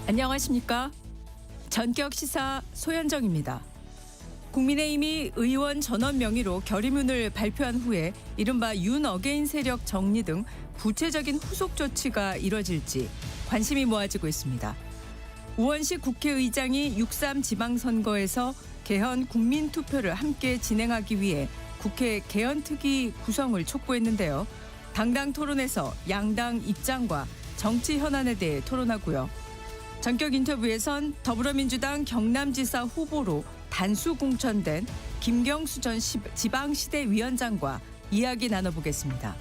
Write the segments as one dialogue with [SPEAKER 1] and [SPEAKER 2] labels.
[SPEAKER 1] 안녕하십니까? 전격 시사 소현정입니다. 국민의힘이 의원 전원 명의로 결의문을 발표한 후에 이른바 윤 어게인 세력 정리 등 구체적인 후속 조치가 이뤄질지 관심이 모아지고 있습니다. 우원식 국회의장이 6.3 지방선거에서 개헌 국민투표를 함께 진행하기 위해 국회 개헌특위 구성을 촉구했는데요. 당당 토론에서 양당 입장과 정치 현안에 대해 토론하고요. 전격 인터뷰에선 더불어민주당 경남지사 후보로 단수 공천된 김경수 전 지방시대위원장과 이야기 나눠보겠습니다.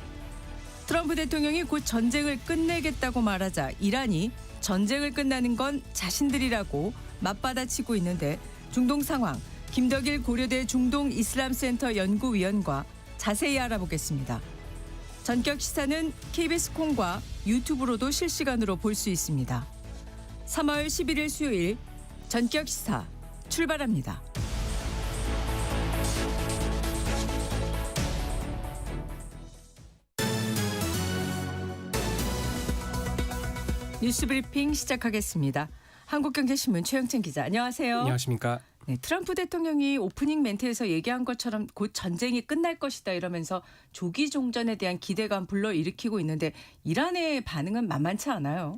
[SPEAKER 1] 트럼프 대통령이 곧 전쟁을 끝내겠다고 말하자 이란이 전쟁을 끝나는 건 자신들이라고 맞받아치고 있는데 중동 상황 김덕일 고려대 중동이슬람센터 연구위원과 자세히 알아보겠습니다. 전격 시사는 KBS 콩과 유튜브로도 실시간으로 볼 수 있습니다. 3월 11일 수요일 전격 시사 출발합니다. 뉴스브리핑 시작하겠습니다. 한국경제신문 최영찬 기자, 안녕하세요.
[SPEAKER 2] 안녕하십니까.
[SPEAKER 1] 네, 트럼프 대통령이 오프닝 멘트에서 얘기한 것처럼 곧 전쟁이 끝날 것이다 이러면서 조기 종전에 대한 기대감 불러일으키고 있는데 이란의 반응은 만만치 않아요.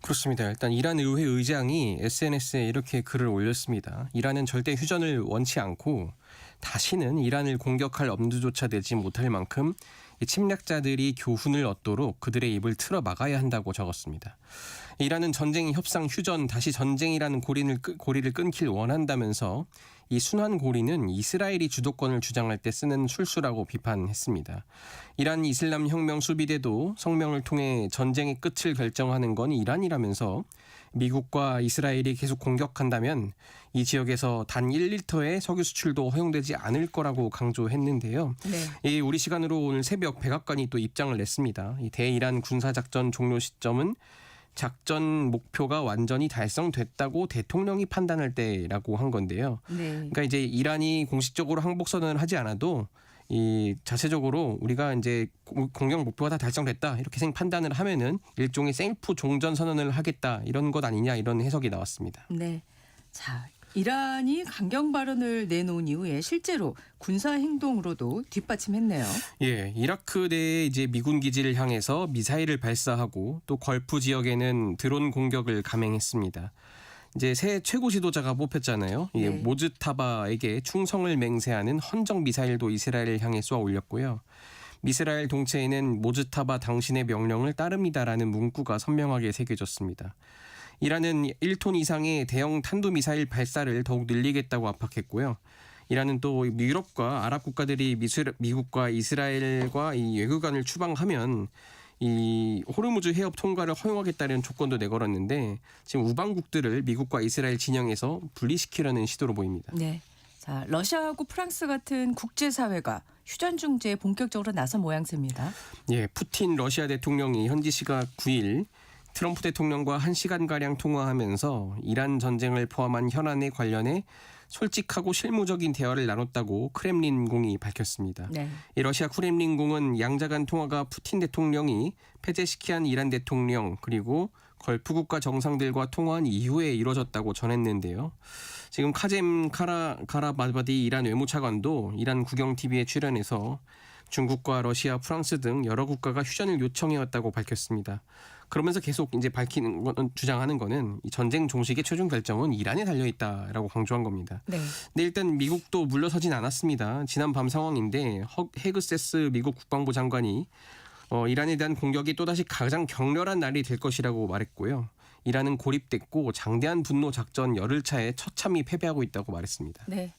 [SPEAKER 2] 그렇습니다. 일단 이란 의회 의장이 SNS에 이렇게 글을 올렸습니다. 이란은 절대 휴전을 원치 않고 다시는 이란을 공격할 엄두조차 내지 못할 만큼 침략자들이 교훈을 얻도록 그들의 입을 틀어 막아야 한다고 적었습니다. 이란은 전쟁, 협상, 휴전, 다시 전쟁이라는 고리를 끊길 원한다면서 이 순환 고리는 이스라엘이 주도권을 주장할 때 쓰는 술수라고 비판했습니다. 이란 이슬람 혁명 수비대도 성명을 통해 전쟁의 끝을 결정하는 건 이란이라면서 미국과 이스라엘이 계속 공격한다면 이 지역에서 단 1리터의 석유 수출도 허용되지 않을 거라고 강조했는데요. 네. 우리 시간으로 오늘 새벽 백악관이 또 입장을 냈습니다. 이 대이란 군사작전 종료 시점은 작전 목표가 완전히 달성됐다고 대통령이 판단할 때라고 한 건데요. 네. 그러니까 이제 이란이 공식적으로 항복선언을 하지 않아도 이 자체적으로 우리가 이제 공격 목표가 다 달성됐다 이렇게 판단을 하면은 일종의 셀프 종전 선언을 하겠다 이런 것 아니냐 이런 해석이 나왔습니다.
[SPEAKER 1] 네. 자, 이란이 강경 발언을 내놓은 이후에 실제로 군사 행동으로도 뒷받침했네요.
[SPEAKER 2] 예, 이라크 내 이제 미군 기지를 향해서 미사일을 발사하고 또 걸프 지역에는 드론 공격을 감행했습니다. 이제 새 최고 지도자가 뽑혔잖아요. 네. 모즈타바에게 충성을 맹세하는 헌정 미사일도 이스라엘을 향해 쏘아 올렸고요. 이스라엘 동체에는 모즈타바 당신의 명령을 따릅니다라는 문구가 선명하게 새겨졌습니다. 이란은 1톤 이상의 대형 탄도미사일 발사를 더욱 늘리겠다고 압박했고요. 이란은 또 유럽과 아랍 국가들이 미국과 이스라엘과 이 외교관을 추방하면 이 호르무즈 해협 통과를 허용하겠다는 조건도 내걸었는데 지금 우방국들을 미국과 이스라엘 진영에서 분리시키려는 시도로 보입니다.
[SPEAKER 1] 네. 자, 러시아하고 프랑스 같은 국제사회가 휴전 중재에 본격적으로 나선 모양새입니다.
[SPEAKER 2] 예, 푸틴 러시아 대통령이 현지 시각 9일 트럼프 대통령과 1시간가량 통화하면서 이란 전쟁을 포함한 현안에 관련해 솔직하고 실무적인 대화를 나눴다고 크렘린궁이 밝혔습니다. 네. 이 러시아 크렘린궁은 양자 간 통화가 푸틴 대통령이 페제시키안 이란 대통령 그리고 걸프 국가 정상들과 통화한 이후에 이루어졌다고 전했는데요. 지금 카잼 가라바디 이란 외무차관도 이란 국영TV에 출연해서 중국과 러시아, 프랑스 등 여러 국가가 휴전을 요청해왔다고 밝혔습니다. 그러면서 계속 이제 주장하는 거는 이 전쟁 종식의 최종 결정은 이란에 달려 있다라고 강조한 겁니다. 네. 근데 일단 미국도 물러서진 않았습니다. 지난 밤 상황인데 헤그세스 미국 국방부 장관이 이란에 대한 공격이 또다시 가장 격렬한 날이 될 것이라고 말했고요. 이란은 고립됐고 장대한 분노 작전 열흘차에 처참히 패배하고 있다고 말했습니다.
[SPEAKER 1] 네.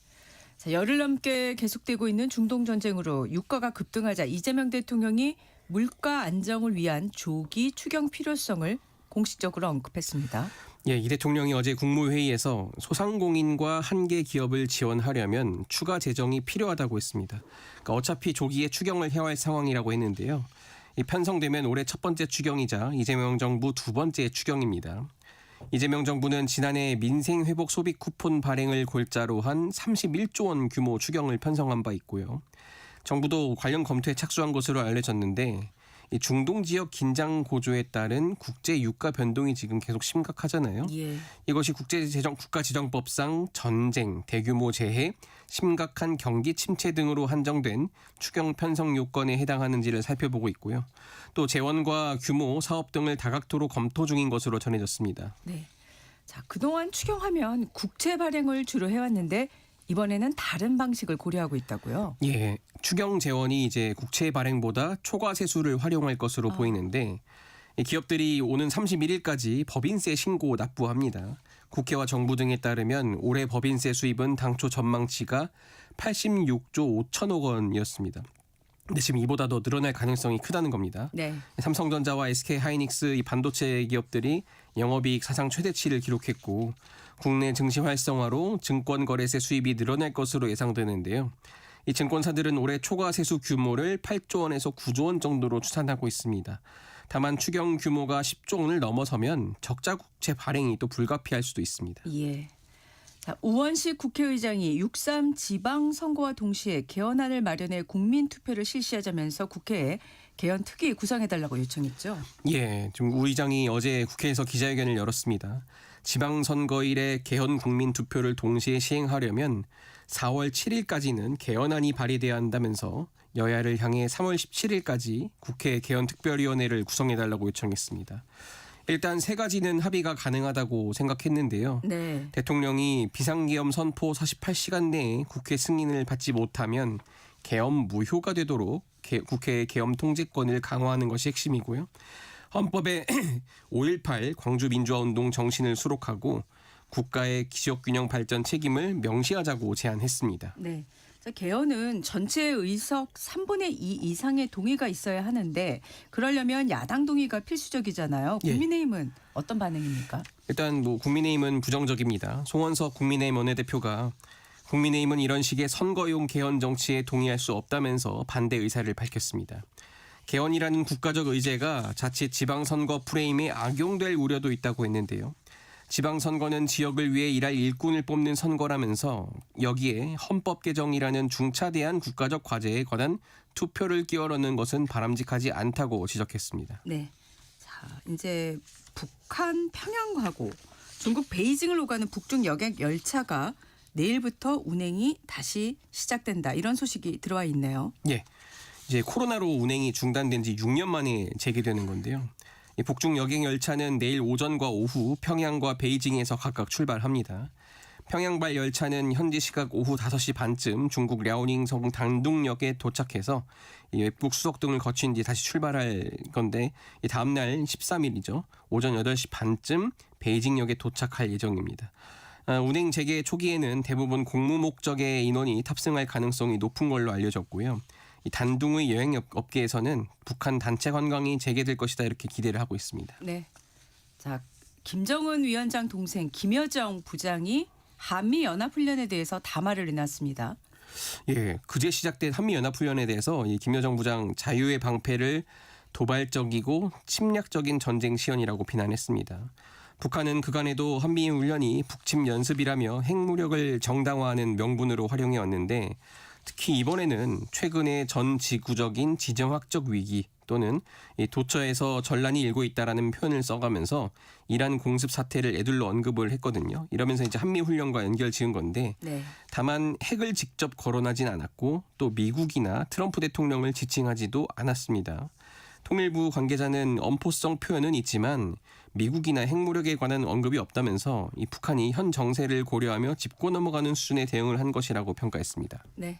[SPEAKER 1] 자, 열흘 넘게 계속되고 있는 중동 전쟁으로 유가가 급등하자 이재명 대통령이 물가 안정을 위한 조기 추경 필요성을 공식적으로 언급했습니다.
[SPEAKER 2] 예, 이 대통령이 어제 국무회의에서 소상공인과 한계 기업을 지원하려면 추가 재정이 필요하다고 했습니다. 그러니까 어차피 조기에 추경을 해야 할 상황이라고 했는데요. 이 편성되면 올해 첫 번째 추경이자 이재명 정부 두 번째 추경입니다. 이재명 정부는 지난해 민생회복 소비 쿠폰 발행을 골자로 한 31조 원 규모 추경을 편성한 바 있고요. 정부도 관련 검토에 착수한 것으로 알려졌는데 이 중동 지역 긴장 고조에 따른 국제 유가 변동이 지금 계속 심각하잖아요.
[SPEAKER 1] 예.
[SPEAKER 2] 이것이 국가재정법상 전쟁, 대규모 재해, 심각한 경기 침체 등으로 한정된 추경 편성 요건에 해당하는지를 살펴보고 있고요. 또 재원과 규모, 사업 등을 다각도로 검토 중인 것으로 전해졌습니다.
[SPEAKER 1] 네. 자, 그동안 추경하면 국채 발행을 주로 해왔는데 이번에는 다른 방식을 고려하고 있다고요?
[SPEAKER 2] 예, 추경 재원이 이제 국채 발행보다 초과 세수를 활용할 것으로 보이는데 이 기업들이 오는 31일까지 법인세 신고 납부합니다. 국회와 정부 등에 따르면 올해 법인세 수입은 당초 전망치가 86조 5천억 원이었습니다. 근데 지금 이보다 더 늘어날 가능성이 크다는 겁니다.
[SPEAKER 1] 네.
[SPEAKER 2] 삼성전자와 SK하이닉스 이 반도체 기업들이 영업이익 사상 최대치를 기록했고 국내 증시 활성화로 증권거래세 수입이 늘어날 것으로 예상되는데요. 이 증권사들은 올해 초과 세수 규모를 8조 원에서 9조 원 정도로 추산하고 있습니다. 다만 추경 규모가 10조 원을 넘어서면 적자 국채 발행이 또 불가피할 수도 있습니다.
[SPEAKER 1] 예. 자, 우원식 국회의장이 6.3 지방선거와 동시에 개헌안을 마련해 국민투표를 실시하자면서 국회에 개헌 특위 구성해달라고 요청했죠.
[SPEAKER 2] 예, 지금 우 의장이 어제 국회에서 기자회견을 열었습니다. 지방선거일에 개헌 국민투표를 동시에 시행하려면 4월 7일까지는 개헌안이 발의돼야 한다면서 여야를 향해 3월 17일까지 국회 개헌특별위원회를 구성해달라고 요청했습니다. 일단 세 가지는 합의가 가능하다고 생각했는데요.
[SPEAKER 1] 네.
[SPEAKER 2] 대통령이 비상계엄 선포 48시간 내에 국회 승인을 받지 못하면 계엄 무효가 되도록 국회의 계엄 통제권을 강화하는 것이 핵심이고요. 헌법에 5.18 광주민주화운동 정신을 수록하고 국가의 기적균형 발전 책임을 명시하자고 제안했습니다.
[SPEAKER 1] 네. 자, 개헌은 전체 의석 3분의 2 이상의 동의가 있어야 하는데 그러려면 야당 동의가 필수적이잖아요. 국민의힘은 어떤 반응입니까?
[SPEAKER 2] 일단 국민의힘은 부정적입니다. 송원석 국민의힘 원내대표가 국민의힘은 이런 식의 선거용 개헌 정치에 동의할 수 없다면서 반대 의사를 밝혔습니다. 개헌이라는 국가적 의제가 자칫 지방선거 프레임에 악용될 우려도 있다고 했는데요. 지방선거는 지역을 위해 일할 일꾼을 뽑는 선거라면서 여기에 헌법 개정이라는 중차대한 국가적 과제에 관한 투표를 끼워 넣는 것은 바람직하지 않다고 지적했습니다.
[SPEAKER 1] 네. 자, 이제 북한 평양하고 중국 베이징을 오가는 북중 여객 열차가 내일부터 운행이 다시 시작된다. 이런 소식이 들어와 있네요.
[SPEAKER 2] 예. 이제 코로나로 운행이 중단된 지 6년 만에 재개되는 건데요. 이 북중 여객 열차는 내일 오전과 오후 평양과 베이징에서 각각 출발합니다. 평양발 열차는 현지 시각 오후 5시 반쯤 중국 랴오닝성 당둥역에 도착해서 외국 수속 등을 거친 뒤 다시 출발할 건데 이 다음 날 13일이죠. 오전 8시 반쯤 베이징역에 도착할 예정입니다. 운행 재개 초기에는 대부분 공무 목적의 인원이 탑승할 가능성이 높은 걸로 알려졌고요. 이 단둥의 여행 업계에서는 북한 단체 관광이 재개될 것이다 이렇게 기대를 하고 있습니다.
[SPEAKER 1] 네. 자, 김정은 위원장 동생 김여정 부장이 한미 연합훈련에 대해서 담화를 내놨습니다.
[SPEAKER 2] 예, 그제 시작된 한미 연합훈련에 대해서 이 김여정 부장 자유의 방패를 도발적이고 침략적인 전쟁 시연이라고 비난했습니다. 북한은 그간에도 한미 훈련이 북침 연습이라며 핵무력을 정당화하는 명분으로 활용해 왔는데 특히 이번에는 최근에 전 지구적인 지정학적 위기 또는 도처에서 전란이 일고 있다라는 표현을 써가면서 이란 공습 사태를 애둘러 언급을 했거든요. 이러면서 이제 한미 훈련과 연결 지은 건데
[SPEAKER 1] 네.
[SPEAKER 2] 다만 핵을 직접 거론하진 않았고 또 미국이나 트럼프 대통령을 지칭하지도 않았습니다. 통일부 관계자는 엄포성 표현은 있지만 미국이나 핵무력에 관한 언급이 없다면서 이 북한이 현 정세를 고려하며 짚고 넘어가는 수준의 대응을 한 것이라고 평가했습니다.
[SPEAKER 1] 네.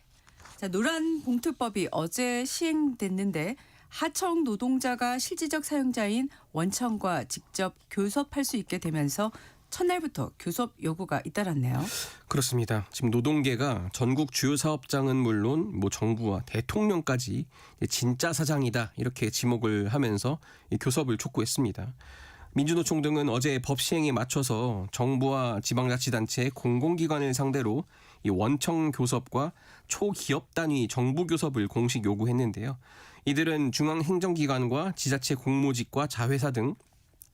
[SPEAKER 1] 자, 노란봉투법이 어제 시행됐는데 하청 노동자가 실질적 사용자인 원청과 직접 교섭할 수 있게 되면서 첫날부터 교섭 요구가 잇따랐네요.
[SPEAKER 2] 그렇습니다. 지금 노동계가 전국 주요 사업장은 물론 정부와 대통령까지 진짜 사장이다 이렇게 지목을 하면서 교섭을 촉구했습니다. 민주노총 등은 어제 법 시행에 맞춰서 정부와 지방자치단체 공공기관을 상대로 이 원청 교섭과 초기업 단위 정부 교섭을 공식 요구했는데요. 이들은 중앙행정기관과 지자체 공모직과 자회사 등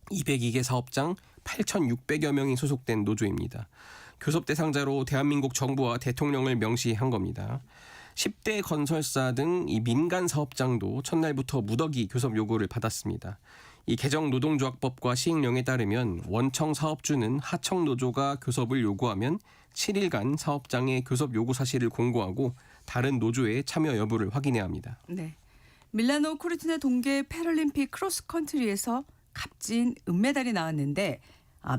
[SPEAKER 2] 202개 사업장 8,600여 명이 소속된 노조입니다. 교섭 대상자로 대한민국 정부와 대통령을 명시한 겁니다. 10대 건설사 등 이 민간 사업장도 첫날부터 무더기 교섭 요구를 받았습니다. 이 개정 노동조합법과 시행령에 따르면 원청 사업주는 하청 노조가 교섭을 요구하면 7일간 사업장에 교섭 요구 사실을 공고하고 다른 노조의 참여 여부를 확인해야 합니다.
[SPEAKER 1] 네. 밀라노 코르티나 동계 패럴림픽 크로스컨트리에서 값진 은메달이 나왔는데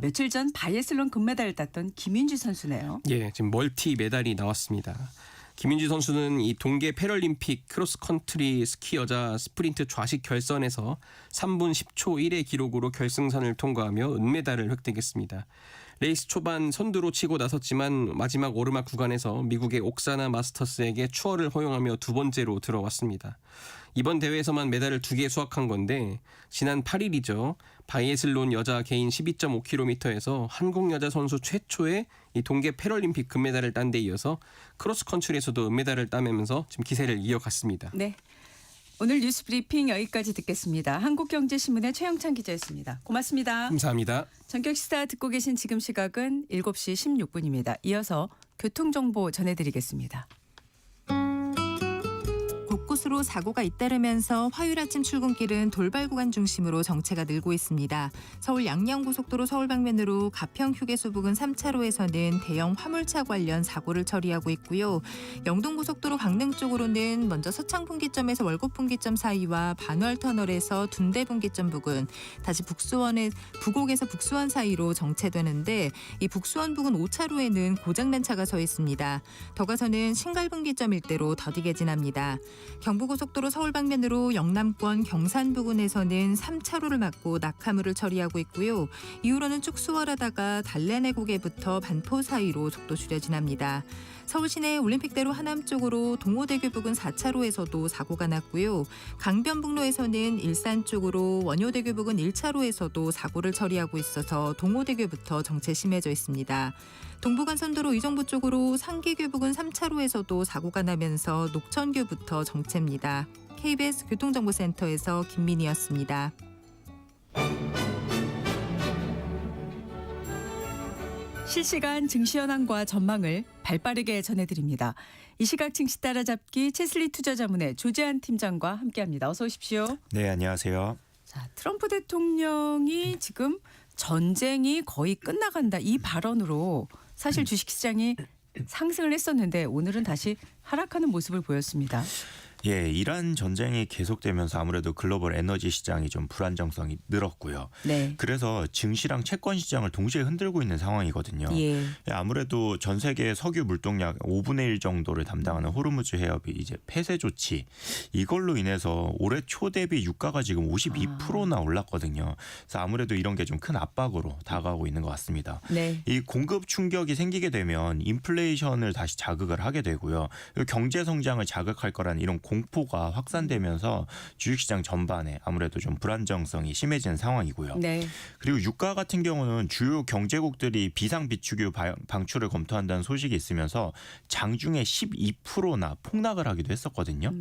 [SPEAKER 1] 며칠 전 바이애슬론 금메달을 땄던 김윤주 선수네요.
[SPEAKER 2] 예, 지금 멀티 메달이 나왔습니다. 김윤주 선수는 이 동계 패럴림픽 크로스컨트리 스키 여자 스프린트 좌식 결선에서 3분 10초 1의 기록으로 결승선을 통과하며 은메달을 획득했습니다. 레이스 초반 선두로 치고 나섰지만 마지막 오르막 구간에서 미국의 옥사나 마스터스에게 추월을 허용하며 두 번째로 들어왔습니다. 이번 대회에서만 메달을 2개 수확한 건데 지난 8일이죠. 바이애슬론 여자 개인 12.5km에서 한국 여자 선수 최초의 이 동계 패럴림픽 금메달을 딴 데 이어서 크로스컨트리에서도 은메달을 따면서 지금 기세를 이어갔습니다.
[SPEAKER 1] 네. 오늘 뉴스 브리핑 여기까지 듣겠습니다. 한국경제신문의 최영찬 기자였습니다. 고맙습니다.
[SPEAKER 2] 감사합니다.
[SPEAKER 1] 전격시사 듣고 계신 지금 시각은 7시 16분입니다. 이어서 교통정보 전해드리겠습니다.
[SPEAKER 3] 곳곳으로 사고가 잇따르면서 화요일 아침 출근길은 돌발 구간 중심으로 정체가 늘고 있습니다. 서울 양양고속도로 서울 방면으로 가평 휴게소 부근 3차로에서는 대형 화물차 관련 사고를 처리하고 있고요. 영동고속도로 강릉 쪽으로는 먼저 서창분기점에서 월곡분기점 사이와 반월터널에서 둔대분기점 부근, 다시 부곡에서 북수원 사이로 정체되는데 이 북수원 부근 5차로에는 고장난 차가 서 있습니다. 더 가서는 신갈분기점 일대로 더디게 지납니다. 경부고속도로 서울 방면으로 영남권 경산 부근에서는 3차로를 막고 낙하물을 처리하고 있고요. 이후로는 쭉 수월하다가 달래내곡에부터 반포 사이로 속도 줄여 지납니다. 서울 시내 올림픽대로 하남 쪽으로 동호대교 부근 4차로에서도 사고가 났고요. 강변북로에서는 일산 쪽으로 원효대교 부근 1차로에서도 사고를 처리하고 있어서 동호대교부터 정체 심해져 있습니다. 동부간선도로 의정부 쪽으로 상계교 부근 3차로에서도 사고가 나면서 녹천교부터 정체입니다. KBS 교통정보센터에서 김민희였습니다.
[SPEAKER 1] 실시간 증시 현황과 전망을 발빠르게 전해드립니다. 이 시각 증시 따라잡기 채슬리 투자자문의 조재한 팀장과 함께합니다. 어서 오십시오.
[SPEAKER 4] 네, 안녕하세요.
[SPEAKER 1] 자, 트럼프 대통령이 지금 전쟁이 거의 끝나간다 이 발언으로 사실 주식시장이 상승을 했었는데 오늘은 다시 하락하는 모습을 보였습니다.
[SPEAKER 4] 예, 이란 전쟁이 계속되면서 아무래도 글로벌 에너지 시장이 좀 불안정성이 늘었고요.
[SPEAKER 1] 네.
[SPEAKER 4] 그래서 증시랑 채권 시장을 동시에 흔들고 있는 상황이거든요.
[SPEAKER 1] 예.
[SPEAKER 4] 아무래도 전 세계 석유 물동량 5분의 1 정도를 담당하는 호르무즈 해협이 이제 폐쇄 조치 이걸로 인해서 올해 초 대비 유가가 지금 52%나 올랐거든요. 그래서 아무래도 이런 게 좀 큰 압박으로 다가오고 있는 것 같습니다.
[SPEAKER 1] 네.
[SPEAKER 4] 이 공급 충격이 생기게 되면 인플레이션을 다시 자극을 하게 되고요. 경제 성장을 자극할 거라는 이런 공포가 확산되면서 주식시장 전반에 아무래도 좀 불안정성이 심해지는 상황이고요.
[SPEAKER 1] 네.
[SPEAKER 4] 그리고 유가 같은 경우는 주요 경제국들이 비상비축유 방출을 검토한다는 소식이 있으면서 장중에 12%나 폭락을 하기도 했었거든요.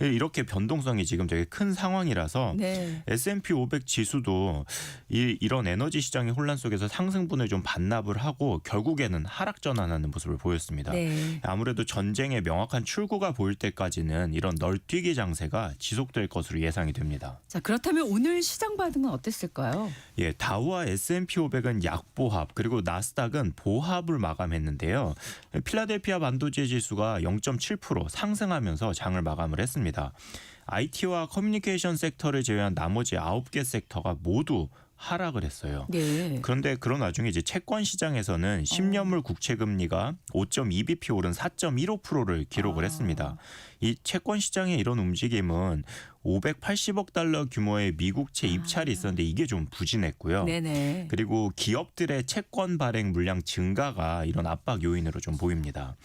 [SPEAKER 4] 이렇게 변동성이 지금 되게 큰 상황이라서
[SPEAKER 1] 네.
[SPEAKER 4] S&P 500 지수도 이런 에너지 시장의 혼란 속에서 상승분을 좀 반납을 하고 결국에는 하락 전환하는 모습을 보였습니다.
[SPEAKER 1] 네.
[SPEAKER 4] 아무래도 전쟁의 명확한 출구가 보일 때까지는 이런 널뛰기 장세가 지속될 것으로 예상이 됩니다.
[SPEAKER 1] 자, 그렇다면 오늘 시장 반응은 어땠을까요?
[SPEAKER 4] 예, 다우와 S&P 500은 약보합 그리고 나스닥은 보합을 마감했는데요. 필라델피아 반도체 지수가 0.7% 상승하면서 장을 마감을 했습니다. IT와 커뮤니케이션 섹터를 제외한 나머지 9개 섹터가 모두 하락을 했어요.
[SPEAKER 1] 네.
[SPEAKER 4] 그런데 그런 와중에 이제 채권 시장에서는 10년물 국채 금리가 5.2bp 오른 4.15%를 기록을 했습니다. 이 채권 시장의 이런 움직임은 580억 달러 규모의 미국채 입찰이 있었는데 이게 좀 부진했고요.
[SPEAKER 1] 네네.
[SPEAKER 4] 그리고 기업들의 채권 발행 물량 증가가 이런 압박 요인으로 좀 보입니다.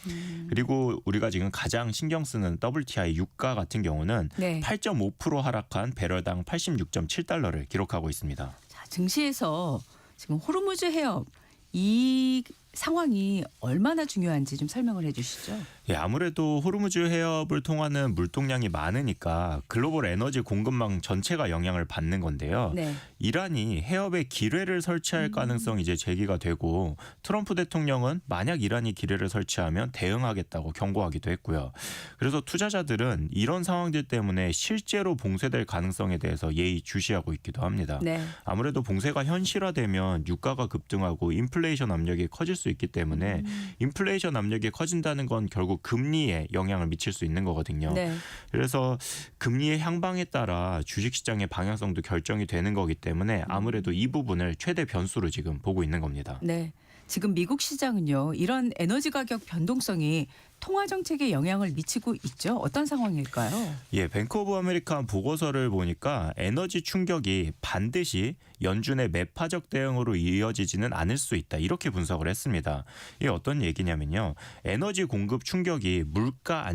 [SPEAKER 4] 그리고 우리가 지금 가장 신경 쓰는 WTI 유가 같은 경우는
[SPEAKER 1] 네.
[SPEAKER 4] 8.5% 하락한 배럴당 86.7달러를 기록하고 있습니다.
[SPEAKER 1] 자, 증시에서 지금 호르무즈 해협 이 상황이 얼마나 중요한지 좀 설명을 해주시죠.
[SPEAKER 4] 예, 아무래도 호르무즈 해협을 통하는 물동량이 많으니까 글로벌 에너지 공급망 전체가 영향을 받는 건데요.
[SPEAKER 1] 네.
[SPEAKER 4] 이란이 해협에 기뢰를 설치할 가능성이 이제 제기가 되고 트럼프 대통령은 만약 이란이 기뢰를 설치하면 대응하겠다고 경고하기도 했고요. 그래서 투자자들은 이런 상황들 때문에 실제로 봉쇄될 가능성에 대해서 예의주시하고 있기도 합니다.
[SPEAKER 1] 네.
[SPEAKER 4] 아무래도 봉쇄가 현실화되면 유가가 급등하고 인플레이션 압력이 커질 수 있기 때문에 인플레이션 압력이 커진다는 건 결국 금리에 영향을 미칠 수 있는 거거든요.
[SPEAKER 1] 네.
[SPEAKER 4] 그래서 금리의 향방에 따라 주식시장의 방향성도 결정이 되는 거기 때문에 아무래도 이 부분을 최대 변수로 지금 보고 있는 겁니다.
[SPEAKER 1] 네. 지금 미국 시장은요. 이런 에너지 가격 변동성이 통화 정책에 영향을 미치고 있죠. 어떤 상황일까요?
[SPEAKER 4] 예, 뱅크 오브 아메리카 보고서를 보니까 에너지 충격이 반드시 연준의 매파적 대응으로 이어지지는 않을 수 있다. 이렇게 분석을 했습니다. 이게 어떤 얘기냐면요. 에너지 공급 충격이 물가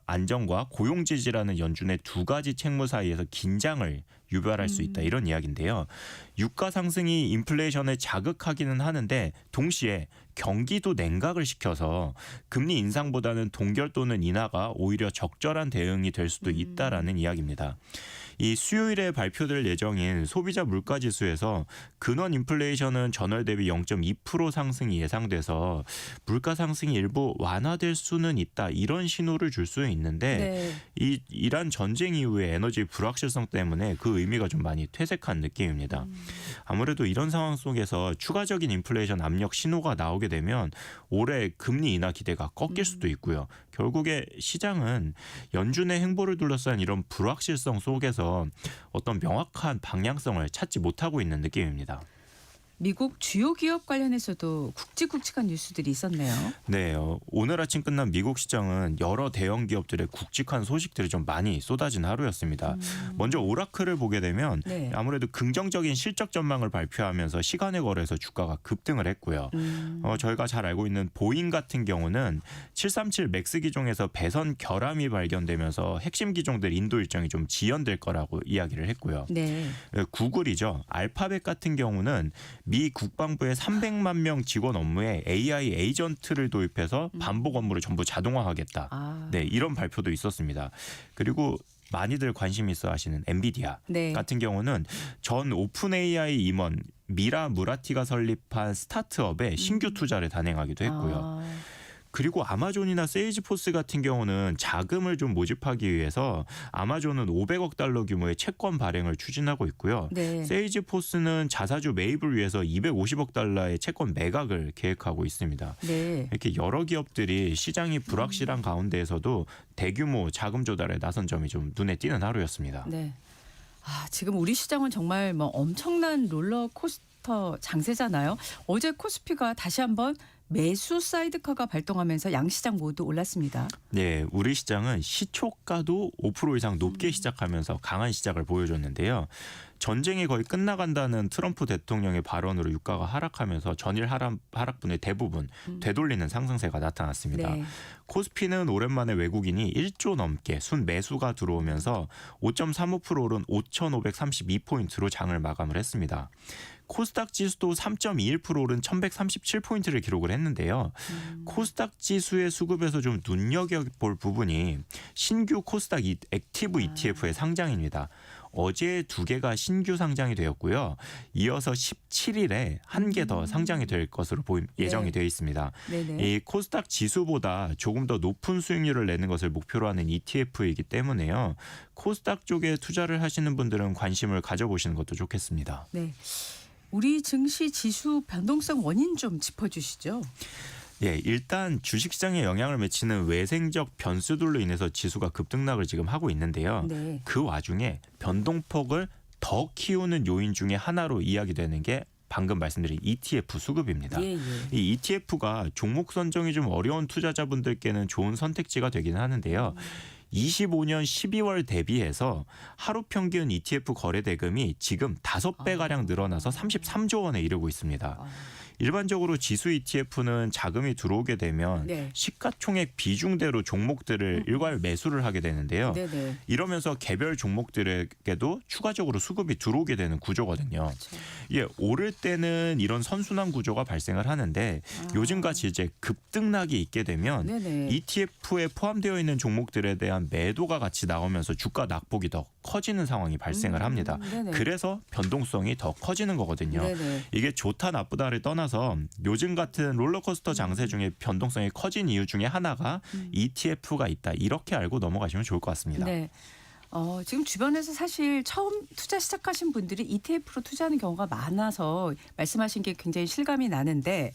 [SPEAKER 4] 안정과 고용 지지라는 연준의 두 가지 책무 사이에서 긴장을 유발할 수 있다. 이런 이야기인데요. 유가 상승이 인플레이션을 자극하기는 하는데 동시에 경기도 냉각을 시켜서 금리 인상보다는 동결 또는 인하가 오히려 적절한 대응이 될 수도 있다라는 이야기입니다. 이 수요일에 발표될 예정인 소비자 물가지수에서 근원 인플레이션은 전월 대비 0.2% 상승이 예상돼서 물가 상승이 일부 완화될 수는 있다. 이런 신호를 줄 수 있는데
[SPEAKER 1] 네.
[SPEAKER 4] 이 이란 전쟁 이후의 에너지 불확실성 때문에 그 의미가 좀 많이 퇴색한 느낌입니다. 아무래도 이런 상황 속에서 추가적인 인플레이션 압력 신호가 나오게 되면 올해 금리 인하 기대가 꺾일 수도 있고요. 결국에 시장은 연준의 행보를 둘러싼 이런 불확실성 속에서 어떤 명확한 방향성을 찾지 못하고 있는 느낌입니다.
[SPEAKER 1] 미국 주요 기업 관련해서도 굵직굵직한 뉴스들이 있었네요.
[SPEAKER 4] 네, 오늘 아침 끝난 미국 시장은 여러 대형 기업들의 굵직한 소식들이 좀 많이 쏟아진 하루였습니다. 먼저 오라클을 보게 되면
[SPEAKER 1] 네.
[SPEAKER 4] 아무래도 긍정적인 실적 전망을 발표하면서 시간에 걸해서 주가가 급등을 했고요. 저희가 잘 알고 있는 보잉 같은 경우는 737 맥스 기종에서 배선 결함이 발견되면서 핵심 기종들 인도 일정이 좀 지연될 거라고 이야기를 했고요.
[SPEAKER 1] 네.
[SPEAKER 4] 구글이죠. 알파벳 같은 경우는 미 국방부의 300만 명 직원 업무에 AI 에이전트를 도입해서 반복 업무를 전부 자동화하겠다.
[SPEAKER 1] 아.
[SPEAKER 4] 네, 이런 발표도 있었습니다. 그리고 많이들 관심 있어 하시는 엔비디아
[SPEAKER 1] 네.
[SPEAKER 4] 같은 경우는 전 오픈 AI 임원 미라 무라티가 설립한 스타트업에 신규 투자를 단행하기도 했고요.
[SPEAKER 1] 아.
[SPEAKER 4] 그리고 아마존이나 세일즈포스 같은 경우는 자금을 좀 모집하기 위해서 아마존은 500억 달러 규모의 채권 발행을 추진하고 있고요.
[SPEAKER 1] 네.
[SPEAKER 4] 세일즈포스는 자사주 매입을 위해서 250억 달러의 채권 매각을 계획하고 있습니다.
[SPEAKER 1] 네.
[SPEAKER 4] 이렇게 여러 기업들이 시장이 불확실한 가운데에서도 대규모 자금 조달에 나선 점이 좀 눈에 띄는 하루였습니다.
[SPEAKER 1] 네. 아, 지금 우리 시장은 정말 뭐 엄청난 롤러코스터 장세잖아요. 어제 코스피가 다시 한번 매수 사이드카가 발동하면서 양시장 모두 올랐습니다.
[SPEAKER 4] 네, 우리 시장은 시초가도 5% 이상 높게 시작하면서 강한 시작을 보여줬는데요. 전쟁이 거의 끝나간다는 트럼프 대통령의 발언으로 유가가 하락하면서 전일 하락분의 대부분 되돌리는 상승세가 나타났습니다.
[SPEAKER 1] 네.
[SPEAKER 4] 코스피는 오랜만에 외국인이 1조 넘게 순매수가 들어오면서 5.35% 오른 5,532포인트로 장을 마감을 했습니다. 코스닥 지수도 3.21% 오른 1,137포인트를 기록을 했는데요. 코스닥 지수의 수급에서 좀 눈여겨볼 부분이 신규 코스닥 액티브 ETF의 상장입니다. 어제 2개가 신규 상장이 되었고요. 이어서 17일에 1개 더 상장이 될 것으로 예정이 되어 있습니다.
[SPEAKER 1] 네네.
[SPEAKER 4] 이 코스닥 지수보다 조금 더 높은 수익률을 내는 것을 목표로 하는 ETF이기 때문에요. 코스닥 쪽에 투자를 하시는 분들은 관심을 가져보시는 것도 좋겠습니다.
[SPEAKER 1] 네. 우리 증시 지수 변동성 원인 좀 짚어주시죠.
[SPEAKER 4] 예, 일단 주식시장에 영향을 미치는 외생적 변수들로 인해서 지수가 급등락을 지금 하고 있는데요.
[SPEAKER 1] 네.
[SPEAKER 4] 그 와중에 변동폭을 더 키우는 요인 중에 하나로 이야기되는 게 방금 말씀드린 ETF 수급입니다.
[SPEAKER 1] 예, 예.
[SPEAKER 4] 이 ETF가 종목 선정이 좀 어려운 투자자분들께는 좋은 선택지가 되기는 하는데요. 25년 12월 대비해서 하루 평균 ETF 거래 대금이 지금 5배가량 늘어나서 33조 원에 이르고 있습니다. 일반적으로 지수 ETF는 자금이 들어오게 되면
[SPEAKER 1] 네.
[SPEAKER 4] 시가총액 비중대로 종목들을 일괄 매수를 하게 되는데요.
[SPEAKER 1] 네네.
[SPEAKER 4] 이러면서 개별 종목들에게도 추가적으로 수급이 들어오게 되는 구조거든요.
[SPEAKER 1] 그렇죠.
[SPEAKER 4] 예, 오를 때는 이런 선순환 구조가 발생을 하는데 요즘같이 이제 급등락이 있게 되면
[SPEAKER 1] 네네.
[SPEAKER 4] ETF에 포함되어 있는 종목들에 대한 매도가 같이 나오면서 주가 낙폭이 더 커지는 상황이 발생을 합니다.
[SPEAKER 1] 네네.
[SPEAKER 4] 그래서 변동성이 더 커지는 거거든요.
[SPEAKER 1] 네네.
[SPEAKER 4] 이게 좋다 나쁘다를 떠나서 요즘 같은 롤러코스터 장세 중에 변동성이 커진 이유 중에 하나가 ETF가 있다. 이렇게 알고 넘어가시면 좋을 것 같습니다.
[SPEAKER 1] 네. 지금 주변에서 사실 처음 투자 시작하신 분들이 ETF로 투자하는 경우가 많아서 말씀하신 게 굉장히 실감이 나는데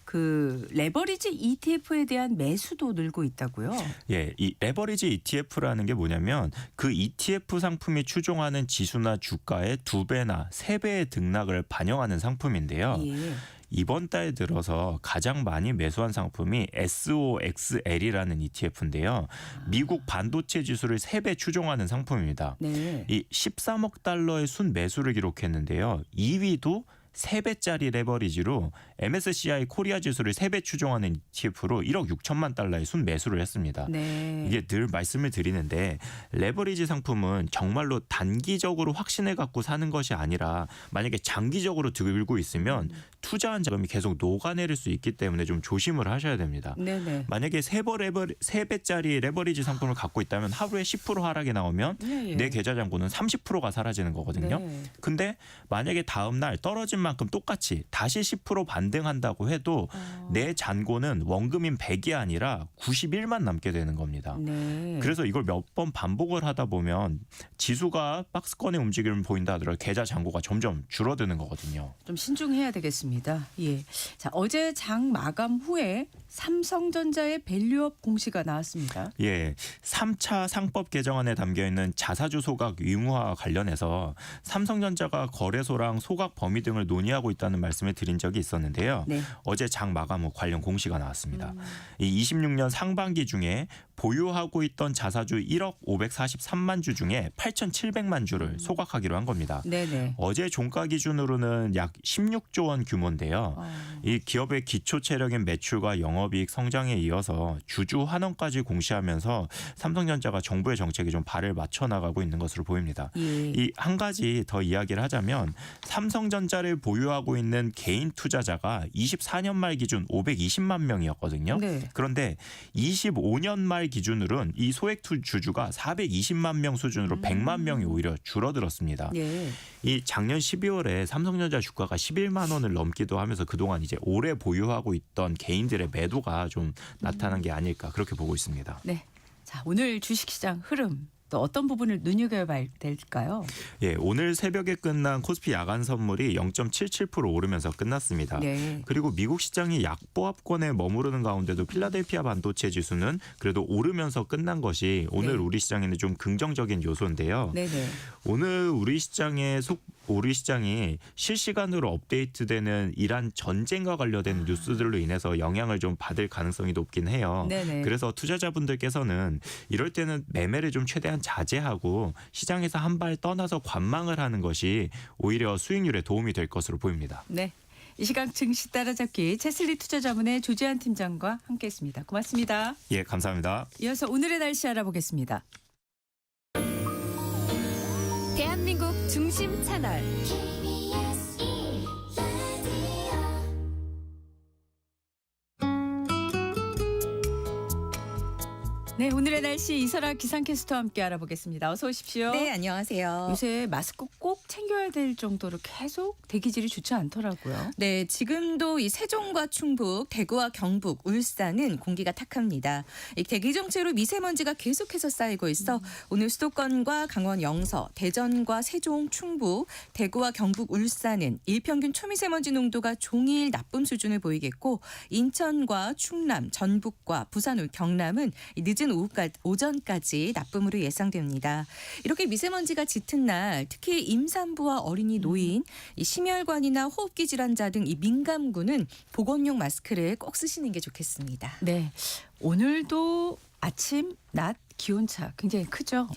[SPEAKER 1] 그 레버리지 ETF에 대한 매수도 늘고 있다고요?
[SPEAKER 4] 예, 이 레버리지 ETF라는 게 뭐냐면 그 ETF 상품이 추종하는 지수나 주가의 2배나 3배의 등락을 반영하는 상품인데요.
[SPEAKER 1] 예.
[SPEAKER 4] 이번 달 들어서 가장 많이 매수한 상품이 SOXL이라는 ETF인데요. 미국 반도체 지수를 3배 추종하는 상품입니다.
[SPEAKER 1] 네.
[SPEAKER 4] 이 13억 달러의 순 매수를 기록했는데요. 2위도 3배짜리 레버리지로 MSCI 코리아 지수를 3배 추종하는 ETF로 1억 6천만 달러의 순 매수를 했습니다.
[SPEAKER 1] 네.
[SPEAKER 4] 이게 늘 말씀을 드리는데 레버리지 상품은 정말로 단기적으로 확신을 갖고 사는 것이 아니라 만약에 장기적으로 들고 있으면 투자한 자금이 계속 녹아내릴 수 있기 때문에 좀 조심을 하셔야 됩니다.
[SPEAKER 1] 네네.
[SPEAKER 4] 만약에 3배짜리 레버리지 상품을 갖고 있다면 하루에 10% 하락이 나오면
[SPEAKER 1] 예, 예.
[SPEAKER 4] 내 계좌 잔고는 30%가 사라지는 거거든요.
[SPEAKER 1] 네.
[SPEAKER 4] 근데 만약에 다음 날 떨어진 만큼 똑같이 다시 10% 반등한다고 해도 내 잔고는 원금인 100이 아니라 91만 남게 되는 겁니다.
[SPEAKER 1] 네.
[SPEAKER 4] 그래서 이걸 몇 번 반복을 하다 보면 지수가 박스권의 움직임을 보인다 하더라도 계좌 잔고가 점점 줄어드는 거거든요.
[SPEAKER 1] 좀 신중해야 되겠습니다. 예. 자, 어제 장 마감 후에 삼성전자의 밸류업 공시가 나왔습니다.
[SPEAKER 4] 예, 3차 상법 개정안에 담겨 있는 자사주 소각 의무화와 관련해서 삼성전자가 거래소랑 소각 범위 등을 논의하고 있다는 말씀을 드린 적이 있었는데요.
[SPEAKER 1] 네.
[SPEAKER 4] 어제 장 마감 후 관련 공시가 나왔습니다. 이 26년 상반기 중에 보유하고 있던 자사주 1억 543만 주 중에 8,700만 주를 소각하기로 한 겁니다.
[SPEAKER 1] 네네.
[SPEAKER 4] 어제 종가 기준으로는 약 16조 원 규모인데요. 이 기업의 기초 체력인 매출과 영업이익 성장에 이어서 주주 환원까지 공시하면서 삼성전자가 정부의 정책에 좀 발을 맞춰 나가고 있는 것으로 보입니다.
[SPEAKER 1] 예.
[SPEAKER 4] 이 한 가지 더 이야기를 하자면 삼성전자를 보유하고 있는 개인 투자자가 24년 말 기준 520만 명이었거든요.
[SPEAKER 1] 네.
[SPEAKER 4] 그런데 25년 말 기준으로는 이 소액 주주가 420만 명 수준으로 100만 명이 오히려 줄어들었습니다.
[SPEAKER 1] 예.
[SPEAKER 4] 이 작년 12월에 삼성전자 주가가 11만 원을 넘기도 하면서 그동안 이제 오래 보유하고 있던 개인들의 매도가 좀 나타난 게 아닐까 그렇게 보고 있습니다.
[SPEAKER 1] 네. 자, 오늘 주식시장 흐름 또 어떤 부분을 눈여겨봐야 될까요?
[SPEAKER 4] 예, 오늘 새벽에 끝난 코스피 야간 선물이 0.77% 오르면서 끝났습니다.
[SPEAKER 1] 네.
[SPEAKER 4] 그리고 미국 시장이 약보합권에 머무르는 가운데도 필라델피아 반도체 지수는 그래도 오르면서 끝난 것이 오늘
[SPEAKER 1] 네.
[SPEAKER 4] 우리 시장에는 좀 긍정적인 요소인데요.
[SPEAKER 1] 네네.
[SPEAKER 4] 오늘 우리 시장이 실시간으로 업데이트되는 이란 전쟁과 관련된 뉴스들로 인해서 영향을 좀 받을 가능성이 높긴 해요.
[SPEAKER 1] 네네.
[SPEAKER 4] 그래서 투자자분들께서는 이럴 때는 매매를 좀 최대한 자제하고 시장에서 한 발 떠나서 관망을 하는 것이 오히려 수익률에 도움이 될 것으로 보입니다.
[SPEAKER 1] 네. 이 시각 증시 따라잡기 채슬리 투자자문의 조재한 팀장과 함께했습니다. 고맙습니다.
[SPEAKER 4] 예, 감사합니다.
[SPEAKER 1] 이어서 오늘의 날씨 알아보겠습니다.
[SPEAKER 5] 대한민국 중심 채널
[SPEAKER 1] 네, 오늘의 날씨 이설아 기상캐스터와 함께 알아보겠습니다. 어서 오십시오.
[SPEAKER 5] 네, 안녕하세요.
[SPEAKER 1] 요새 마스크 꼭 챙겨야 될 정도로 계속 대기질이 좋지 않더라고요.
[SPEAKER 5] 네, 지금도 이 세종과 충북, 대구와 경북, 울산은 공기가 탁합니다. 이 대기 정체로 미세먼지가 계속해서 쌓이고 있어 오늘 수도권과 강원 영서, 대전과 세종, 충북, 대구와 경북, 울산은 일평균 초미세먼지 농도가 종일 나쁨 수준을 보이겠고 인천과 충남, 전북과 부산, 경남은 늦은 오전까지 나쁨으로 예상됩니다. 이렇게 미세먼지가 짙은 날 특히 임산부와 어린이 노인, 이 심혈관이나 호흡기 질환자 등 이 민감군은 보건용 마스크를 꼭 쓰시는 게 좋겠습니다.
[SPEAKER 1] 네, 오늘도 아침, 낮 기온차 굉장히 크죠?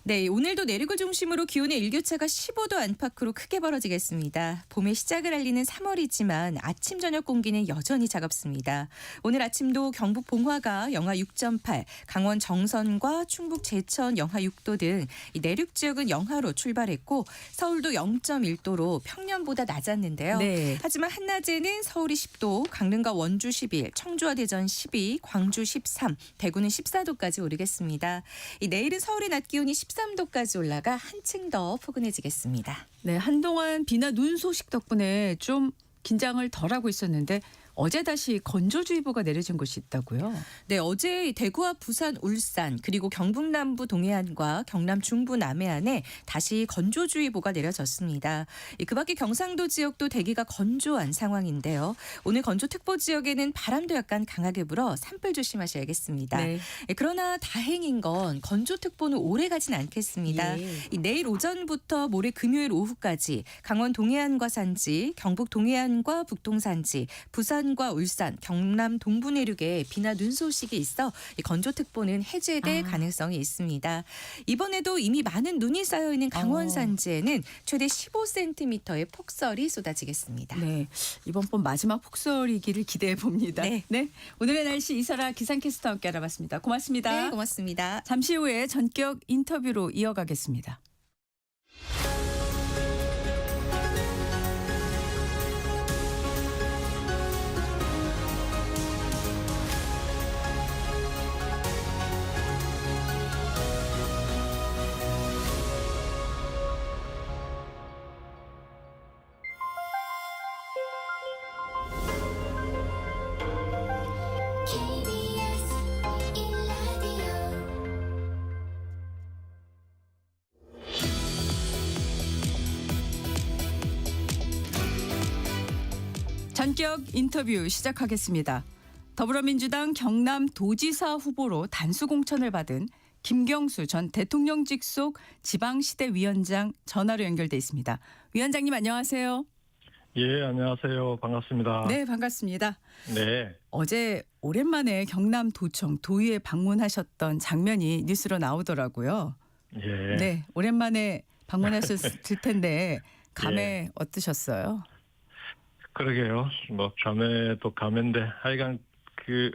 [SPEAKER 5] 네, 오늘도 내륙을 중심으로 기온의 일교차가 15도 안팎으로 크게 벌어지겠습니다. 봄의 시작을 알리는 3월이지만 아침 저녁 공기는 여전히 차갑습니다. 오늘 아침도 경북 봉화가 영하 6.8, 강원 정선과 충북 제천 영하 6도 등 이 내륙 지역은 영하로 출발했고 서울도 0.1도로 평년보다 낮았는데요.
[SPEAKER 1] 네.
[SPEAKER 5] 하지만 한낮에는 서울이 10도, 강릉과 원주 11, 청주와 대전 12, 광주 13, 대구는 14도까지 오르겠습니다. 이 내일은 서울의 낮 기온이 13도까지 올라가 한층 더 포근해지겠습니다.
[SPEAKER 1] 네, 한동안 비나 눈 소식 덕분에 좀 긴장을 덜하고 있었는데 어제 다시 건조주의보가 내려진 곳이 있다고요?
[SPEAKER 5] 네, 어제 대구와 부산, 울산 그리고 경북 남부 동해안과 경남 중부 남해안에 다시 건조주의보가 내려졌습니다. 그 밖에 경상도 지역도 대기가 건조한 상황인데요. 오늘 건조특보 지역에는 바람도 약간 강하게 불어 산불 조심하셔야겠습니다.
[SPEAKER 1] 네.
[SPEAKER 5] 그러나 다행인 건 건조특보는 오래 가진 않겠습니다.
[SPEAKER 1] 예.
[SPEAKER 5] 이 내일 오전부터 모레 금요일 오후까지 강원 동해안과 산지, 경북 동해안과 북동산지, 부산과 울산, 경남 동부 내륙에 비나 눈 소식이 있어 이 건조특보는 해제될 가능성이 있습니다. 이번에도 이미 많은 눈이 쌓여 있는 강원 산지에는 최대 15cm의 폭설이 쏟아지겠습니다.
[SPEAKER 1] 네, 이번 번 마지막 폭설이기를 기대해 봅니다.
[SPEAKER 5] 네.
[SPEAKER 1] 오늘의 날씨 이설아 기상캐스터와 함께 알아봤습니다. 고맙습니다.
[SPEAKER 5] 네, 고맙습니다.
[SPEAKER 1] 잠시 후에 전격 인터뷰로 이어가겠습니다.
[SPEAKER 6] KBS 1라디오
[SPEAKER 1] 전격 인터뷰 시작하겠습니다. 더불어민주당 경남도지사 후보로 단수공천을 받은 김경수 전 대통령 직속 지방시대위원장 전화로 연결돼 있습니다. 위원장님 안녕하세요.
[SPEAKER 7] 예, 안녕하세요. 반갑습니다.
[SPEAKER 1] 네, 반갑습니다.
[SPEAKER 7] 네.
[SPEAKER 1] 어제 오랜만에 경남도청 도의회 방문하셨던 장면이 뉴스로 나오더라고요.
[SPEAKER 7] 예.
[SPEAKER 1] 네, 오랜만에 방문하셨을 텐데 감회 어떠셨어요?
[SPEAKER 7] 그러게요. 뭐 감회도 감회인데 하여간 그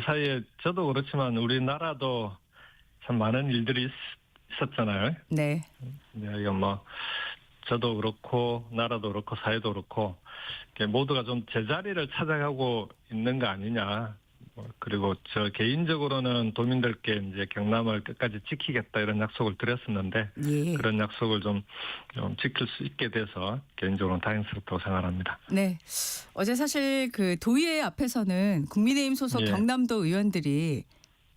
[SPEAKER 7] 사이에 저도 그렇지만 우리나라도 참 많은 일들이 있었잖아요.
[SPEAKER 1] 네.
[SPEAKER 7] 네, 이건 뭐 저도 그렇고 나라도 그렇고 사회도 그렇고 모두가 좀 제자리를 찾아가고 있는 거 아니냐. 그리고 저 개인적으로는 도민들께 이제 경남을 끝까지 지키겠다 이런 약속을 드렸었는데
[SPEAKER 1] 예.
[SPEAKER 7] 그런 약속을 좀 지킬 수 있게 돼서 개인적으로는 다행스럽다고 생각합니다.
[SPEAKER 1] 네. 어제 사실 그 도의회 앞에서는 국민의힘 소속
[SPEAKER 7] 예.
[SPEAKER 1] 경남도 의원들이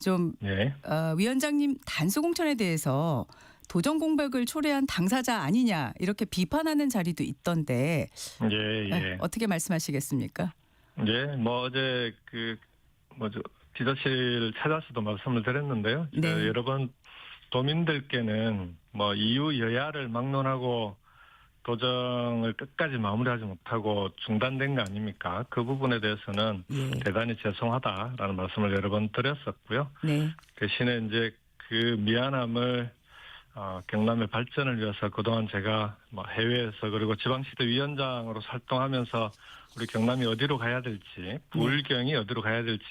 [SPEAKER 1] 좀
[SPEAKER 7] 예.
[SPEAKER 1] 위원장님 단수공천에 대해서 도정 공백을 초래한 당사자 아니냐 이렇게 비판하는 자리도 있던데
[SPEAKER 7] 예.
[SPEAKER 1] 어떻게 말씀하시겠습니까?
[SPEAKER 7] 예. 뭐 어제 비서실 찾아서도 말씀을 드렸는데요.
[SPEAKER 1] 네.
[SPEAKER 7] 여러 번 도민들께는 뭐 이유 여야를 막론하고 도정을 끝까지 마무리하지 못하고 중단된 거 아닙니까? 그 부분에 대해서는
[SPEAKER 1] 예.
[SPEAKER 7] 대단히 죄송하다라는 말씀을 여러 번 드렸었고요.
[SPEAKER 1] 네.
[SPEAKER 7] 대신에 이제 그 미안함을 경남의 발전을 위해서 그동안 제가 뭐 해외에서 그리고 지방시도위원장으로 활동하면서 우리 경남이 어디로 가야 될지 부울경이 어디로 가야 될지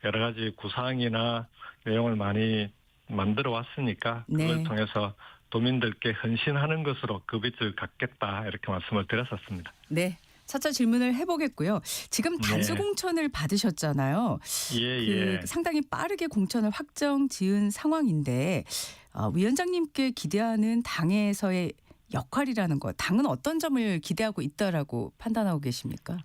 [SPEAKER 7] 여러 가지 구상이나 내용을 많이 만들어 왔으니까 그걸
[SPEAKER 1] 네.
[SPEAKER 7] 통해서 도민들께 헌신하는 것으로 그 빛을 갖겠다 이렇게 말씀을 드렸었습니다.
[SPEAKER 1] 네. 차차 질문을 해보겠고요. 지금 단수공천을 받으셨잖아요.
[SPEAKER 7] 예.
[SPEAKER 1] 상당히 빠르게 공천을 확정 지은 상황인데 위원장님께 기대하는 당에서의 역할이라는 것, 당은 어떤 점을 기대하고 있다라고 판단하고 계십니까?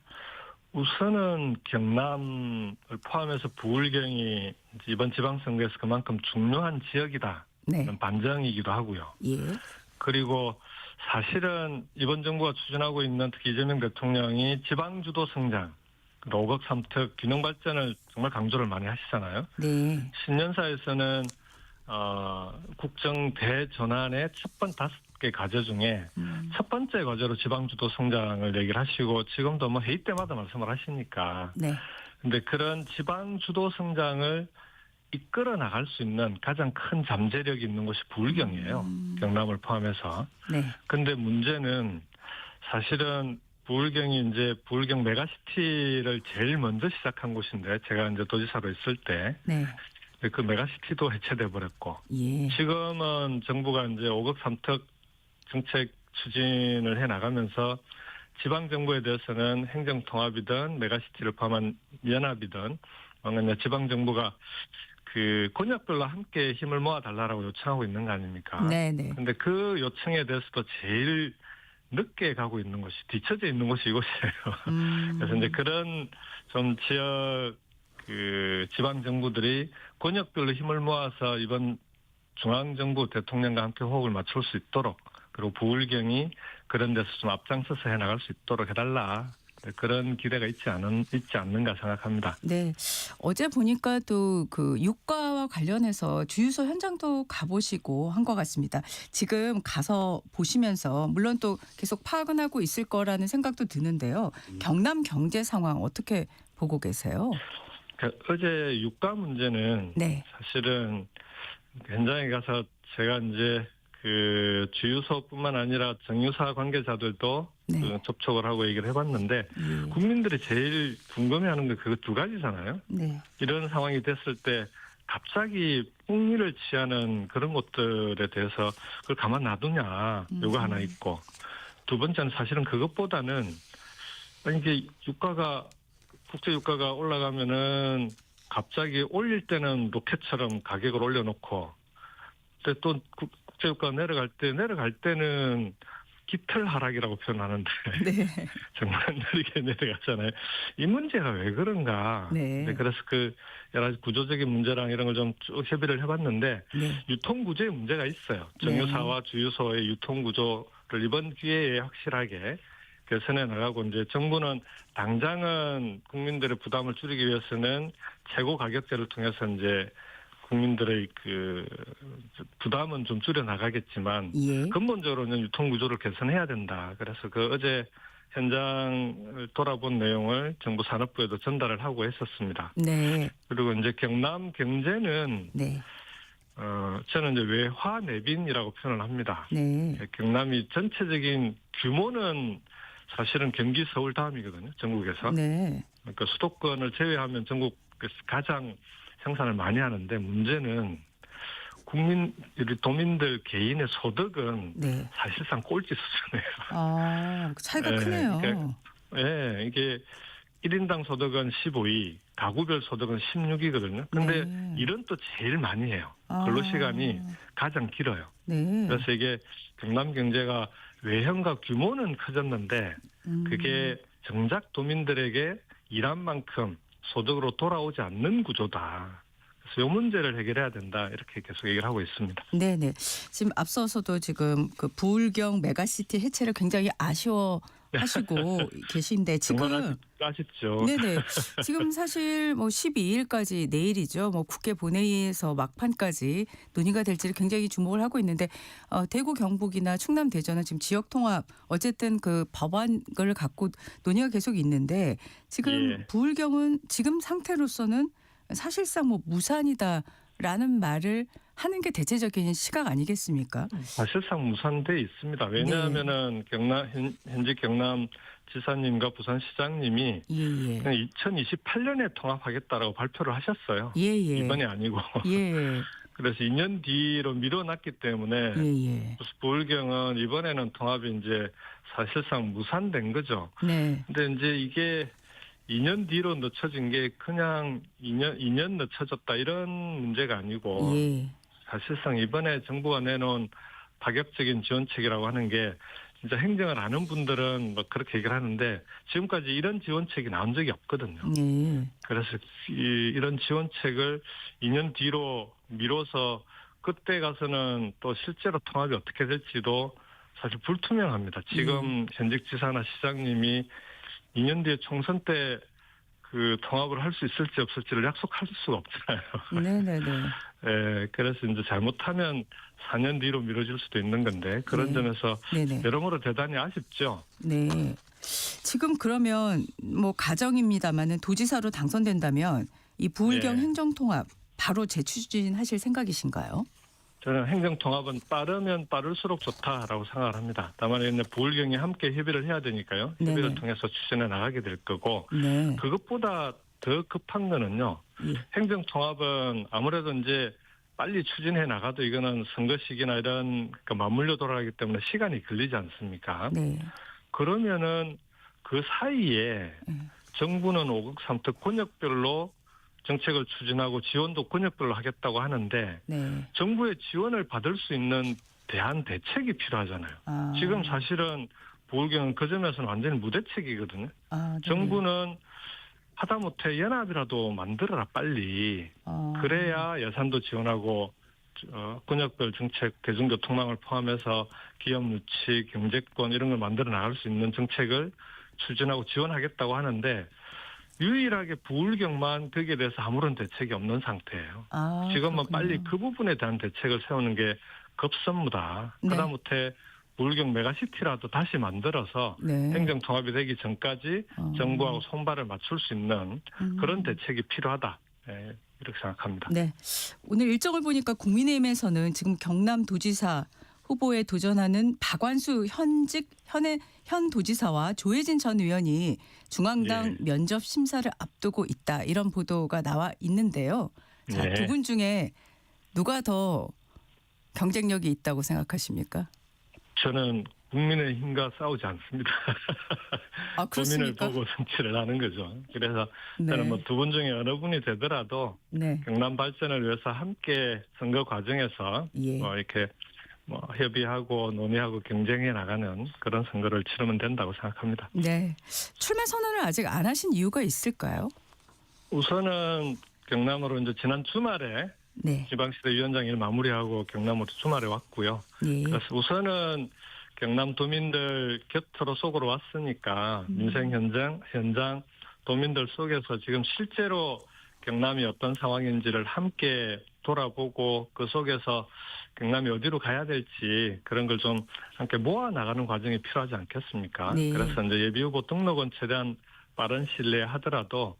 [SPEAKER 7] 우선은 경남을 포함해서 부울경이 이번 지방선거에서 그만큼 중요한 지역이다.
[SPEAKER 1] 네.
[SPEAKER 7] 이런 반증이기도 하고요.
[SPEAKER 1] 예.
[SPEAKER 7] 그리고 사실은 이번 정부가 추진하고 있는 특히 이재명 대통령이 지방주도 성장, 5억 3특 균형 발전을 정말 강조를 많이 하시잖아요.
[SPEAKER 1] 네.
[SPEAKER 7] 신년사에서는 국정 대전환의 첫 번 5개 과제 중에 첫 번째 과제로 지방주도 성장을 얘기를 하시고 지금도 뭐 회의 때마다 말씀을 하시니까.
[SPEAKER 1] 네.
[SPEAKER 7] 근데 그런 지방주도 성장을 이끌어 나갈 수 있는 가장 큰 잠재력이 있는 곳이 부울경이에요. 경남을 포함해서.
[SPEAKER 1] 네.
[SPEAKER 7] 근데 문제는 사실은 부울경이 이제 부울경 메가시티를 제일 먼저 시작한 곳인데 제가 이제 도지사로 있을 때
[SPEAKER 1] 네.
[SPEAKER 7] 그 메가시티도 해체돼 버렸고
[SPEAKER 1] 예.
[SPEAKER 7] 지금은 정부가 이제 5급 3특 정책 추진을 해 나가면서 지방 정부에 대해서는 행정 통합이든 메가시티를 포함한 연합이든 뭔가 지방 정부가 그 권역별로 함께 힘을 모아 달라라고 요청하고 있는 거 아닙니까?
[SPEAKER 1] 네네.
[SPEAKER 7] 근데 그 요청에 대해서도 제일 늦게 가고 있는 곳이 뒤처져 있는 곳이 이곳이에요. 그래서 이제 그런 좀 지역 그 지방 정부들이 권역별로 힘을 모아서 이번 중앙 정부 대통령과 함께 호흡을 맞출 수 있도록 그리고 부울경이 그런 데서 좀 앞장서서 해 나갈 수 있도록 해달라. 그런 기대가 있지 않는가 생각합니다.
[SPEAKER 1] 네. 어제 보니까 또 그 유가와 관련해서 주유소 현장도 가보시고 한 것 같습니다. 지금 가서 보시면서 물론 또 계속 파악은 하고 있을 거라는 생각도 드는데요. 경남 경제 상황 어떻게 보고 계세요?
[SPEAKER 7] 그러니까 어제 유가 문제는
[SPEAKER 1] 네.
[SPEAKER 7] 사실은 현장에 가서 제가 이제 그 주유소뿐만 아니라 정유사 관계자들도
[SPEAKER 1] 네.
[SPEAKER 7] 그 접촉을 하고 얘기를 해봤는데
[SPEAKER 1] 예.
[SPEAKER 7] 국민들이 제일 궁금해하는 게 그거 두 가지잖아요.
[SPEAKER 1] 네.
[SPEAKER 7] 이런 상황이 됐을 때 갑자기 폭리를 취하는 그런 것들에 대해서 그걸 가만 놔두냐 요거 하나 있고 두 번째는 사실은 그것보다는 이게 유가가 국제 유가가 올라가면은 갑자기 올릴 때는 로켓처럼 가격을 올려놓고 근데 또 국제 유가가 내려갈 때는 깃털 하락이라고 표현하는데
[SPEAKER 1] 네.
[SPEAKER 7] 정말 느리게 내려가잖아요. 이 문제가 왜 그런가?
[SPEAKER 1] 네.
[SPEAKER 7] 그래서 그 여러 가지 구조적인 문제랑 이런 걸 좀 쭉 협의를 해봤는데
[SPEAKER 1] 네.
[SPEAKER 7] 유통 구조에 문제가 있어요. 정유사와 주유소의 유통 구조를 이번 기회에 확실하게 개선해 나가고 이제 정부는 당장은 국민들의 부담을 줄이기 위해서는 최고 가격제를 통해서 이제 국민들의 그 부담은 좀 줄여 나가겠지만
[SPEAKER 1] 예.
[SPEAKER 7] 근본적으로는 유통 구조를 개선해야 된다. 그래서 그 어제 현장을 돌아본 내용을 정부 산업부에도 전달을 하고 했었습니다.
[SPEAKER 1] 네.
[SPEAKER 7] 그리고 이제 경남 경제는
[SPEAKER 1] 네.
[SPEAKER 7] 저는 이제 외화 내빈이라고 표현을 합니다.
[SPEAKER 1] 네.
[SPEAKER 7] 경남이 전체적인 규모는 사실은 경기 서울 다음이거든요. 전국에서.
[SPEAKER 1] 네.
[SPEAKER 7] 그러니까 수도권을 제외하면 전국에서 가장 생산을 많이 하는데 문제는 도민들 개인의 소득은
[SPEAKER 1] 네.
[SPEAKER 7] 사실상 꼴찌 수준이에요.
[SPEAKER 1] 아, 차이가
[SPEAKER 7] 네,
[SPEAKER 1] 크네요.
[SPEAKER 7] 그러니까 예, 이게 1인당 소득은 15위, 가구별 소득은 16위거든요. 근데
[SPEAKER 1] 네.
[SPEAKER 7] 일은 또 제일 많이 해요. 근로시간이 가장 길어요.
[SPEAKER 1] 네.
[SPEAKER 7] 그래서 이게 경남 경제가 외형과 규모는 커졌는데 그게 정작 도민들에게 일한 만큼 소득으로 돌아오지 않는 구조다. 그래서 이 문제를 해결해야 된다. 이렇게 계속 얘기를 하고 있습니다.
[SPEAKER 1] 네네. 지금 앞서서도 지금 그 부울경 메가시티 해체를 굉장히 아쉬워하시고 계신데
[SPEAKER 7] 정말
[SPEAKER 1] 지금
[SPEAKER 7] 아쉽죠.
[SPEAKER 1] 네네. 지금 사실 뭐 12일까지 내일이죠. 뭐 국회 본회의에서 막판까지 논의가 될지를 굉장히 주목을 하고 있는데 대구 경북이나 충남 대전은 지금 지역 통합 어쨌든 그 법안을 갖고 논의가 계속 있는데 지금
[SPEAKER 7] 예.
[SPEAKER 1] 부울경은 지금 상태로서는 사실상 뭐 무산이다라는 말을 하는 게 대체적인 시각 아니겠습니까?
[SPEAKER 7] 사실상 무산돼 있습니다. 왜냐하면은 현직 경남 지사님과 부산시장님이
[SPEAKER 1] 예예.
[SPEAKER 7] 2028년에 통합하겠다라고 발표를 하셨어요.
[SPEAKER 1] 예예.
[SPEAKER 7] 이번이 아니고.
[SPEAKER 1] 예.
[SPEAKER 7] 그래서 2년 뒤로 미뤄놨기 때문에
[SPEAKER 1] 예예.
[SPEAKER 7] 부울경은 이번에는 통합이 이제 사실상 무산된 거죠.
[SPEAKER 1] 네.
[SPEAKER 7] 근데 이제 이게 2년 뒤로 늦춰진 게 그냥 2년 늦춰졌다 이런 문제가 아니고
[SPEAKER 1] 예.
[SPEAKER 7] 사실상 이번에 정부가 내놓은 파격적인 지원책이라고 하는 게 진짜 행정을 아는 분들은 뭐 그렇게 얘기를 하는데 지금까지 이런 지원책이 나온 적이 없거든요.
[SPEAKER 1] 네.
[SPEAKER 7] 그래서 이런 지원책을 2년 뒤로 미뤄서 그때 가서는 또 실제로 통합이 어떻게 될지도 사실 불투명합니다. 지금 현직 지사나 시장님이 2년 뒤에 총선 때 그 통합을 할 수 있을지 없을지를 약속할 수가 없잖아요.
[SPEAKER 1] 네네네.
[SPEAKER 7] 예, 그래서 이제 잘못하면 4년 뒤로 미뤄질 수도 있는 건데 그런
[SPEAKER 1] 네.
[SPEAKER 7] 점에서
[SPEAKER 1] 네네.
[SPEAKER 7] 여러모로 대단히 아쉽죠.
[SPEAKER 1] 네. 지금 그러면 뭐 가정입니다만은 도지사로 당선된다면 이 부울경
[SPEAKER 7] 네.
[SPEAKER 1] 행정통합 바로 재추진하실 생각이신가요?
[SPEAKER 7] 저는 행정통합은 빠르면 빠를수록 좋다라고 생각을 합니다. 다만 이제 부울경이 함께 협의를 해야 되니까요. 협의를
[SPEAKER 1] 네네.
[SPEAKER 7] 통해서 추진해 나가게 될 거고
[SPEAKER 1] 네.
[SPEAKER 7] 그것보다 더 급한 거는요.
[SPEAKER 1] 예.
[SPEAKER 7] 행정통합은 아무래도 이제 빨리 추진해 나가도 이거는 선거 시기나 이런 맞물려 돌아가기 때문에 시간이 걸리지 않습니까?
[SPEAKER 1] 네.
[SPEAKER 7] 그러면은 그 사이에 정부는 5급 3특 권역별로 정책을 추진하고 지원도 권역별로 하겠다고 하는데
[SPEAKER 1] 네.
[SPEAKER 7] 정부의 지원을 받을 수 있는 대안 대책이 필요하잖아요.
[SPEAKER 1] 아.
[SPEAKER 7] 지금 사실은 부울경은 그 점에서는 완전히 무대책이거든요.
[SPEAKER 1] 아, 네.
[SPEAKER 7] 정부는 하다못해 연합이라도 만들어라 빨리.
[SPEAKER 1] 아.
[SPEAKER 7] 그래야 예산도 지원하고 권역별 정책, 대중교통망을 포함해서 기업 유치, 경제권 이런 걸 만들어 나갈 수 있는 정책을 추진하고 지원하겠다고 하는데 유일하게 부울경만 거기에 대해서 아무런 대책이 없는 상태예요.
[SPEAKER 1] 아,
[SPEAKER 7] 지금은
[SPEAKER 1] 그렇군요.
[SPEAKER 7] 빨리 그 부분에 대한 대책을 세우는 게 급선무다.
[SPEAKER 1] 네.
[SPEAKER 7] 하다못해 부울경 메가시티라도 다시 만들어서
[SPEAKER 1] 네.
[SPEAKER 7] 행정통합이 되기 전까지 정부하고 손발을 맞출 수 있는 그런 대책이 필요하다. 네, 이렇게 생각합니다.
[SPEAKER 1] 네. 오늘 일정을 보니까 국민의힘에서는 지금 경남도지사 후보에 도전하는 박완수 현 도지사와 조혜진 전 의원이 중앙당
[SPEAKER 7] 예.
[SPEAKER 1] 면접 심사를 앞두고 있다. 이런 보도가 나와 있는데요. 자,
[SPEAKER 7] 네.
[SPEAKER 1] 두 분 중에 누가 더 경쟁력이 있다고 생각하십니까?
[SPEAKER 7] 저는 국민의힘과 싸우지 않습니다.
[SPEAKER 1] 아,
[SPEAKER 7] 국민을
[SPEAKER 1] 그렇습니까?
[SPEAKER 7] 보고 정치를 하는 거죠. 그래서
[SPEAKER 1] 네.
[SPEAKER 7] 저는 뭐 두 분 중에 어느 분이 되더라도
[SPEAKER 1] 네.
[SPEAKER 7] 경남 발전을 위해서 함께 선거 과정에서
[SPEAKER 1] 예.
[SPEAKER 7] 이렇게 협의하고 논의하고 경쟁해 나가는 그런 선거를 치르면 된다고 생각합니다.
[SPEAKER 1] 네. 출마 선언을 아직 안 하신 이유가 있을까요?
[SPEAKER 7] 우선은 경남으로 이제 지난 주말에
[SPEAKER 1] 네.
[SPEAKER 7] 지방시대 위원장 일 마무리하고 경남으로 주말에 왔고요.
[SPEAKER 1] 예.
[SPEAKER 7] 그래서 우선은 경남 도민들 곁으로 속으로 왔으니까 민생 현장 도민들 속에서 지금 실제로 경남이 어떤 상황인지를 함께 돌아보고 그 속에서 경남이 어디로 가야 될지 그런 걸 좀 함께 모아 나가는 과정이 필요하지 않겠습니까?
[SPEAKER 1] 네.
[SPEAKER 7] 그래서 이제 예비후보 등록은 최대한 빠른 시일 내에 하더라도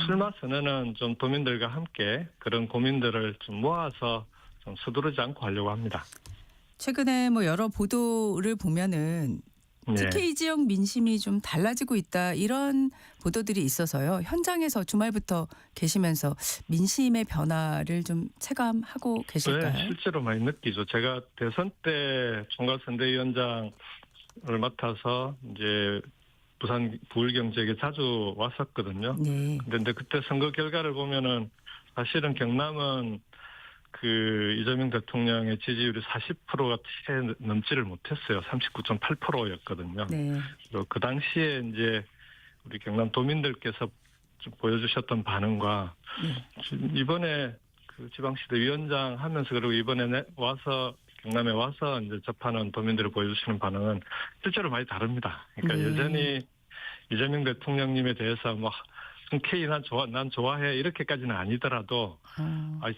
[SPEAKER 7] 출마 선언은 좀 도민들과 함께 그런 고민들을 좀 모아서 좀 서두르지 않고 하려고 합니다.
[SPEAKER 1] 최근에 뭐 여러 보도를 보면은
[SPEAKER 7] 네.
[SPEAKER 1] TK 지역 민심이 좀 달라지고 있다 이런 보도들이 있어서요. 현장에서 주말부터 계시면서 민심의 변화를 좀 체감하고 계실까요?
[SPEAKER 7] 네, 실제로 많이 느끼죠. 제가 대선 때 총괄선대위원장을 맡아서 이제 부산 부울경 지역에 자주 왔었거든요.
[SPEAKER 1] 네.
[SPEAKER 7] 근데 그때 선거 결과를 보면은 사실은 경남은 그 이재명 대통령의 지지율이 40%가 채 넘지를 못했어요. 39.8%였거든요.
[SPEAKER 1] 네.
[SPEAKER 7] 그리고 그 당시에 이제 우리 경남 도민들께서 좀 보여주셨던 반응과 이번에 그 지방시대 위원장 하면서 그리고 이번에 와서 경남에 와서 이제 접하는 도민들이 보여주시는 반응은 실제로 많이 다릅니다. 그러니까
[SPEAKER 1] 네.
[SPEAKER 7] 여전히 이재명 대통령님에 대해서 뭐 흔쾌히 난 좋아해 이렇게까지는 아니더라도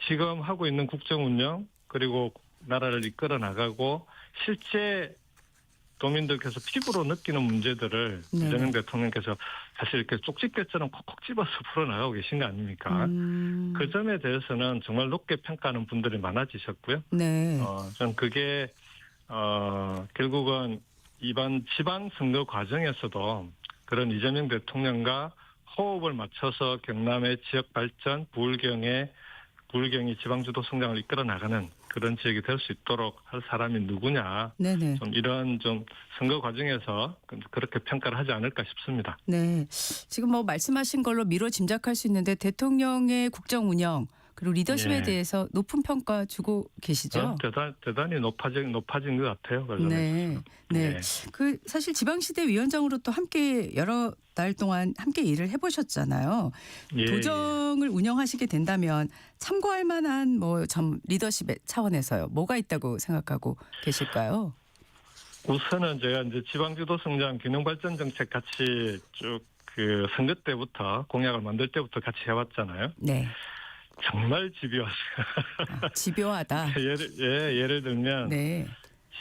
[SPEAKER 7] 지금 하고 있는 국정 운영 그리고 나라를 이끌어 나가고 실제 도민들께서 피부로 느끼는 문제들을
[SPEAKER 1] 네.
[SPEAKER 7] 이재명 대통령께서 사실 이렇게 쪽집게처럼 콕콕 집어서 풀어나가고 계신 거 아닙니까? 그 점에 대해서는 정말 높게 평가하는 분들이 많아지셨고요.
[SPEAKER 1] 네.
[SPEAKER 7] 전 그게 결국은 이번 지방선거 과정에서도 그런 이재명 대통령과 호흡을 맞춰서 경남의 지역 발전, 부울경이 지방주도 성장을 이끌어 나가는 그런 지역이 될 수 있도록 할 사람이 누구냐.
[SPEAKER 1] 네네.
[SPEAKER 7] 좀 이런 좀 선거 과정에서 그렇게 평가를 하지 않을까 싶습니다.
[SPEAKER 1] 네. 지금 뭐 말씀하신 걸로 미뤄 짐작할 수 있는데 대통령의 국정 운영 그리고 리더십에
[SPEAKER 7] 예.
[SPEAKER 1] 대해서 높은 평가 주고 계시죠?
[SPEAKER 7] 대단히 높아진 것 같아요. 그 점에서.
[SPEAKER 1] 네. 네.
[SPEAKER 7] 네.
[SPEAKER 1] 그 사실 지방시대 위원장으로 또 함께 여러 달 동안 함께 일을 해보셨잖아요.
[SPEAKER 7] 예,
[SPEAKER 1] 도정을 운영하시게 된다면 참고할 만한 뭐 점 리더십의 차원에서요. 뭐가 있다고 생각하고 계실까요?
[SPEAKER 7] 우선은 제가 이제 지방주도 성장 균형 발전 정책 같이 쭉 그 선거 때부터 공약을 만들 때부터 같이 해왔잖아요.
[SPEAKER 1] 네.
[SPEAKER 7] 정말 집요하죠.
[SPEAKER 1] 집요하다.
[SPEAKER 7] 예를 들면
[SPEAKER 1] 네.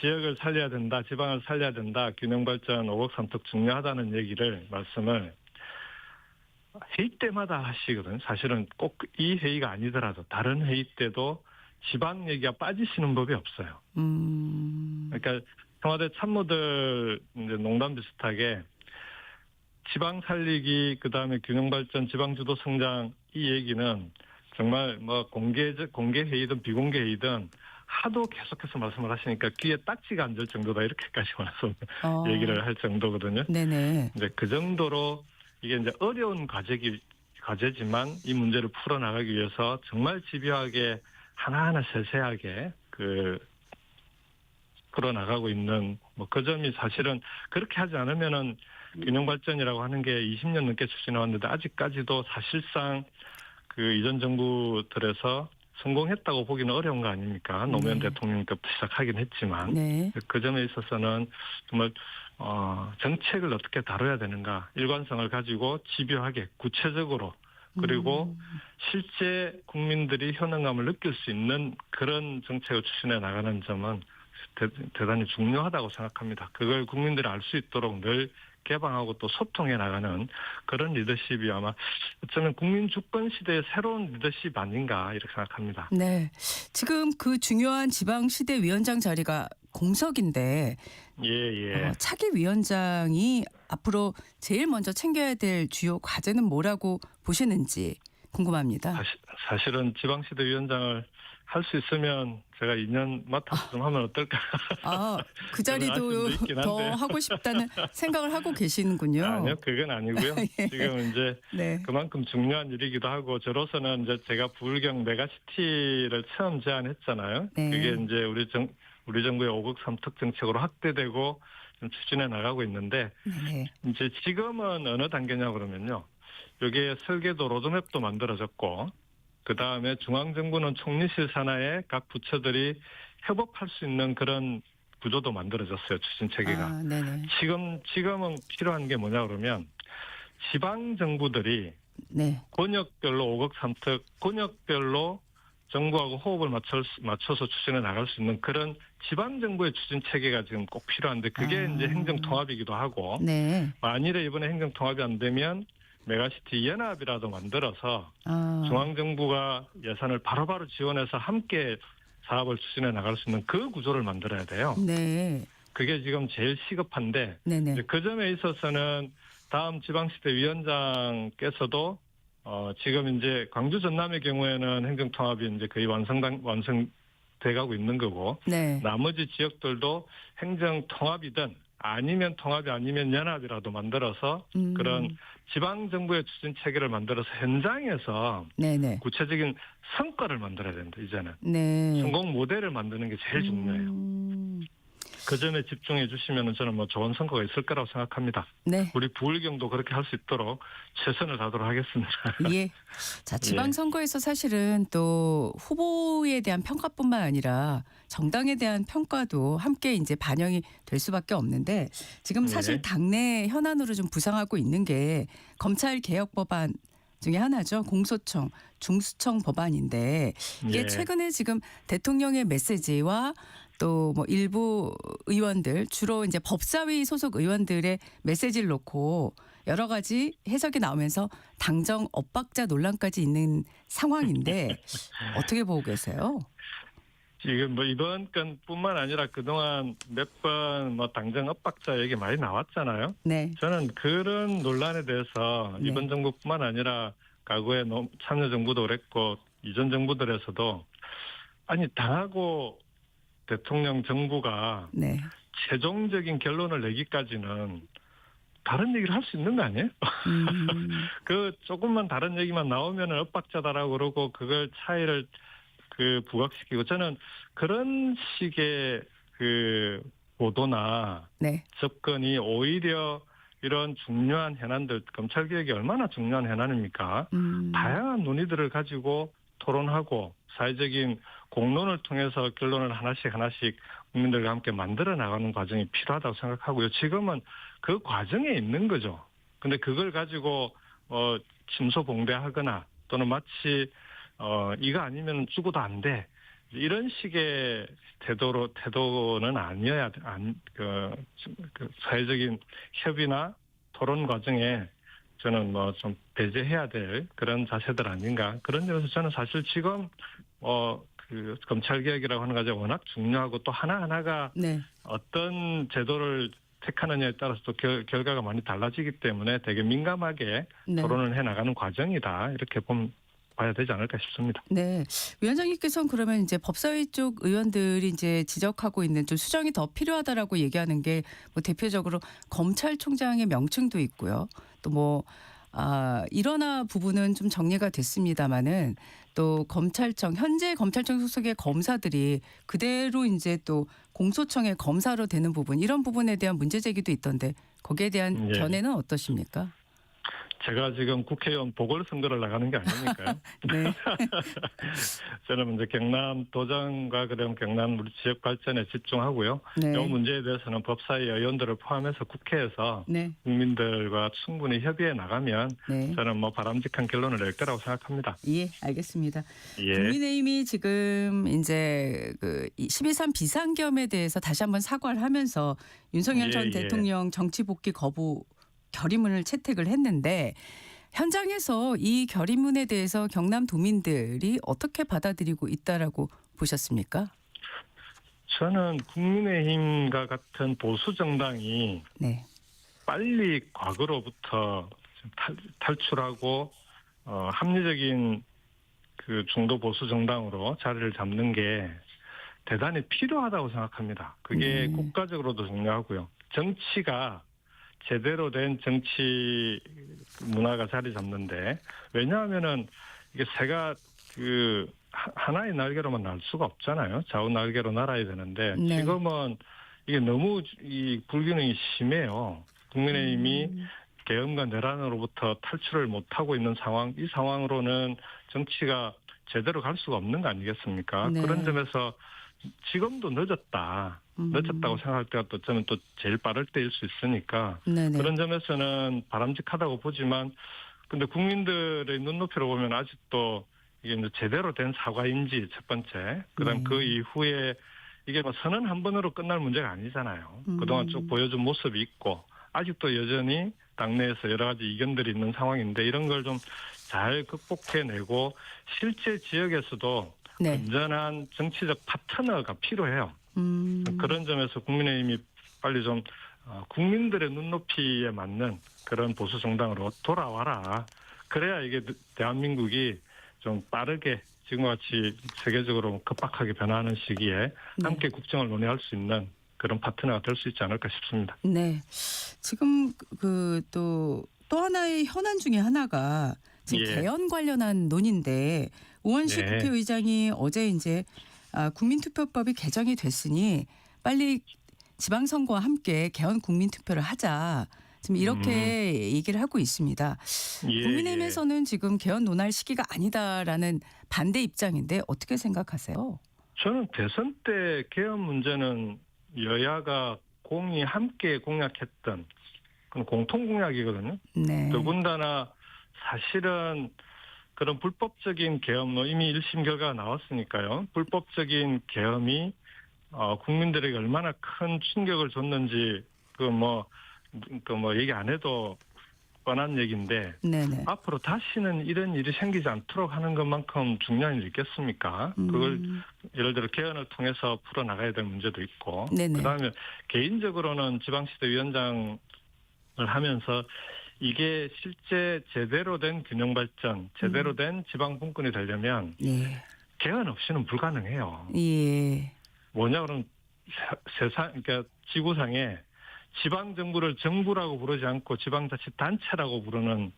[SPEAKER 7] 지역을 살려야 된다, 지방을 살려야 된다, 균형 발전 5억 3특 중요하다는 말씀을 회의 때마다 하시거든. 사실은 꼭 이 회의가 아니더라도 다른 회의 때도 지방 얘기가 빠지시는 법이 없어요. 그러니까 청와대 참모들 이제 농담 비슷하게 지방 살리기, 그다음에 균형 발전, 지방 주도 성장 이 얘기는 정말 뭐 공개 회의든 비공개 회의든 하도 계속해서 말씀을 하시니까 귀에 딱지가 앉을 정도다 이렇게까지 와서 얘기를 할 정도거든요.
[SPEAKER 1] 네네.
[SPEAKER 7] 이제 그 정도로 이게 이제 어려운 과제지만 이 문제를 풀어나가기 위해서 정말 집요하게 하나하나 세세하게 풀어나가고 있는 뭐 그 점이 사실은 그렇게 하지 않으면은 균형 발전이라고 하는 게 20년 넘게 추진해 왔는데 아직까지도 사실상 그 이전 정부들에서 성공했다고 보기는 어려운 거 아닙니까? 노무현 대통령 때부터 시작하긴 했지만
[SPEAKER 1] 네.
[SPEAKER 7] 그 점에 있어서는 정말 정책을 어떻게 다뤄야 되는가 일관성을 가지고 집요하게 구체적으로 그리고 실제 국민들이 효능감을 느낄 수 있는 그런 정책을 추진해 나가는 점은 대단히 중요하다고 생각합니다. 그걸 국민들이 알 수 있도록 늘 개방하고 또 소통해 나가는 그런 리더십이 아마 어쩌면 국민 주권 시대의 새로운 리더십 아닌가 이렇게 생각합니다.
[SPEAKER 1] 네. 지금 그 중요한 지방시대위원장 자리가 공석인데
[SPEAKER 7] 예.
[SPEAKER 1] 차기 위원장이 앞으로 제일 먼저 챙겨야 될 주요 과제는 뭐라고 보시는지 궁금합니다.
[SPEAKER 7] 사실은 지방시대위원장을 할 수 있으면 제가 2년 맡아서 좀 하면 어떨까.
[SPEAKER 1] 그 자리도
[SPEAKER 7] 아쉬움도 있긴
[SPEAKER 1] 더
[SPEAKER 7] 한데.
[SPEAKER 1] 하고 싶다는 생각을 하고 계시는군요.
[SPEAKER 7] 아니요, 그건 아니고요.
[SPEAKER 1] 예.
[SPEAKER 7] 지금 이제
[SPEAKER 1] 네.
[SPEAKER 7] 그만큼 중요한 일이기도 하고 저로서는 이제 제가 부울경 메가시티를 처음 제안했잖아요.
[SPEAKER 1] 네.
[SPEAKER 7] 그게 이제 우리 정부의 5국 3특 정책으로 확대되고 좀 추진해 나가고 있는데
[SPEAKER 1] 네.
[SPEAKER 7] 이제 지금은 어느 단계냐 그러면요. 여기에 설계도 로드맵도 만들어졌고 그 다음에 중앙정부는 총리실 산하에 각 부처들이 협업할 수 있는 그런 구조도 만들어졌어요. 추진 체계가.
[SPEAKER 1] 네네.
[SPEAKER 7] 지금은 필요한 게 뭐냐 그러면 지방 정부들이
[SPEAKER 1] 네.
[SPEAKER 7] 권역별로 5국 3특 권역별로 정부하고 호흡을 맞춰서 추진해 나갈 수 있는 그런 지방 정부의 추진 체계가 지금 꼭 필요한데 그게 이제 행정 통합이기도 하고
[SPEAKER 1] 네.
[SPEAKER 7] 만일에 이번에 행정 통합이 안 되면 메가시티 연합이라도 만들어서 중앙정부가 예산을 바로바로 지원해서 함께 사업을 추진해 나갈 수 있는 그 구조를 만들어야 돼요.
[SPEAKER 1] 네.
[SPEAKER 7] 그게 지금 제일 시급한데
[SPEAKER 1] 네네.
[SPEAKER 7] 이제 그 점에 있어서는 다음 지방시대 위원장께서도 지금 이제 광주 전남의 경우에는 행정통합이 이제 거의 완성돼가고 있는 거고
[SPEAKER 1] 네.
[SPEAKER 7] 나머지 지역들도 행정통합이든 아니면 통합이 아니면 연합이라도 만들어서 그런 지방정부의 추진 체계를 만들어서 현장에서
[SPEAKER 1] 네네.
[SPEAKER 7] 구체적인 성과를 만들어야 된다. 이제는
[SPEAKER 1] 네.
[SPEAKER 7] 성공 모델을 만드는 게 제일 중요해요. 그 점에 집중해 주시면 저는 뭐 좋은 성과가 있을 거라고 생각합니다.
[SPEAKER 1] 네.
[SPEAKER 7] 우리 부울경도 그렇게 할 수 있도록 최선을 다하도록 하겠습니다.
[SPEAKER 1] 예. 자, 지방선거에서 사실은 또 후보에 대한 평가뿐만 아니라 정당에 대한 평가도 함께 이제 반영이 될 수밖에 없는데 지금 사실
[SPEAKER 7] 네.
[SPEAKER 1] 당내 현안으로 좀 부상하고 있는 게 검찰 개혁 법안 중에 하나죠. 공소청, 중수청 법안인데 이게
[SPEAKER 7] 예.
[SPEAKER 1] 최근에 지금 대통령의 메시지와 또 뭐 일부 의원들 주로 이제 법사위 소속 의원들의 메시지를 놓고 여러 가지 해석이 나오면서 당정 엇박자 논란까지 있는 상황인데 어떻게 보고 계세요?
[SPEAKER 7] 지금 뭐 이번 건뿐만 아니라 그동안 몇 번 뭐 당정 엇박자 얘기 많이 나왔잖아요.
[SPEAKER 1] 네.
[SPEAKER 7] 저는 그런 논란에 대해서
[SPEAKER 1] 네.
[SPEAKER 7] 이번 정부뿐만 아니라 과거에 참여정부도 그랬고 이전 정부들에서도 아니 당하고 대통령 정부가
[SPEAKER 1] 네.
[SPEAKER 7] 최종적인 결론을 내기까지는 다른 얘기를 할 수 있는 거 아니에요? 그 조금만 다른 얘기만 나오면 엇박자다라고 그러고 그걸 차이를 부각시키고 저는 그런 식의 그 보도나
[SPEAKER 1] 네.
[SPEAKER 7] 접근이 오히려 이런 중요한 현안들 검찰개혁이 얼마나 중요한 현안입니까? 다양한 논의들을 가지고 토론하고 사회적인 공론을 통해서 결론을 하나씩 국민들과 함께 만들어 나가는 과정이 필요하다고 생각하고요. 지금은 그 과정에 있는 거죠. 근데 그걸 가지고 침소봉대하거나 또는 마치 이거 아니면 죽어도 안 돼. 이런 식의 태도는 아니어야 그 사회적인 협의나 토론 과정에 저는 뭐 좀 배제해야 될 그런 자세들 아닌가 그런 점에서 저는 사실 지금 그 검찰 개혁이라고 하는 과정이 워낙 중요하고 또 하나하나가
[SPEAKER 1] 네.
[SPEAKER 7] 어떤 제도를 택하느냐에 따라서 또 결과가 많이 달라지기 때문에 되게 민감하게
[SPEAKER 1] 네.
[SPEAKER 7] 토론을 해나가는 과정이다 이렇게 봐야 되지 않을까 싶습니다.
[SPEAKER 1] 네. 위원장님께서는 그러면 이제 법사위 쪽 의원들이 이제 지적하고 있는 좀 수정이 더 필요하다라고 얘기하는 게 뭐 대표적으로 검찰총장의 명칭도 있고요. 또 뭐 일어나 부분은 좀 정리가 됐습니다마는 또 검찰청 현재 검찰청 소속의 검사들이 그대로 이제 또 공소청의 검사로 되는 부분 이런 부분에 대한 문제 제기도 있던데 거기에 대한
[SPEAKER 7] 예.
[SPEAKER 1] 견해는 어떠십니까?
[SPEAKER 7] 제가 지금 국회의원 보궐선거를 나가는 게 아니니까요.
[SPEAKER 1] 네.
[SPEAKER 7] 저는 이제 경남도정과 그다음 경남 우리 지역 발전에 집중하고요.
[SPEAKER 1] 네.
[SPEAKER 7] 이 문제에 대해서는 법사위 의원들을 포함해서 국회에서
[SPEAKER 1] 네.
[SPEAKER 7] 국민들과 충분히 협의해 나가면
[SPEAKER 1] 네.
[SPEAKER 7] 저는 뭐 바람직한 결론을 낼 거라고 생각합니다.
[SPEAKER 1] 예, 알겠습니다.
[SPEAKER 7] 예.
[SPEAKER 1] 국민의힘이 지금 이제 그 12.3 비상겸에 대해서 다시 한번 사과를 하면서 윤석열 전
[SPEAKER 7] 예.
[SPEAKER 1] 대통령 정치 복귀 거부 결의문을 채택을 했는데 현장에서 이 결의문에 대해서 경남 도민들이 어떻게 받아들이고 있다라고 보셨습니까?
[SPEAKER 7] 저는 국민의힘과 같은 보수 정당이
[SPEAKER 1] 네.
[SPEAKER 7] 빨리 과거로부터 탈출하고 합리적인 그 중도 보수 정당으로 자리를 잡는 게 대단히 필요하다고 생각합니다. 그게
[SPEAKER 1] 네.
[SPEAKER 7] 국가적으로도 중요하고요. 정치가 제대로 된 정치 문화가 자리 잡는데 왜냐하면은 이게 새가 그 하나의 날개로만 날 수가 없잖아요. 좌우 날개로 날아야 되는데
[SPEAKER 1] 네.
[SPEAKER 7] 지금은 이게 너무 이 불균형이 심해요. 국민의힘이 계엄과 내란으로부터 탈출을 못하고 있는 상황, 이 상황으로는 정치가 제대로 갈 수가 없는 거 아니겠습니까?
[SPEAKER 1] 네.
[SPEAKER 7] 그런 점에서 지금도 늦었다. 늦었다고 생각할 때가 또 저는 또 제일 빠를 때일 수 있으니까
[SPEAKER 1] 네네.
[SPEAKER 7] 그런 점에서는 바람직하다고 보지만 근데 국민들의 눈높이로 보면 아직도 이게 이제 제대로 된 사과인지 첫 번째 그다음 그 이후에 이게 뭐 선언 한 번으로 끝날 문제가 아니잖아요. 그동안 쭉 보여준 모습이 있고 아직도 여전히 당내에서 여러 가지 이견들이 있는 상황인데 이런 걸 좀 잘 극복해내고 실제 지역에서도
[SPEAKER 1] 네.
[SPEAKER 7] 온전한 정치적 파트너가 필요해요. 그런 점에서 국민의힘이 빨리 좀 국민들의 눈높이에 맞는 그런 보수 정당으로 돌아와라. 그래야 이게 대한민국이 좀 빠르게 지금과 같이 세계적으로 급박하게 변화하는 시기에 함께 국정을 논의할 수 있는 그런 파트너가 될 수 있지 않을까 싶습니다.
[SPEAKER 1] 네. 지금 그 또 하나의 현안 중에 하나가 지금
[SPEAKER 7] 예.
[SPEAKER 1] 개헌 관련한 논의인데 우원식
[SPEAKER 7] 네.
[SPEAKER 1] 국회의장이 어제 이제 국민투표법이 개정이 됐으니 빨리 지방선거와 함께 개헌 국민투표를 하자. 지금 이렇게 얘기를 하고 있습니다.
[SPEAKER 7] 예,
[SPEAKER 1] 국민의힘에서는 지금 개헌 논할 시기가 아니다라는 반대 입장인데 어떻게 생각하세요?
[SPEAKER 7] 저는 대선 때 개헌 문제는 여야가 공이 함께 공약했던 그런 공통 공약이거든요.
[SPEAKER 1] 네.
[SPEAKER 7] 더군다나 사실은 그런 불법적인 계엄, 이미 1심 결과가 나왔으니까요. 불법적인 계엄이 국민들에게 얼마나 큰 충격을 줬는지 그 뭐 얘기 안 해도 뻔한 얘기인데
[SPEAKER 1] 네네.
[SPEAKER 7] 앞으로 다시는 이런 일이 생기지 않도록 하는 것만큼 중요한 일이 있겠습니까? 그걸 예를 들어 개헌을 통해서 풀어나가야 될 문제도 있고
[SPEAKER 1] 네네.
[SPEAKER 7] 그다음에 개인적으로는 지방시도위원장을 하면서 이게 실제 제대로 된 균형 발전, 제대로 된 지방 분권이 되려면
[SPEAKER 1] 예.
[SPEAKER 7] 개헌 없이는 불가능해요.
[SPEAKER 1] 예.
[SPEAKER 7] 뭐냐 그러면 그러니까 지구상에 지방 정부를 정부라고 부르지 않고 지방자치단체라고 부르는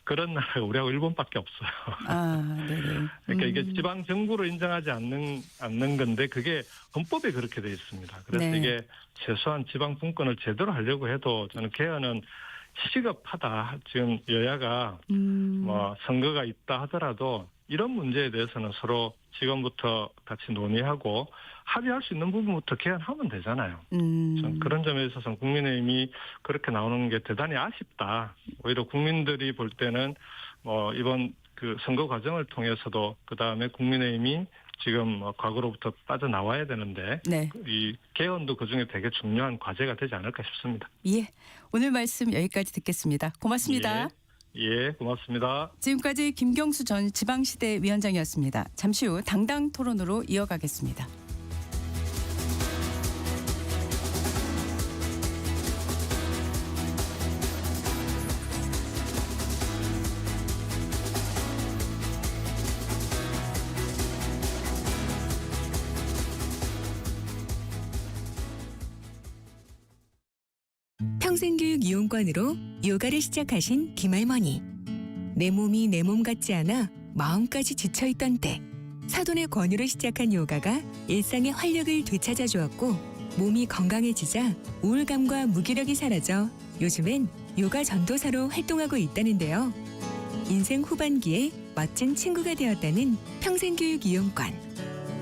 [SPEAKER 7] 그런 나라가 우리하고 일본밖에 없어요.
[SPEAKER 1] 아, 네네.
[SPEAKER 7] 그러니까 이게 지방 정부로 인정하지 않는 건데 그게 헌법에 그렇게 돼 있습니다. 그래서
[SPEAKER 1] 네.
[SPEAKER 7] 이게 최소한 지방 분권을 제대로 하려고 해도 저는 개헌은 시급하다. 지금 여야가 뭐 선거가 있다 하더라도 이런 문제에 대해서는 서로 지금부터 같이 논의하고 합의할 수 있는 부분부터 개헌하면 되잖아요. 전 그런 점에 있어서 국민의힘이 그렇게 나오는 게 대단히 아쉽다. 오히려 국민들이 볼 때는 이번 그 선거 과정을 통해서도 그 다음에 국민의힘이 지금 과거로부터 빠져나와야 되는데
[SPEAKER 1] 네.
[SPEAKER 7] 이 개헌도 그중에 되게 중요한 과제가 되지 않을까 싶습니다.
[SPEAKER 1] 예. 오늘 말씀 여기까지 듣겠습니다. 고맙습니다.
[SPEAKER 7] 예. 예, 고맙습니다.
[SPEAKER 1] 지금까지 김경수 전 지방시대 위원장이었습니다. 잠시 후 당당 토론으로 이어가겠습니다.
[SPEAKER 8] 평생교육 이용권으로 요가를 시작하신 김할머니. 내 몸이 내 몸 같지 않아 마음까지 지쳐있던 때 사돈의 권유로 시작한 요가가 일상의 활력을 되찾아 주었고 몸이 건강해지자 우울감과 무기력이 사라져 요즘엔 요가 전도사로 활동하고 있다는데요. 인생 후반기에 멋진 친구가 되었다는 평생교육 이용권.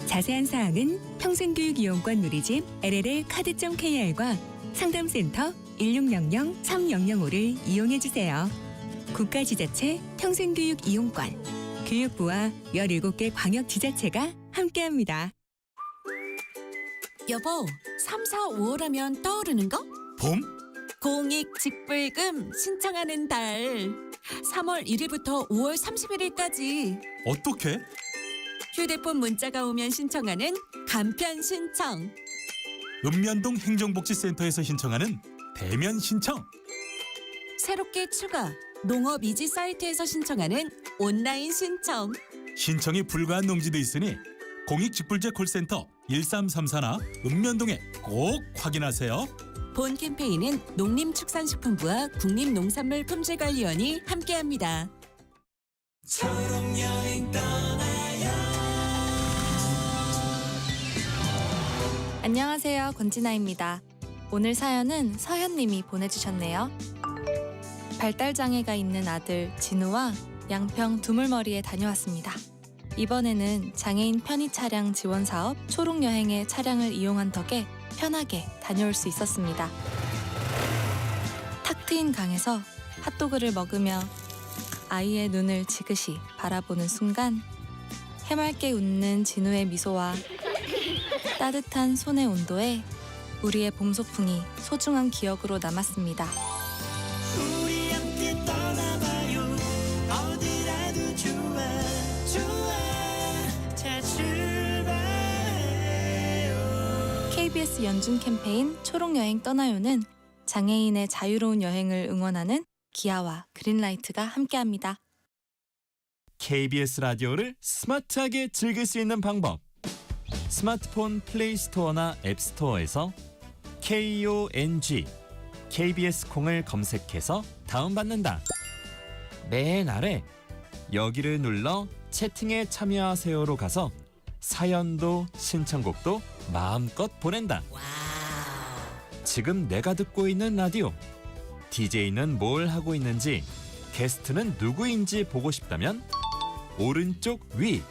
[SPEAKER 8] 자세한 사항은 평생교육 이용권 누리집 LLL 카드.kr과 상담센터 1600-3005를 이용해주세요. 국가지자체 평생교육 이용권. 교육부와 17개 광역지자체가 함께합니다.
[SPEAKER 9] 여보, 3, 4, 5월 하면 떠오르는 거?
[SPEAKER 10] 봄?
[SPEAKER 9] 공익직불금 신청하는 달. 3월 1일부터 5월 31일까지.
[SPEAKER 10] 어떻게?
[SPEAKER 9] 휴대폰 문자가 오면 신청하는 간편 신청.
[SPEAKER 10] 읍면동 행정복지센터에서 신청하는 대면 신청.
[SPEAKER 9] 새롭게 추가. 농업 이지 사이트에서 신청하는 온라인 신청.
[SPEAKER 10] 신청이 불가한 농지도 있으니 공익직불제 콜센터 1334나 읍면동에 꼭 확인하세요.
[SPEAKER 9] 본 캠페인은 농림축산식품부와 국립농산물품질관리원이 함께합니다.
[SPEAKER 11] 안녕하세요, 권진아입니다. 오늘 사연은 서현님이 보내주셨네요. 발달장애가 있는 아들 진우와 양평 두물머리에 다녀왔습니다. 이번에는 장애인 편의 차량 지원 사업 초록여행의 차량을 이용한 덕에 편하게 다녀올 수 있었습니다. 탁 트인 강에서 핫도그를 먹으며 아이의 눈을 지그시 바라보는 순간 해맑게 웃는 진우의 미소와 따뜻한 손의 온도에 우리의 봄소풍이 소중한 기억으로 남았습니다.
[SPEAKER 12] 우리 함께 떠나봐요. 어디라도 좋아 좋아. 자 출발해요.
[SPEAKER 11] KBS 연중 캠페인 초록여행 떠나요는 장애인의 자유로운 여행을 응원하는 기아와 그린라이트가 함께합니다.
[SPEAKER 13] KBS 라디오를 스마트하게 즐길 수 있는 방법. 스마트폰 플레이 스토어나 앱 스토어에서 KONG KBS 콩을 검색해서 다운받는다. 맨 아래 여기를 눌러 채팅에 참여하세요로 가서 사연도 신청곡도 마음껏 보낸다. 지금 내가 듣고 있는 라디오, DJ는 뭘 하고 있는지, 게스트는 누구인지 보고 싶다면 오른쪽 위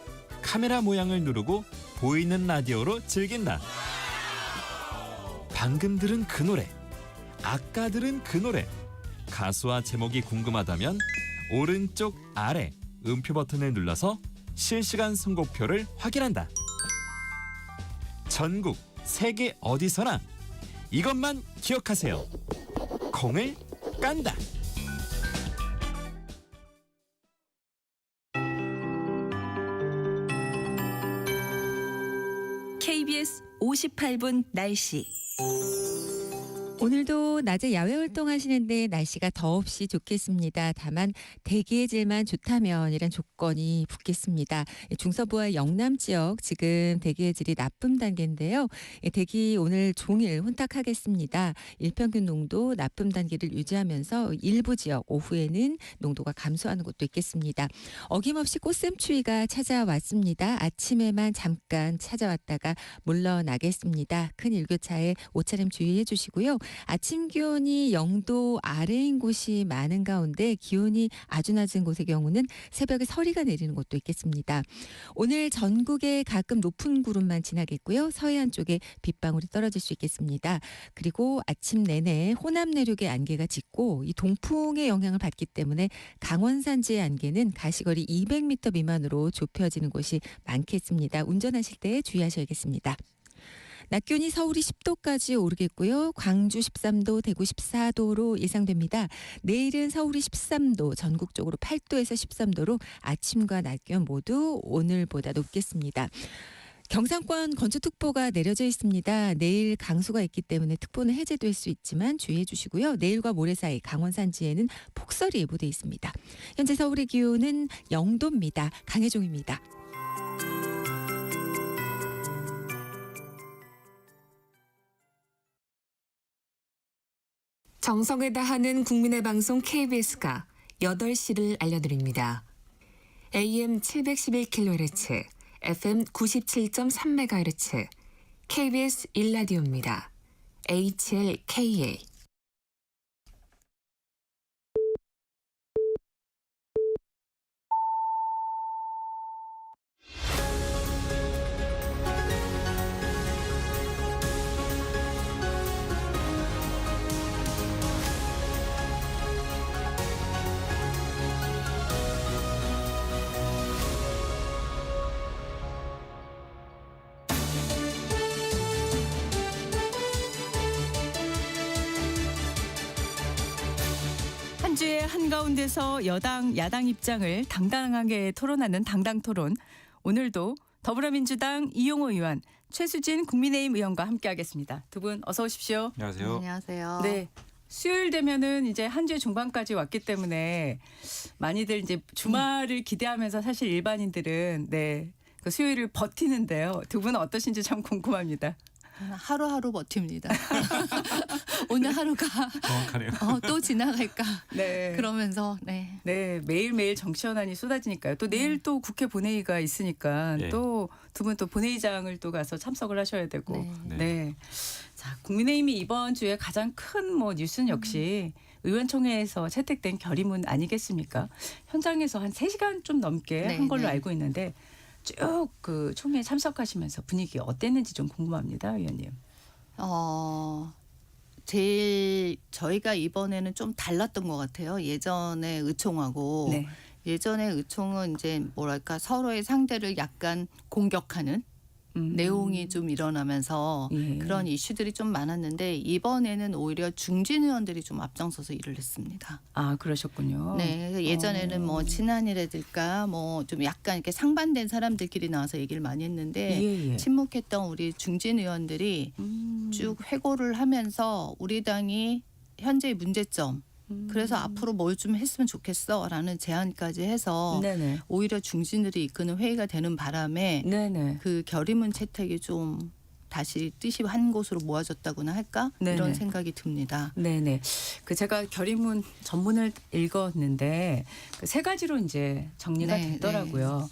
[SPEAKER 13] 카메라 모양을 누르고 보이는 라디오로 즐긴다. 방금 들은 그 노래, 아까 들은 그 노래, 가수와 제목이 궁금하다면 오른쪽 아래 음표 버튼을 눌러서 실시간 선곡표를 확인한다. 전국 세계 어디서나 이것만 기억하세요. 콩을 깐다.
[SPEAKER 8] KBS 58분 날씨.
[SPEAKER 14] 오늘도 낮에 야외 활동하시는데 날씨가 더없이 좋겠습니다. 다만 대기의 질만 좋다면 이란 조건이 붙겠습니다. 중서부와 영남 지역 지금 대기의 질이 나쁨 단계인데요. 대기 오늘 종일 혼탁하겠습니다. 일평균 농도 나쁨 단계를 유지하면서 일부 지역 오후에는 농도가 감소하는 곳도 있겠습니다. 어김없이 꽃샘추위가 찾아왔습니다. 아침에만 잠깐 찾아왔다가 물러나겠습니다. 큰 일교차에 옷차림 주의해 주시고요. 아침 기온이 0도 아래인 곳이 많은 가운데 기온이 아주 낮은 곳의 경우는 새벽에 서리가 내리는 곳도 있겠습니다. 오늘 전국에 가끔 높은 구름만 지나겠고요. 서해안 쪽에 빗방울이 떨어질 수 있겠습니다. 그리고 아침 내내 호남 내륙의 안개가 짙고 이 동풍의 영향을 받기 때문에 강원 산지의 안개는 가시거리 200m 미만으로 좁혀지는 곳이 많겠습니다. 운전하실 때 주의하셔야겠습니다. 낮 기온이 서울이 10도까지 오르겠고요. 광주 13도, 대구 14도로 예상됩니다. 내일은 서울이 13도, 전국적으로 8도에서 13도로 아침과 낮 기온 모두 오늘보다 높겠습니다. 경상권 건조특보가 내려져 있습니다. 내일 강수가 있기 때문에 특보는 해제될 수 있지만 주의해 주시고요. 내일과 모레 사이 강원 산지에는 폭설이 예보돼 있습니다. 현재 서울의 기온은 0도입니다. 강혜종입니다.
[SPEAKER 8] 정성을 다하는 국민의 방송 KBS가 8시를 알려드립니다. AM 711kHz, FM 97.3MHz, KBS 1라디오입니다. HLKA.
[SPEAKER 1] 한 주의 한가운데서 여당, 야당 입장을 당당하게 토론하는 당당토론. 오늘도 더불어민주당 이용호 의원, 최수진 국민의힘 의원과 함께하겠습니다. 두 분 어서 오십시오.
[SPEAKER 15] 안녕하세요.
[SPEAKER 3] 안녕하세요.
[SPEAKER 1] 네. 수요일 되면은 이제 한 주의 중반까지 왔기 때문에 많이들 이제 주말을 기대하면서 사실 일반인들은 그 수요일을 버티는데요. 두 분은 어떠신지 참 궁금합니다.
[SPEAKER 3] 하루하루 버팁니다. 오늘 하루가
[SPEAKER 15] 정확하네요.
[SPEAKER 3] 또 지나갈까
[SPEAKER 1] 네.
[SPEAKER 3] 그러면서
[SPEAKER 1] 네, 매일매일 정치 현안이 쏟아지니까요. 또 내일 또 국회 본회의가 있으니까
[SPEAKER 15] 네.
[SPEAKER 1] 또 두 분 또 본회의장을 또 가서 참석을 하셔야 되고.
[SPEAKER 3] 네.
[SPEAKER 1] 네. 자, 국민의힘이 이번 주에 가장 큰 뭐 뉴스는 역시 의원총회에서 채택된 결의문 아니겠습니까? 현장에서 한 3시간 좀 넘게
[SPEAKER 3] 네,
[SPEAKER 1] 한 걸로
[SPEAKER 3] 네.
[SPEAKER 1] 알고 있는데 쭉 그 총회에 참석하시면서 분위기 어땠는지 좀 궁금합니다, 의원님.
[SPEAKER 3] 제일 저희가 이번에는 좀 달랐던 것 같아요. 예전에 의총하고
[SPEAKER 1] 네.
[SPEAKER 3] 예전에 의총은 이제 뭐랄까 서로의 상대를 약간 공격하는 내용이 좀 일어나면서
[SPEAKER 1] 예.
[SPEAKER 3] 그런 이슈들이 좀 많았는데 이번에는 오히려 중진 의원들이 좀 앞장서서 일을 했습니다.
[SPEAKER 1] 아, 그러셨군요.
[SPEAKER 3] 네, 그래서 예전에는 뭐 친한이라든가 뭐 좀 약간 이렇게 상반된 사람들끼리 나와서 얘기를 많이 했는데
[SPEAKER 1] 예.
[SPEAKER 3] 침묵했던 우리 중진 의원들이 쭉 회고를 하면서 우리 당이 현재의 문제점 그래서 앞으로 뭘 좀 했으면 좋겠어라는 제안까지 해서
[SPEAKER 1] 네네.
[SPEAKER 3] 오히려 중진들이 이끄는 회의가 되는 바람에
[SPEAKER 1] 네네.
[SPEAKER 3] 그 결의문 채택이 좀 다시 뜻이 한 곳으로 모아졌다고나 할까
[SPEAKER 1] 네네.
[SPEAKER 3] 이런 생각이 듭니다.
[SPEAKER 1] 네네. 그 제가 결의문 전문을 읽었는데 그 3가지로 이제 정리가
[SPEAKER 3] 네,
[SPEAKER 1] 됐더라고요.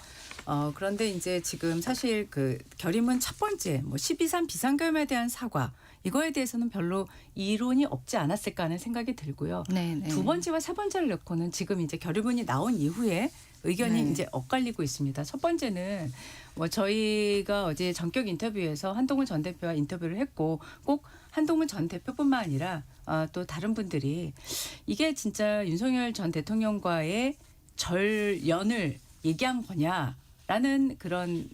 [SPEAKER 1] 그런데 이제 지금 사실 그 결의문 첫 번째 뭐 12.3 비상계엄에 대한 사과 이거에 대해서는 별로 이론이 없지 않았을까 하는 생각이 들고요.
[SPEAKER 3] 네, 네.
[SPEAKER 1] 두 번째와 세 번째를 놓고는 지금 이제 결의문이 나온 이후에 의견이
[SPEAKER 3] 네.
[SPEAKER 1] 이제 엇갈리고 있습니다. 첫 번째는 뭐 저희가 어제 전격 인터뷰에서 한동훈 전 대표와 인터뷰를 했고 꼭 한동훈 전 대표뿐만 아니라 또 다른 분들이 이게 진짜 윤석열 전 대통령과의 절연을 얘기한 거냐라는 그런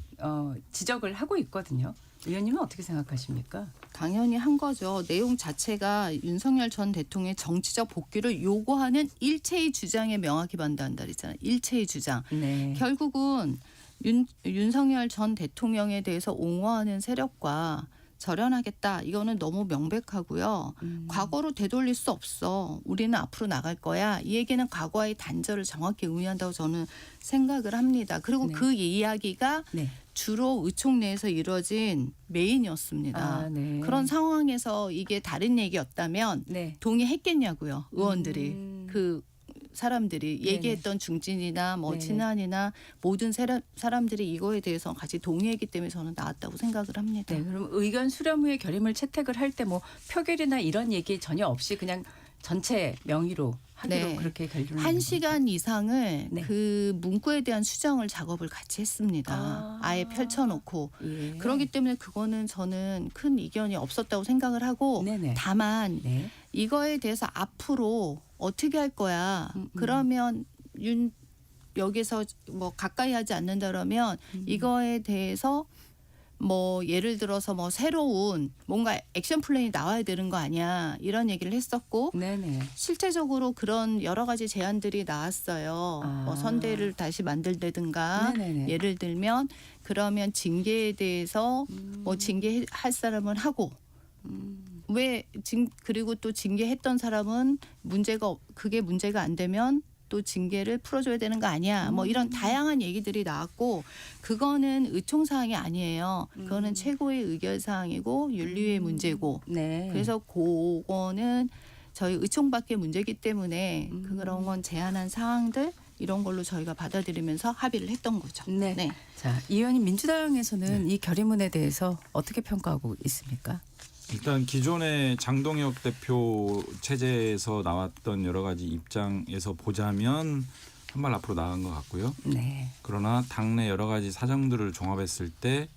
[SPEAKER 1] 지적을 하고 있거든요. 의원님은 어떻게 생각하십니까?
[SPEAKER 3] 당연히 한 거죠. 내용 자체가 윤석열 전 대통령의 정치적 복귀를 요구하는 일체의 주장에 명확히 반대한다 그랬잖아요. 일체의 주장.
[SPEAKER 1] 네.
[SPEAKER 3] 결국은 윤석열 전 대통령에 대해서 옹호하는 세력과 절연하겠다. 이거는 너무 명백하고요. 과거로 되돌릴 수 없어. 우리는 앞으로 나갈 거야. 이 얘기는 과거와의 단절을 정확히 의미한다고 저는 생각을 합니다. 그리고
[SPEAKER 1] 네.
[SPEAKER 3] 그 이야기가
[SPEAKER 1] 네.
[SPEAKER 3] 주로 의총 내에서 이루어진 메인이었습니다.
[SPEAKER 1] 네.
[SPEAKER 3] 그런 상황에서 이게 다른 얘기였다면
[SPEAKER 1] 네.
[SPEAKER 3] 동의했겠냐고요. 의원들이. 그 사람들이
[SPEAKER 1] 네네.
[SPEAKER 3] 얘기했던 중진이나 뭐
[SPEAKER 1] 네네.
[SPEAKER 3] 친한이나 모든 사람들이 이거에 대해서 같이 동의했기 때문에 저는 나왔다고 생각을 합니다.
[SPEAKER 1] 네, 그럼 의견 수렴 후에 결의문을 채택을 할 때 뭐 표결이나 이런 얘기 전혀 없이 그냥 전체 명의로 하기로
[SPEAKER 3] 네.
[SPEAKER 1] 그렇게 결론을
[SPEAKER 3] 1시간 이상을
[SPEAKER 1] 네.
[SPEAKER 3] 그 문구에 대한 수정을 작업을 같이 했습니다. 아예 펼쳐놓고.
[SPEAKER 1] 예.
[SPEAKER 3] 그렇기 때문에 그거는 저는 큰 이견이 없었다고 생각을 하고
[SPEAKER 1] 네네.
[SPEAKER 3] 다만
[SPEAKER 1] 네.
[SPEAKER 3] 이거에 대해서 앞으로 어떻게 할 거야. 그러면 여기서 뭐 가까이 하지 않는다 그러면 이거에 대해서
[SPEAKER 15] 뭐 예를 들어서 뭐 새로운 뭔가 액션 플랜이 나와야 되는 거 아니야 이런 얘기를 했었고
[SPEAKER 1] 네네.
[SPEAKER 15] 실제적으로 그런 여러 가지 제안들이 나왔어요. 뭐 선대를 다시 만들다든가
[SPEAKER 1] 네네네.
[SPEAKER 15] 예를 들면 그러면 징계에 대해서 뭐 징계할 사람은 하고 그리고 또 징계했던 사람은 그게 문제가 안 되면 또 징계를 풀어줘야 되는 거 아니야. 뭐 이런 다양한 얘기들이 나왔고 그거는 의총사항이 아니에요. 그거는 최고의 의결사항이고 윤리의 문제고
[SPEAKER 1] 네.
[SPEAKER 15] 그래서 그거는 저희 의총밖의 문제이기 때문에 그런 건 제안한 사항들 이런 걸로 저희가 받아들이면서 합의를 했던 거죠.
[SPEAKER 1] 네.
[SPEAKER 15] 네.
[SPEAKER 1] 자, 이 의원님 민주당에서는 이 결의문에 대해서 어떻게 평가하고 있습니까?
[SPEAKER 16] 일단 기존의 장동혁 대표 체제에서 나왔던 여러 가지 입장에서 보자면 한 발 앞으로 나간 것 같고요.
[SPEAKER 1] 네.
[SPEAKER 16] 그러나 당내 여러 가지 사정들을 종합했을 때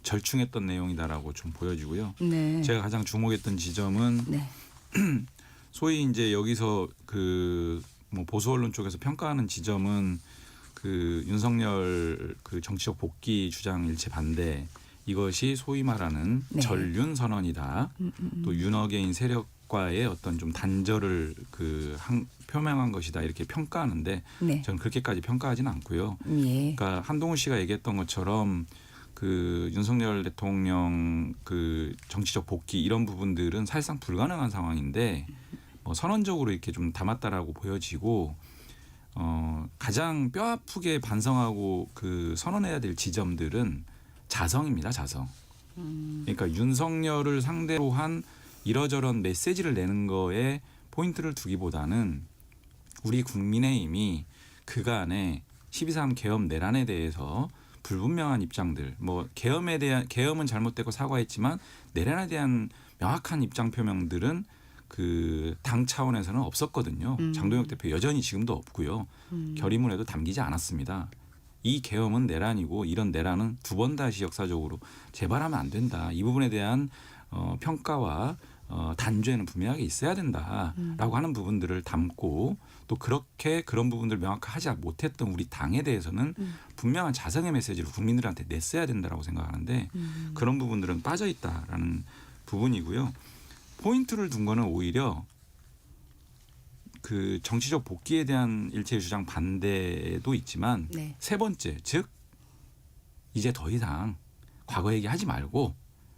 [SPEAKER 16] 절충했던 내용이다라고 좀 보여지고요.
[SPEAKER 1] 네.
[SPEAKER 16] 제가 가장 주목했던 지점은
[SPEAKER 1] 네.
[SPEAKER 16] 소위 이제 여기서 그 뭐 보수 언론 쪽에서 평가하는 지점은 그 윤석열 그 정치적 복귀 주장 일체 반대 이것이 소위 말하는
[SPEAKER 1] 네.
[SPEAKER 16] 전륜 선언이다. 또 윤어게인 세력과의 어떤 좀 단절을 표명한 것이다 이렇게 평가하는데
[SPEAKER 1] 네.
[SPEAKER 16] 저는 그렇게까지 평가하지는 않고요.
[SPEAKER 1] 예.
[SPEAKER 16] 그러니까 한동훈 씨가 얘기했던 것처럼 그 윤석열 대통령 그 정치적 복귀 이런 부분들은 사실상 불가능한 상황인데 뭐 선언적으로 이렇게 좀 담았다라고 보여지고 가장 뼈 아프게 반성하고 그 선언해야 될 지점들은 자성입니다. 자성. 그러니까 윤석열을 상대로 한 이러저런 메시지를 내는 거에 포인트를 두기보다는 우리 국민의힘이 그간의 12.3 계엄 내란에 대해서 불분명한 입장들, 뭐 계엄은 잘못되고 사과했지만 내란에 대한 명확한 입장 표명들은 그 당 차원에서는 없었거든요. 장동혁 대표 여전히 지금도 없고요. 결의문에도 담기지 않았습니다. 이 계엄은 내란이고 이런 내란은 두 번 다시 역사적으로 재발하면 안 된다. 이 부분에 대한 평가와 단죄는 분명하게 있어야 된다라고 하는 부분들을 담고 또 그렇게 그런 부분들을 명확하지 못했던 우리 당에 대해서는 분명한 자성의 메시지를 국민들한테 냈어야 된다라고 생각하는데 그런 부분들은 빠져 있다라는 부분이고요. 포인트를 둔 거는 오히려 그 정치적 복귀에 대한 일체의 주장 반대도 있지만
[SPEAKER 1] 네.
[SPEAKER 16] 세 번째 즉 이제 더 이상 과거 얘기하지 말고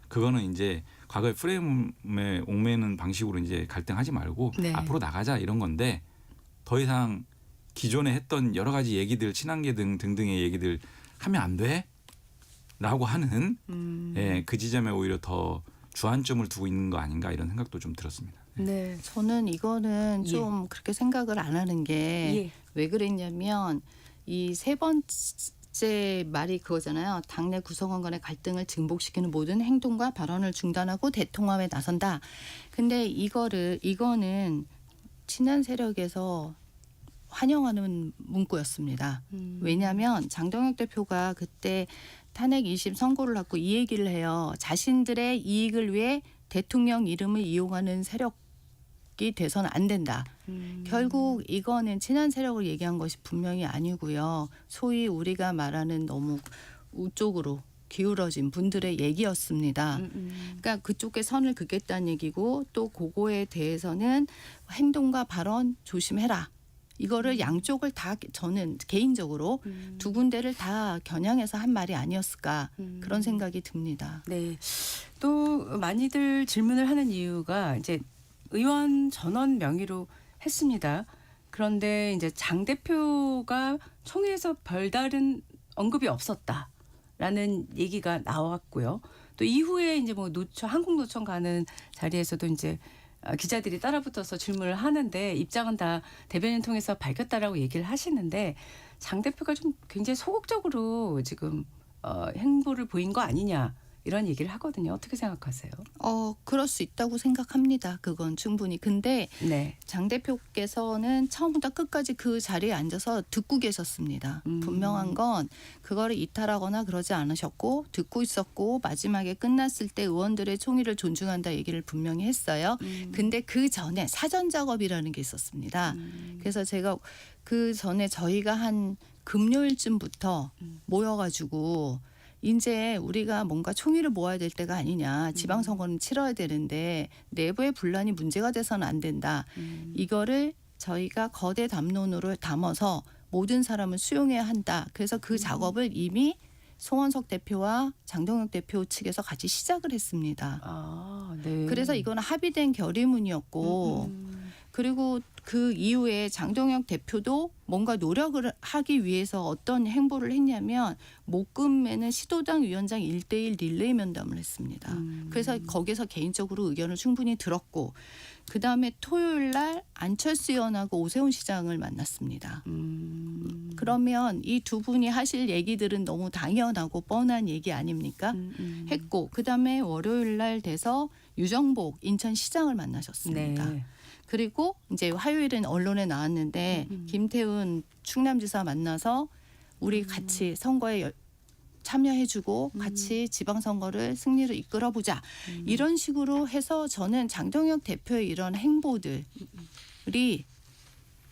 [SPEAKER 16] 그거는 이제 과거의 프레임에 옥매는 방식으로 이제 갈등하지 말고
[SPEAKER 1] 네.
[SPEAKER 16] 앞으로 나가자 이런 건데 더 이상 기존에 했던 여러 가지 얘기들 친한계 등등의 얘기들 하면 안 돼? 라고 하는 그 지점에 오히려 더 주안점을 두고 있는 거 아닌가 이런 생각도 좀 들었습니다.
[SPEAKER 1] 네.
[SPEAKER 15] 저는 이거는 좀 그렇게 생각을 안 하는 게 왜
[SPEAKER 1] 예.
[SPEAKER 15] 그랬냐면 이 세 번째 말이 그거잖아요. 당내 구성원 간의 갈등을 증폭시키는 모든 행동과 발언을 중단하고 대통합에 나선다. 근데 이거는 친한 세력에서 환영하는 문구였습니다. 왜냐하면 장동혁 대표가 그때 탄핵 2심 선고를 받고 이 얘기를 해요. 자신들의 이익을 위해 대통령 이름을 이용하는 세력이 돼서는 안 된다. 결국 이거는 친한 세력을 얘기한 것이 분명히 아니고요. 소위 우리가 말하는 너무 우쪽으로 기울어진 분들의 얘기였습니다. 그러니까 그쪽에 선을 긋겠다는 얘기고 또 그거에 대해서는 행동과 발언 조심해라. 이거를 양쪽을 다 저는 개인적으로 두 군데를 다 겨냥해서 한 말이 아니었을까 그런 생각이 듭니다.
[SPEAKER 1] 네. 또 많이들 질문을 하는 이유가 이제 의원 전원 명의로 했습니다. 그런데 이제 장 대표가 총회에서 별다른 언급이 없었다라는 얘기가 나왔고요. 또 이후에 이제 뭐 한국노총 가는 자리에서도 이제 기자들이 따라붙어서 질문을 하는데 입장은 다 대변인 통해서 밝혔다라고 얘기를 하시는데 장 대표가 좀 굉장히 소극적으로 지금 행보를 보인 거 아니냐 이런 얘기를 하거든요. 어떻게 생각하세요?
[SPEAKER 15] 그럴 수 있다고 생각합니다. 그건 충분히. 근데
[SPEAKER 1] 네.
[SPEAKER 15] 장 대표께서는 처음부터 끝까지 그 자리에 앉아서 듣고 계셨습니다. 분명한 건 그거를 이탈하거나 그러지 않으셨고 듣고 있었고 마지막에 끝났을 때 의원들의 총의를 존중한다 얘기를 분명히 했어요. 근데 그 전에 사전 작업이라는 게 있었습니다. 그래서 제가 그 전에 저희가 한 금요일쯤부터 모여가지고 이제 우리가 뭔가 총의를 모아야 될 때가 아니냐. 지방선거는 치러야 되는데 내부의 분란이 문제가 돼서는 안 된다. 이거를 저희가 거대 담론으로 담아서 모든 사람을 수용해야 한다. 그래서 그 작업을 이미 송원석 대표와 장동혁 대표 측에서 같이 시작을 했습니다.
[SPEAKER 1] 아, 네.
[SPEAKER 15] 그래서 이거는 합의된 결의문이었고 그리고 그 이후에 장동혁 대표도 뭔가 노력을 하기 위해서 어떤 행보를 했냐면 목금에는 시도당 위원장 1대1 릴레이 면담을 했습니다. 그래서 거기서 개인적으로 의견을 충분히 들었고 그다음에 토요일 날 안철수 의원하고 오세훈 시장을 만났습니다. 그러면 이 두 분이 하실 얘기들은 너무 당연하고 뻔한 얘기 아닙니까? 했고 그다음에 월요일 날 돼서 유정복 인천시장을 만나셨습니다.
[SPEAKER 1] 네.
[SPEAKER 15] 그리고 이제 화요일은 언론에 나왔는데 김태훈 충남지사 만나서 우리 같이 선거에 참여해주고 같이 지방선거를 승리로 이끌어보자. 이런 식으로 해서 저는 장동혁 대표의 이런 행보들이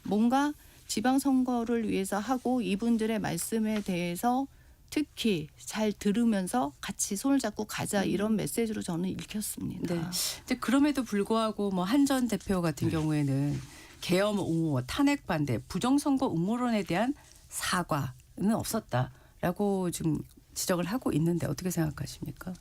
[SPEAKER 15] 뭔가 지방선거를 위해서 하고 이분들의 말씀에 대해서 특히 잘 들으면서 같이 손을 잡고 가자 이런 메시지로 저는 읽혔습니다.
[SPEAKER 1] 네. 이제 그럼에도 불구하고 뭐 한 전 대표 같은 경우에는 계엄 옹호, 탄핵 반대, 부정선거 음모론에 대한 사과는 없었다라고 지금 지적을 하고 있는데 어떻게 생각하십니까?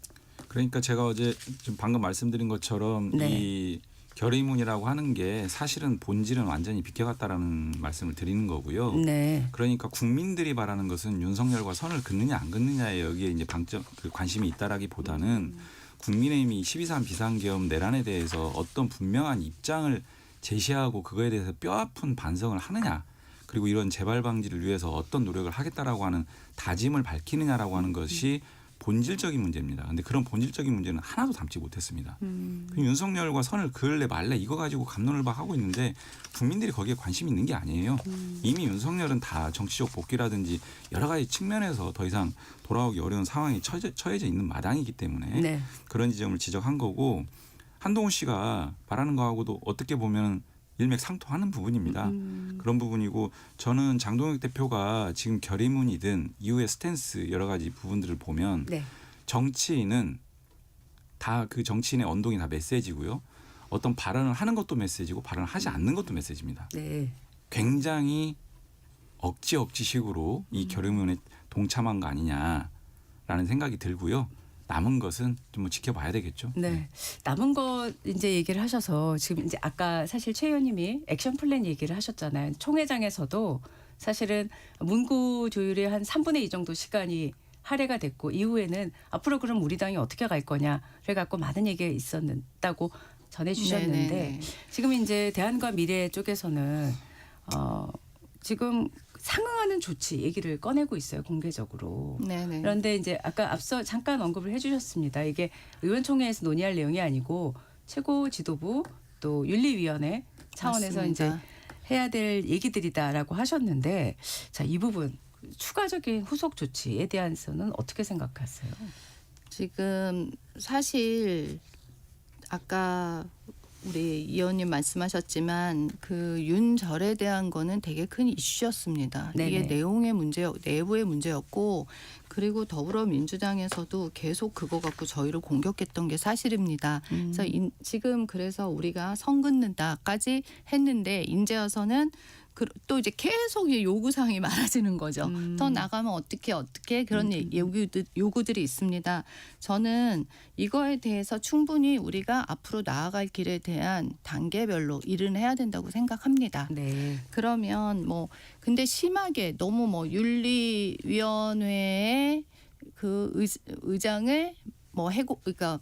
[SPEAKER 16] 그러니까 제가 어제 좀 방금 말씀드린 것처럼
[SPEAKER 1] 네.
[SPEAKER 16] 이 결의문이라고 하는 게 사실은 본질은 완전히 비껴갔다라는 말씀을 드리는 거고요.
[SPEAKER 1] 네.
[SPEAKER 16] 그러니까 국민들이 바라는 것은 윤석열과 선을 긋느냐 안 긋느냐에 여기에 이제 관심이 있다라기보다는 국민의힘이 12.3 비상계엄 내란에 대해서 어떤 분명한 입장을 제시하고 그거에 대해서 뼈아픈 반성을 하느냐. 그리고 이런 재발 방지를 위해서 어떤 노력을 하겠다라고 하는 다짐을 밝히느냐라고 하는 것이 본질적인 문제입니다. 그런데 그런 본질적인 문제는 하나도 담지 못했습니다. 윤석열과 선을 그을래 말래 이거 가지고 갑론을박하고 있는데 국민들이 거기에 관심이 있는 게 아니에요. 이미 윤석열은 다 정치적 복귀라든지 여러 가지 측면에서 더 이상 돌아오기 어려운 상황에 처해져 있는 마당이기 때문에
[SPEAKER 1] 네.
[SPEAKER 16] 그런 지점을 지적한 거고 한동훈 씨가 말하는 거하고도 어떻게 보면 일맥상통하는 부분입니다. 그런 부분이고 저는 장동혁 대표가 지금 결의문이든 이후의 스탠스 여러 가지 부분들을 보면
[SPEAKER 1] 네.
[SPEAKER 16] 정치인은 다 그 정치인의 언동이 다 메시지고요. 어떤 발언을 하는 것도 메시지고 발언을 하지 않는 것도 메시지입니다.
[SPEAKER 1] 네.
[SPEAKER 16] 굉장히 억지식으로 이 결의문에 동참한 거 아니냐라는 생각이 들고요. 남은 것은 좀 뭐 지켜봐야 되겠죠.
[SPEAKER 1] 네. 남은 거 이제 얘기를 하셔서 지금 이제 아까 사실 최 의원님이 액션 플랜 얘기를 하셨잖아요. 총회장에서도 사실은 문구 조율의 한 3분의 2 정도 시간이 할애가 됐고 이후에는 앞으로 그럼 우리 당이 어떻게 갈 거냐 그래갖고 많은 얘기가 있었다고 전해주셨는데
[SPEAKER 15] 네네.
[SPEAKER 1] 지금 이제 대안과 미래 쪽에서는 지금 상응하는 조치 얘기를 꺼내고 있어요 공개적으로.
[SPEAKER 15] 네네.
[SPEAKER 1] 그런데 이제 아까 앞서 잠깐 언급을 해주셨습니다. 이게 의원총회에서 논의할 내용이 아니고 최고 지도부 또 윤리위원회 차원에서
[SPEAKER 15] 맞습니다.
[SPEAKER 1] 이제 해야 될 얘기들이다라고 하셨는데 자, 이 부분 추가적인 후속 조치에 대해서는 어떻게 생각하세요?
[SPEAKER 15] 지금 사실 아까 우리 이 의원님 말씀하셨지만 그 윤절에 대한 거는 되게 큰 이슈였습니다.
[SPEAKER 1] 네네.
[SPEAKER 15] 이게 내용의 문제, 내부의 문제였고 그리고 더불어민주당에서도 계속 그거 갖고 저희를 공격했던 게 사실입니다. 그래서 지금 그래서 우리가 선 긋는다까지 했는데 이제 와서는 또 이제 계속 요구사항이 많아지는 거죠. 더 나가면 어떻게 그런 요구들이 있습니다. 저는 이거에 대해서 충분히 우리가 앞으로 나아갈 길에 대한 단계별로 일은 해야 된다고 생각합니다.
[SPEAKER 1] 네.
[SPEAKER 15] 그러면 뭐 근데 심하게 너무 뭐 윤리위원회의 그 의장을 뭐 그러니까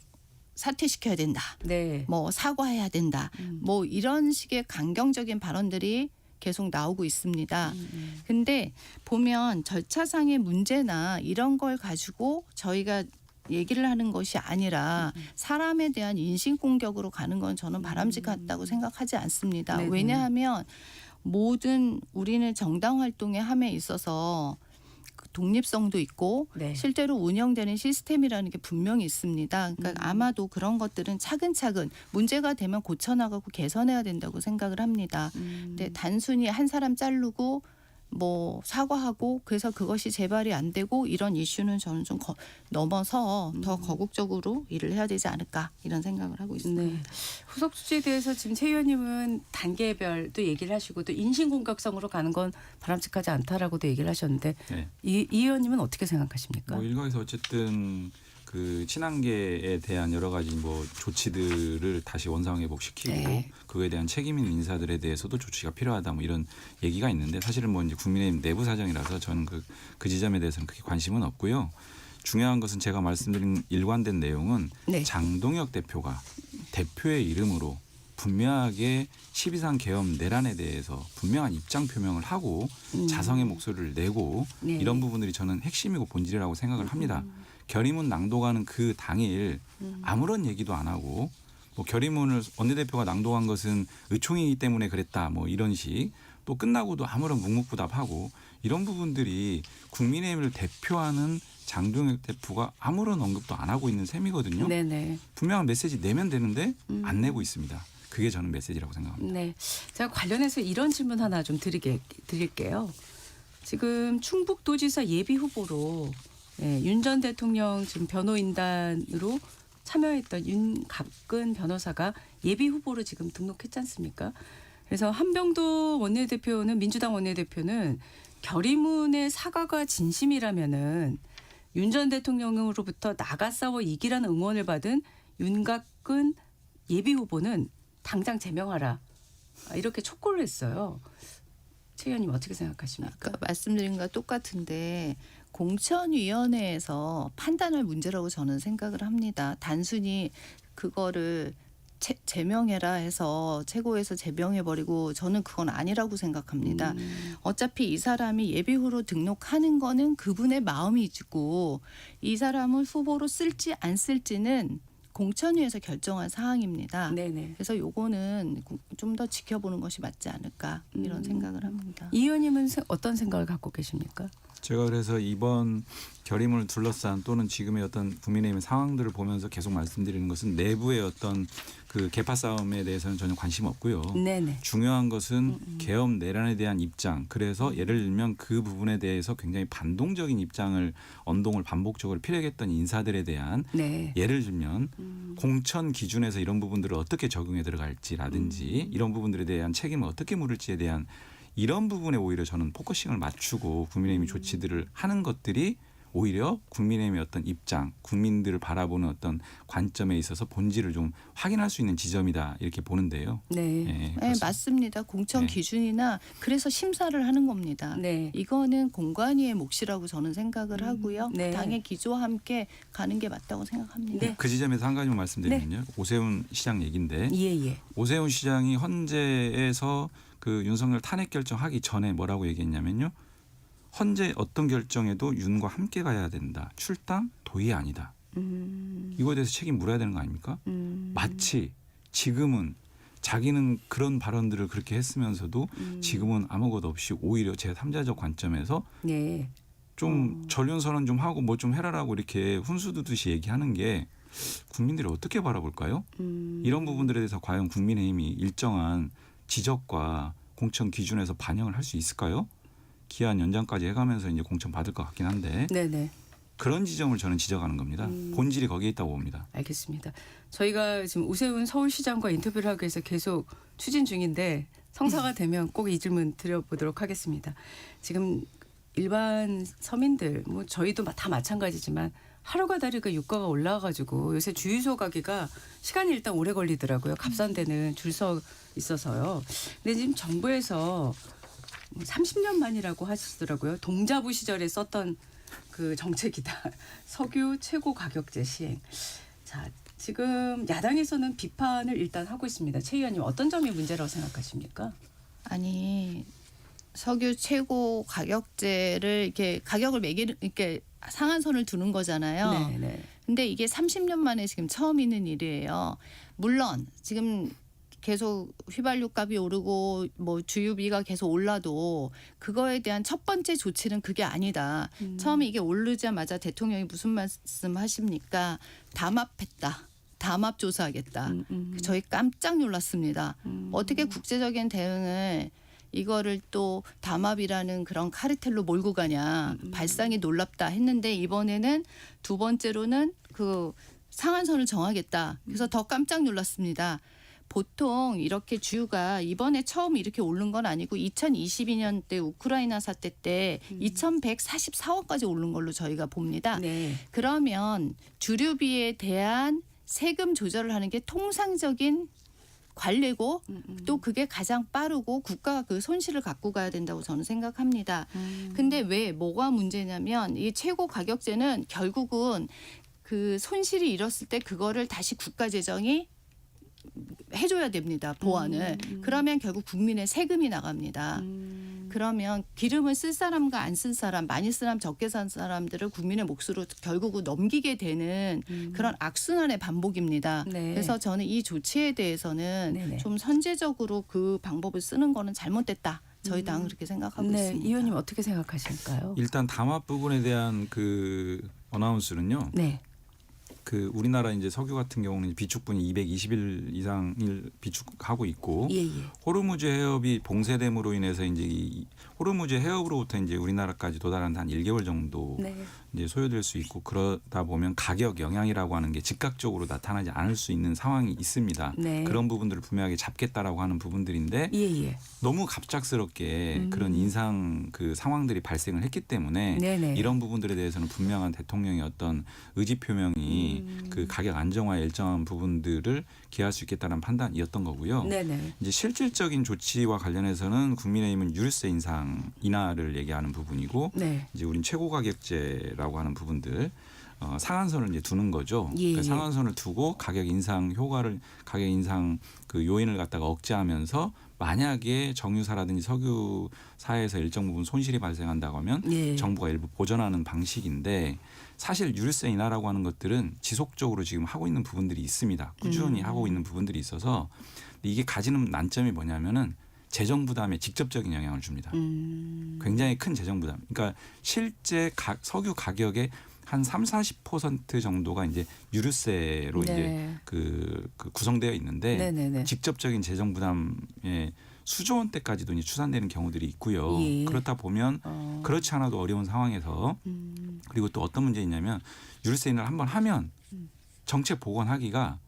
[SPEAKER 15] 사퇴시켜야 된다.
[SPEAKER 1] 네.
[SPEAKER 15] 뭐 사과해야 된다. 뭐 이런 식의 강경적인 발언들이 계속 나오고 있습니다. 근데 보면 절차상의 문제나 이런 걸 가지고 저희가 얘기를 하는 것이 아니라 사람에 대한 인신공격으로 가는 건 저는 바람직하다고 생각하지 않습니다.
[SPEAKER 1] 네네.
[SPEAKER 15] 왜냐하면 모든 우리는 정당 활동의 함에 있어서 독립성도 있고
[SPEAKER 1] 네.
[SPEAKER 15] 실제로 운영되는 시스템이라는 게 분명히 있습니다. 그러니까 아마도 그런 것들은 차근차근 문제가 되면 고쳐나가고 개선해야 된다고 생각을 합니다. 근데 단순히 한 사람 자르고 뭐 사과하고 그래서 그것이 재발이 안 되고 이런 이슈는 저는 좀 넘어서 더 거국적으로 일을 해야 되지 않을까 이런 생각을 하고 있습니다.
[SPEAKER 1] 네. 후속 수지에 대해서 지금 최 의원님은 단계별도 얘기를 하시고 또 인신공격성으로 가는 건 바람직하지 않다라고도 얘기를 하셨는데
[SPEAKER 16] 네.
[SPEAKER 1] 이 의원님은 어떻게 생각하십니까?
[SPEAKER 16] 뭐 일각에서 어쨌든 그 친한계에 대한 여러 가지 뭐 조치들을 다시 원상회복시키고
[SPEAKER 1] 네.
[SPEAKER 16] 그거에 대한 책임 있는 인사들에 대해서도 조치가 필요하다 뭐 이런 얘기가 있는데 사실은 뭐 이제 국민의힘 내부 사정이라서 저는 그 지점에 대해서는 크게 관심은 없고요. 중요한 것은 제가 말씀드린 일관된 내용은
[SPEAKER 1] 네.
[SPEAKER 16] 장동혁 대표가 대표의 이름으로 분명하게 12상 계엄 내란에 대해서 분명한 입장 표명을 하고 자성의 목소리를 내고
[SPEAKER 1] 네.
[SPEAKER 16] 이런 부분들이 저는 핵심이고 본질이라고 생각을 합니다. 결의문 낭독하는 그 당일 아무런 얘기도 안 하고 뭐 결의문을 원내대표가 낭독한 것은 의총이기 때문에 그랬다 뭐 이런 식 또 끝나고도 아무런 묵묵부답하고 이런 부분들이 국민의힘을 대표하는 장동혁 대표가 아무런 언급도 안 하고 있는 셈이거든요.
[SPEAKER 1] 네네.
[SPEAKER 16] 분명한 메시지 내면 되는데 안 내고 있습니다. 그게 저는 메시지라고 생각합니다.
[SPEAKER 1] 네. 제가 관련해서 이런 질문 하나 좀 드릴게요. 지금 충북도지사 예비 후보로 윤 전 대통령 지금 변호인단으로 참여했던 윤갑근 변호사가 예비 후보로 지금 등록했지 않습니까? 그래서 한병도 원내대표는 민주당 원내대표는 결의문의 사과가 진심이라면은 윤 전 대통령으로부터 나가 싸워 이기라는 응원을 받은 윤갑근 예비 후보는 당장 제명하라 이렇게 촉구를 했어요. 최 의원님 어떻게 생각하십니까?
[SPEAKER 15] 아까 말씀드린 것과 똑같은데 공천위원회에서 판단할 문제라고 저는 생각을 합니다. 단순히 그거를 제명해라 해서 최고에서 제명해버리고 저는 그건 아니라고 생각합니다. 어차피 이 사람이 예비후로 등록하는 거는 그분의 마음이고 이 사람을 후보로 쓸지 안 쓸지는 공천위에서 결정한 사항입니다.
[SPEAKER 1] 네네.
[SPEAKER 15] 그래서 요거는 좀 더 지켜보는 것이 맞지 않을까 이런 생각을 합니다.
[SPEAKER 1] 이 의원님은 어떤 생각을 갖고 계십니까?
[SPEAKER 16] 제가 그래서 이번 결의문을 둘러싼 또는 지금의 어떤 국민의힘 상황들을 보면서 계속 말씀드리는 것은 내부의 어떤 그 계파 싸움에 대해서는 전혀 관심 없고요.
[SPEAKER 1] 네네.
[SPEAKER 16] 중요한 것은 계엄 내란에 대한 입장. 그래서 예를 들면 그 부분에 대해서 굉장히 반동적인 입장을 언동을 반복적으로 피력했던 인사들에 대한
[SPEAKER 1] 네.
[SPEAKER 16] 예를 들면 공천 기준에서 이런 부분들을 어떻게 적용해 들어갈지라든지 이런 부분들에 대한 책임을 어떻게 물을지에 대한 이런 부분에 오히려 저는 포커싱을 맞추고 국민의힘이 조치들을 하는 것들이 오히려 국민의힘의 어떤 입장, 국민들을 바라보는 어떤 관점에 있어서 본질을 좀 확인할 수 있는 지점이다 이렇게 보는데요.
[SPEAKER 1] 네,
[SPEAKER 15] 네 맞습니다. 공천 기준이나 그래서 심사를 하는 겁니다.
[SPEAKER 1] 네.
[SPEAKER 15] 이거는 공관위의 몫이라고 저는 생각을 하고요.
[SPEAKER 1] 네.
[SPEAKER 15] 당의 기조와 함께 가는 게 맞다고 생각합니다.
[SPEAKER 1] 네.
[SPEAKER 16] 그 지점에서 한 가지만 말씀드리면요. 오세훈 시장 얘기인데
[SPEAKER 1] 예.
[SPEAKER 16] 오세훈 시장이 헌재에서 그 윤석열 탄핵 결정하기 전에 뭐라고 얘기했냐면요. 헌재 어떤 결정에도 윤과 함께 가야 된다. 출당 도의 아니다. 이거에 대해서 책임 물어야 되는 거 아닙니까? 마치 지금은 자기는 그런 발언들을 그렇게 했으면서도 지금은 아무것도 없이 오히려 제3자적 관점에서
[SPEAKER 1] 네.
[SPEAKER 16] 좀 전륜선언 좀 하고 뭐 좀 해라라고 이렇게 훈수두듯이 얘기하는 게 국민들이 어떻게 바라볼까요? 이런 부분들에 대해서 과연 국민의힘이 일정한 지적과 공천 기준에서 반영을 할 수 있을까요? 기한 연장까지 해가면서 이제 공천 받을 것 같긴 한데
[SPEAKER 1] 네네.
[SPEAKER 16] 그런 지점을 저는 지적하는 겁니다. 본질이 거기에 있다고 봅니다.
[SPEAKER 1] 알겠습니다. 저희가 지금 오세훈 서울시장과 인터뷰를 하기 위해서 계속 추진 중인데 성사가 되면 꼭 이 질문 드려보도록 하겠습니다. 지금 일반 서민들 뭐 저희도 다 마찬가지지만 하루가 다르게 유가가 올라와가지고 요새 주유소 가기가 시간이 일단 오래 걸리더라고요. 값싼 데는 줄 서 있어서요. 근데 지금 정부에서 30년 만이라고 하시더라고요. 동자부 시절에 썼던 그 정책이다. 석유 최고 가격제 시행. 자, 지금 야당에서는 비판을 일단 하고 있습니다. 최 의원님 어떤 점이 문제라고 생각하십니까?
[SPEAKER 15] 아니 석유 최고 가격제를 이렇게 가격을 매기는 이렇게 상한선을 두는 거잖아요.
[SPEAKER 1] 네네.
[SPEAKER 15] 근데 이게 30년 만에 지금 처음 있는 일이에요. 물론 지금 계속 휘발유 값이 오르고 뭐 주유비가 계속 올라도 그거에 대한 첫 번째 조치는 그게 아니다. 처음에 이게 오르자마자 대통령이 무슨 말씀 하십니까? 담합했다. 담합 조사하겠다. 저희 깜짝 놀랐습니다. 어떻게 국제적인 대응을 이거를 또 담합이라는 그런 카르텔로 몰고 가냐. 발상이 놀랍다 했는데 이번에는 두 번째로는 그 상한선을 정하겠다. 그래서 더 깜짝 놀랐습니다. 보통 이렇게 주유가 이번에 처음 이렇게 오른 건 아니고 2022년 때 우크라이나 사태 때 2144원까지 오른 걸로 저희가 봅니다.
[SPEAKER 1] 네.
[SPEAKER 15] 그러면 주류비에 대한 세금 조절을 하는 게 통상적인 관례고 또 그게 가장 빠르고 국가가 그 손실을 갖고 가야 된다고 저는 생각합니다. 근데 왜 뭐가 문제냐면 이 최고 가격제는 결국은 그 손실이 일었을 때 그거를 다시 국가 재정이 해줘야 됩니다. 보완을. 그러면 결국 국민의 세금이 나갑니다. 그러면 기름을 쓸 사람과 안 쓸 사람, 많이 쓴 사람, 적게 산 사람들을 국민의 몫으로 결국은 넘기게 되는 그런 악순환의 반복입니다.
[SPEAKER 1] 네.
[SPEAKER 15] 그래서 저는 이 조치에 대해서는
[SPEAKER 1] 네네.
[SPEAKER 15] 좀 선제적으로 그 방법을 쓰는 거는 잘못됐다. 저희 당은 그렇게 생각하고
[SPEAKER 1] 네,
[SPEAKER 15] 있습니다.
[SPEAKER 1] 이 의원님 어떻게 생각하실까요?
[SPEAKER 16] 일단 담합 부분에 대한 그 어나운스는요.
[SPEAKER 1] 네.
[SPEAKER 16] 그 우리나라 이제 석유 같은 경우는 비축분이 220일 이상을 비축하고 있고
[SPEAKER 1] 예, 예.
[SPEAKER 16] 호르무즈 해협이 봉쇄됨으로 인해서 이제 이 호르무즈 해협으로부터 이제 우리나라까지 도달하는 한 1개월 정도
[SPEAKER 1] 네.
[SPEAKER 16] 이제 소요될 수 있고 그러다 보면 가격 영향이라고 하는 게 즉각적으로 나타나지 않을 수 있는 상황이 있습니다.
[SPEAKER 1] 네.
[SPEAKER 16] 그런 부분들을 분명하게 잡겠다라고 하는 부분들인데
[SPEAKER 1] 예, 예.
[SPEAKER 16] 너무 갑작스럽게 그런 인상 그 상황들이 발생을 했기 때문에
[SPEAKER 1] 네네.
[SPEAKER 16] 이런 부분들에 대해서는 분명한 대통령의 어떤 의지 표명이 그 가격 안정화에 일정한 부분들을 기할 수 있겠다는 판단이었던 거고요.
[SPEAKER 1] 네네.
[SPEAKER 16] 이제 실질적인 조치와 관련해서는 국민의힘은 유류세 인하를 얘기하는 부분이고
[SPEAKER 1] 네.
[SPEAKER 16] 이제 우린 최고 가격제라고 하는 부분들 상한선을 이제 두는 거죠.
[SPEAKER 1] 예,
[SPEAKER 16] 그러니까
[SPEAKER 1] 예.
[SPEAKER 16] 상한선을 두고 가격 인상 그 요인을 갖다가 억제하면서 만약에 정유사라든지 석유사에서 일정 부분 손실이 발생한다고 하면
[SPEAKER 1] 예.
[SPEAKER 16] 정부가 일부 보전하는 방식인데 사실 유류세 인하라고 하는 것들은 지속적으로 지금 하고 있는 부분들이 있습니다. 꾸준히 하고 있는 부분들이 있어서 이게 가지는 난점이 뭐냐면은 재정 부담에 직접적인 영향을 줍니다. 굉장히 큰 재정 부담. 그러니까 실제 석유 가격의 한 30-40% 정도가 이제 유류세로
[SPEAKER 1] 네.
[SPEAKER 16] 이제 그 구성되어 있는데
[SPEAKER 1] 네네네.
[SPEAKER 16] 직접적인 재정 부담에 수조 원대까지도 이제 추산되는 경우들이 있고요.
[SPEAKER 1] 예.
[SPEAKER 16] 그렇다 보면 그렇지 않아도 어려운 상황에서 그리고 또 어떤 문제 있냐면 유류세 인하를 한번 하면 정책 복원하기가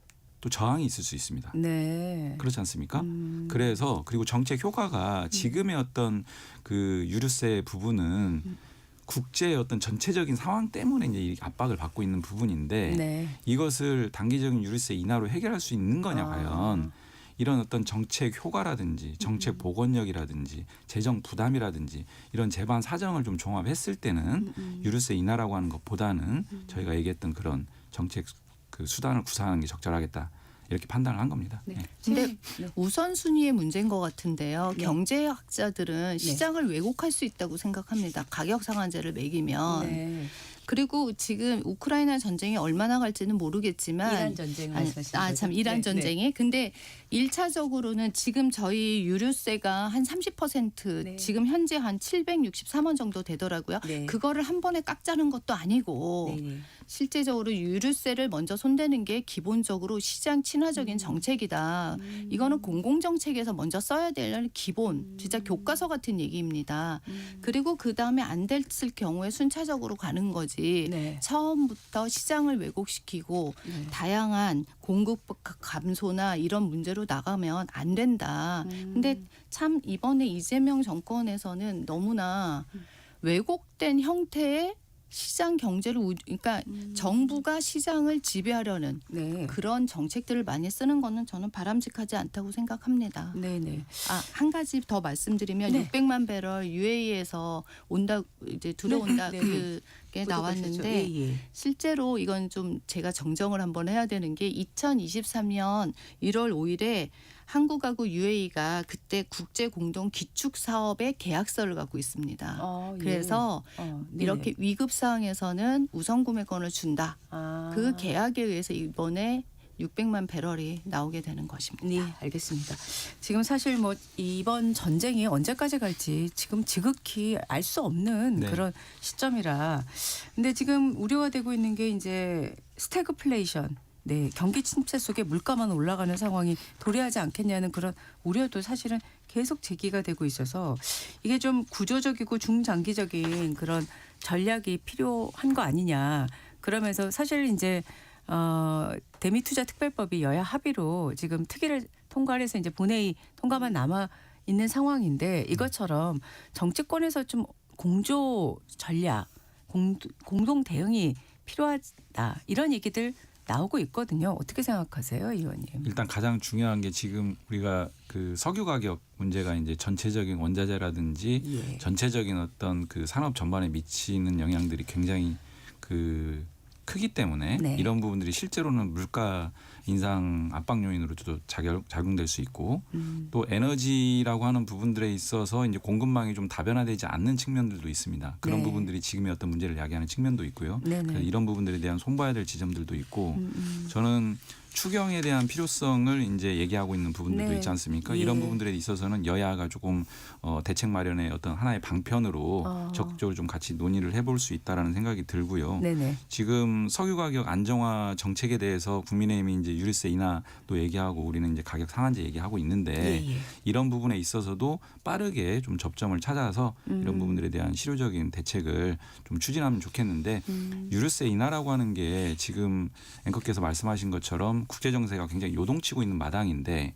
[SPEAKER 16] 또 저항이 있을 수 있습니다.
[SPEAKER 1] 네.
[SPEAKER 16] 그렇지 않습니까? 그래서 그리고 정책 효과가 지금의 어떤 그 유류세 부분은 국제의 어떤 전체적인 상황 때문에 이제 이 압박을 받고 있는 부분인데
[SPEAKER 1] 네.
[SPEAKER 16] 이것을 단기적인 유류세 인하로 해결할 수 있는 거냐
[SPEAKER 1] 아.
[SPEAKER 16] 과연 이런 어떤 정책 효과라든지 정책 복원력이라든지 재정 부담이라든지 이런 제반 사정을 좀 종합했을 때는 유류세 인하라고 하는 것보다는 저희가 얘기했던 그런 정책 그 수단을 구사하는 게 적절하겠다. 이렇게 판단을 한 겁니다.
[SPEAKER 15] 네.
[SPEAKER 16] 네.
[SPEAKER 15] 근데 우선순위의 문제인 것 같은데요.
[SPEAKER 1] 네.
[SPEAKER 15] 경제학자들은 시장을 왜곡할 수 있다고 생각합니다. 가격 상한제를 매기면.
[SPEAKER 1] 네.
[SPEAKER 15] 그리고 지금 우크라이나 전쟁이 얼마나 갈지는 모르겠지만
[SPEAKER 1] 이란 전쟁 말씀하시는 거죠?
[SPEAKER 15] 참 이란
[SPEAKER 1] 네,
[SPEAKER 15] 전쟁이. 근데 1차적으로는 지금 저희 유류세가 한 30%
[SPEAKER 1] 네.
[SPEAKER 15] 지금 현재 한 763원 정도 되더라고요.
[SPEAKER 1] 네.
[SPEAKER 15] 그거를 한 번에 깎자는 것도 아니고
[SPEAKER 1] 네.
[SPEAKER 15] 실제적으로 유류세를 먼저 손대는 게 기본적으로 시장 친화적인 정책이다. 이거는 공공정책에서 먼저 써야 될 기본, 진짜 교과서 같은 얘기입니다. 그리고 그다음에 안 됐을 경우에 순차적으로 가는 거지.
[SPEAKER 1] 네.
[SPEAKER 15] 처음부터 시장을 왜곡시키고
[SPEAKER 1] 네.
[SPEAKER 15] 다양한 공급 감소나 이런 문제로 나가면 안 된다. 근데 참 이번에 이재명 정권에서는 너무나 왜곡된 형태의 시장 경제를 그러니까 정부가 시장을 지배하려는
[SPEAKER 1] 네.
[SPEAKER 15] 그런 정책들을 많이 쓰는 거는 저는 바람직하지 않다고 생각합니다.
[SPEAKER 1] 네네.
[SPEAKER 15] 한 가지 더 말씀드리면
[SPEAKER 1] 네.
[SPEAKER 15] 600만 배럴 UAE에서 온다 이제 들어온다
[SPEAKER 1] 네.
[SPEAKER 15] 그게 나왔는데
[SPEAKER 1] 예, 예.
[SPEAKER 15] 실제로 이건 좀 제가 정정을 한번 해야 되는 게 2023년 1월 5일에 한국하고 UAE가 그때 국제 공동 기축 사업의 계약서를 갖고 있습니다.
[SPEAKER 1] 예.
[SPEAKER 15] 그래서
[SPEAKER 1] 네네.
[SPEAKER 15] 이렇게 위급 상황에서는 우선 구매권을 준다.
[SPEAKER 1] 아.
[SPEAKER 15] 그 계약에 의해서 이번에 600만 배럴이 나오게 되는 것입니다.
[SPEAKER 1] 네, 알겠습니다. 지금 사실 뭐 이번 전쟁이 언제까지 갈지 지금 지극히 알 수 없는
[SPEAKER 16] 네.
[SPEAKER 1] 그런 시점이라. 근데 지금 우려가 되고 있는 게 이제 스태그플레이션. 네, 경기 침체 속에 물가만 올라가는 상황이 도래하지 않겠냐는 그런 우려도 사실은 계속 제기가 되고 있어서 이게 좀 구조적이고 중장기적인 그런 전략이 필요한 거 아니냐. 그러면서 사실 이제 대미투자특별법이 여야 합의로 지금 특위를 통과를 해서 이제 본회의 통과만 남아 있는 상황인데 이것처럼 정치권에서 좀 공조 전략, 공동 대응이 필요하다 이런 얘기들 나오고 있거든요. 어떻게 생각하세요, 의원님?
[SPEAKER 16] 일단 가장 중요한 게 지금 우리가 그 석유 가격 문제가 이제 전체적인 원자재라든지
[SPEAKER 1] 예.
[SPEAKER 16] 전체적인 어떤 그 산업 전반에 미치는 영향들이 굉장히 그 크기 때문에
[SPEAKER 1] 네.
[SPEAKER 16] 이런 부분들이 실제로는 물가 인상 압박 요인으로도 작용될 수 있고 또 에너지라고 하는 부분들에 있어서 이제 공급망이 좀 다변화되지 않는 측면들도 있습니다. 그런
[SPEAKER 1] 네.
[SPEAKER 16] 부분들이 지금의 어떤 문제를 야기하는 측면도 있고요. 그래서 이런 부분들에 대한 손봐야 될 지점들도 있고 저는 추경에 대한 필요성을 이제 얘기하고 있는 부분들도
[SPEAKER 1] 네.
[SPEAKER 16] 있지 않습니까?
[SPEAKER 1] 예.
[SPEAKER 16] 이런 부분들에 있어서는 여야가 조금 대책 마련의 어떤 하나의 방편으로 적극적으로 좀 같이 논의를 해볼 수 있다라는 생각이 들고요.
[SPEAKER 1] 네네.
[SPEAKER 16] 지금 석유 가격 안정화 정책에 대해서 국민의힘이 이제 유류세 인하도 얘기하고 우리는 이제 가격 상한제 얘기하고 있는데
[SPEAKER 1] 예.
[SPEAKER 16] 이런 부분에 있어서도 빠르게 좀 접점을 찾아서 이런 부분들에 대한 실효적인 대책을 좀 추진하면 좋겠는데 유류세 인하라고 하는 게 지금 앵커께서 말씀하신 것처럼 국제 정세가 굉장히 요동치고 있는 마당인데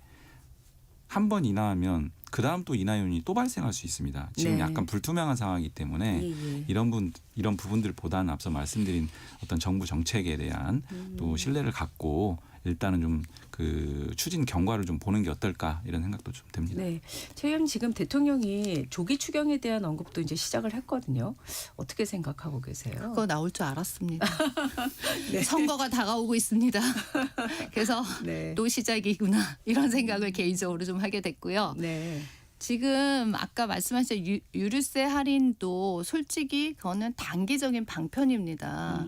[SPEAKER 16] 한 번 인하하면 그 다음 또 인하 요인이 또 발생할 수 있습니다. 지금
[SPEAKER 1] 네.
[SPEAKER 16] 약간 불투명한 상황이기 때문에
[SPEAKER 1] 예.
[SPEAKER 16] 이런 부분들보다는 앞서 말씀드린 어떤 정부 정책에 대한 또 신뢰를 갖고 일단은 좀 그 추진 경과를 좀 보는 게 어떨까 이런 생각도 좀 듭니다.
[SPEAKER 1] 네, 최 의원 지금 대통령이 조기 추경에 대한 언급도 이제 시작을 했거든요. 어떻게 생각하고 계세요?
[SPEAKER 15] 그거 나올 줄 알았습니다.
[SPEAKER 1] 네.
[SPEAKER 15] 선거가 다가오고 있습니다. 그래서
[SPEAKER 1] 네.
[SPEAKER 15] 또 시작이구나 이런 생각을 개인적으로 좀 하게 됐고요.
[SPEAKER 1] 네.
[SPEAKER 15] 지금 아까 말씀하신 유류세 할인도 솔직히 그거는 단기적인 방편입니다.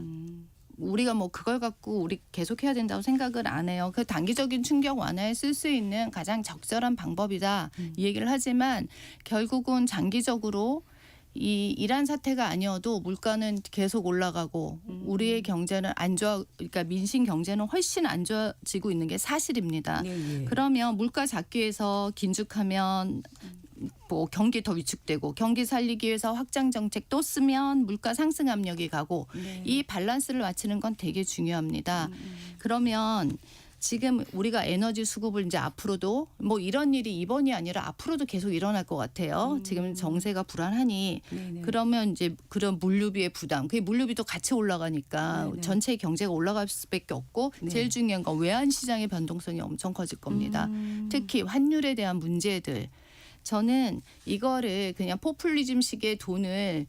[SPEAKER 15] 우리가 뭐 그걸 갖고 우리 계속해야 된다고 생각을 안 해요. 그 단기적인 충격 완화에 쓸 수 있는 가장 적절한 방법이다 이 얘기를 하지만 결국은 장기적으로 이 이란 사태가 아니어도 물가는 계속 올라가고 우리의 경제는 그러니까 민심 경제는 훨씬 안 좋아지고 있는 게 사실입니다.
[SPEAKER 1] 네.
[SPEAKER 15] 그러면 물가 잡기 위해서 긴축하면 뭐 경기 더 위축되고 경기 살리기 위해서 확장 정책 또 쓰면 물가 상승 압력이 가고
[SPEAKER 1] 네.
[SPEAKER 15] 이 밸런스를 맞추는 건 되게 중요합니다. 그러면 지금 우리가 에너지 수급을 이제 앞으로도 뭐 이런 일이 이번이 아니라 앞으로도 계속 일어날 것 같아요. 지금 정세가 불안하니
[SPEAKER 1] 네네.
[SPEAKER 15] 그러면 이제 그런 물류비의 부담, 그 물류비도 같이 올라가니까
[SPEAKER 1] 네네.
[SPEAKER 15] 전체 경제가 올라갈 수밖에 없고
[SPEAKER 1] 네.
[SPEAKER 15] 제일 중요한 건 외환 시장의 변동성이 엄청 커질 겁니다. 특히 환율에 대한 문제들. 저는 이거를 그냥 포퓰리즘식의 돈을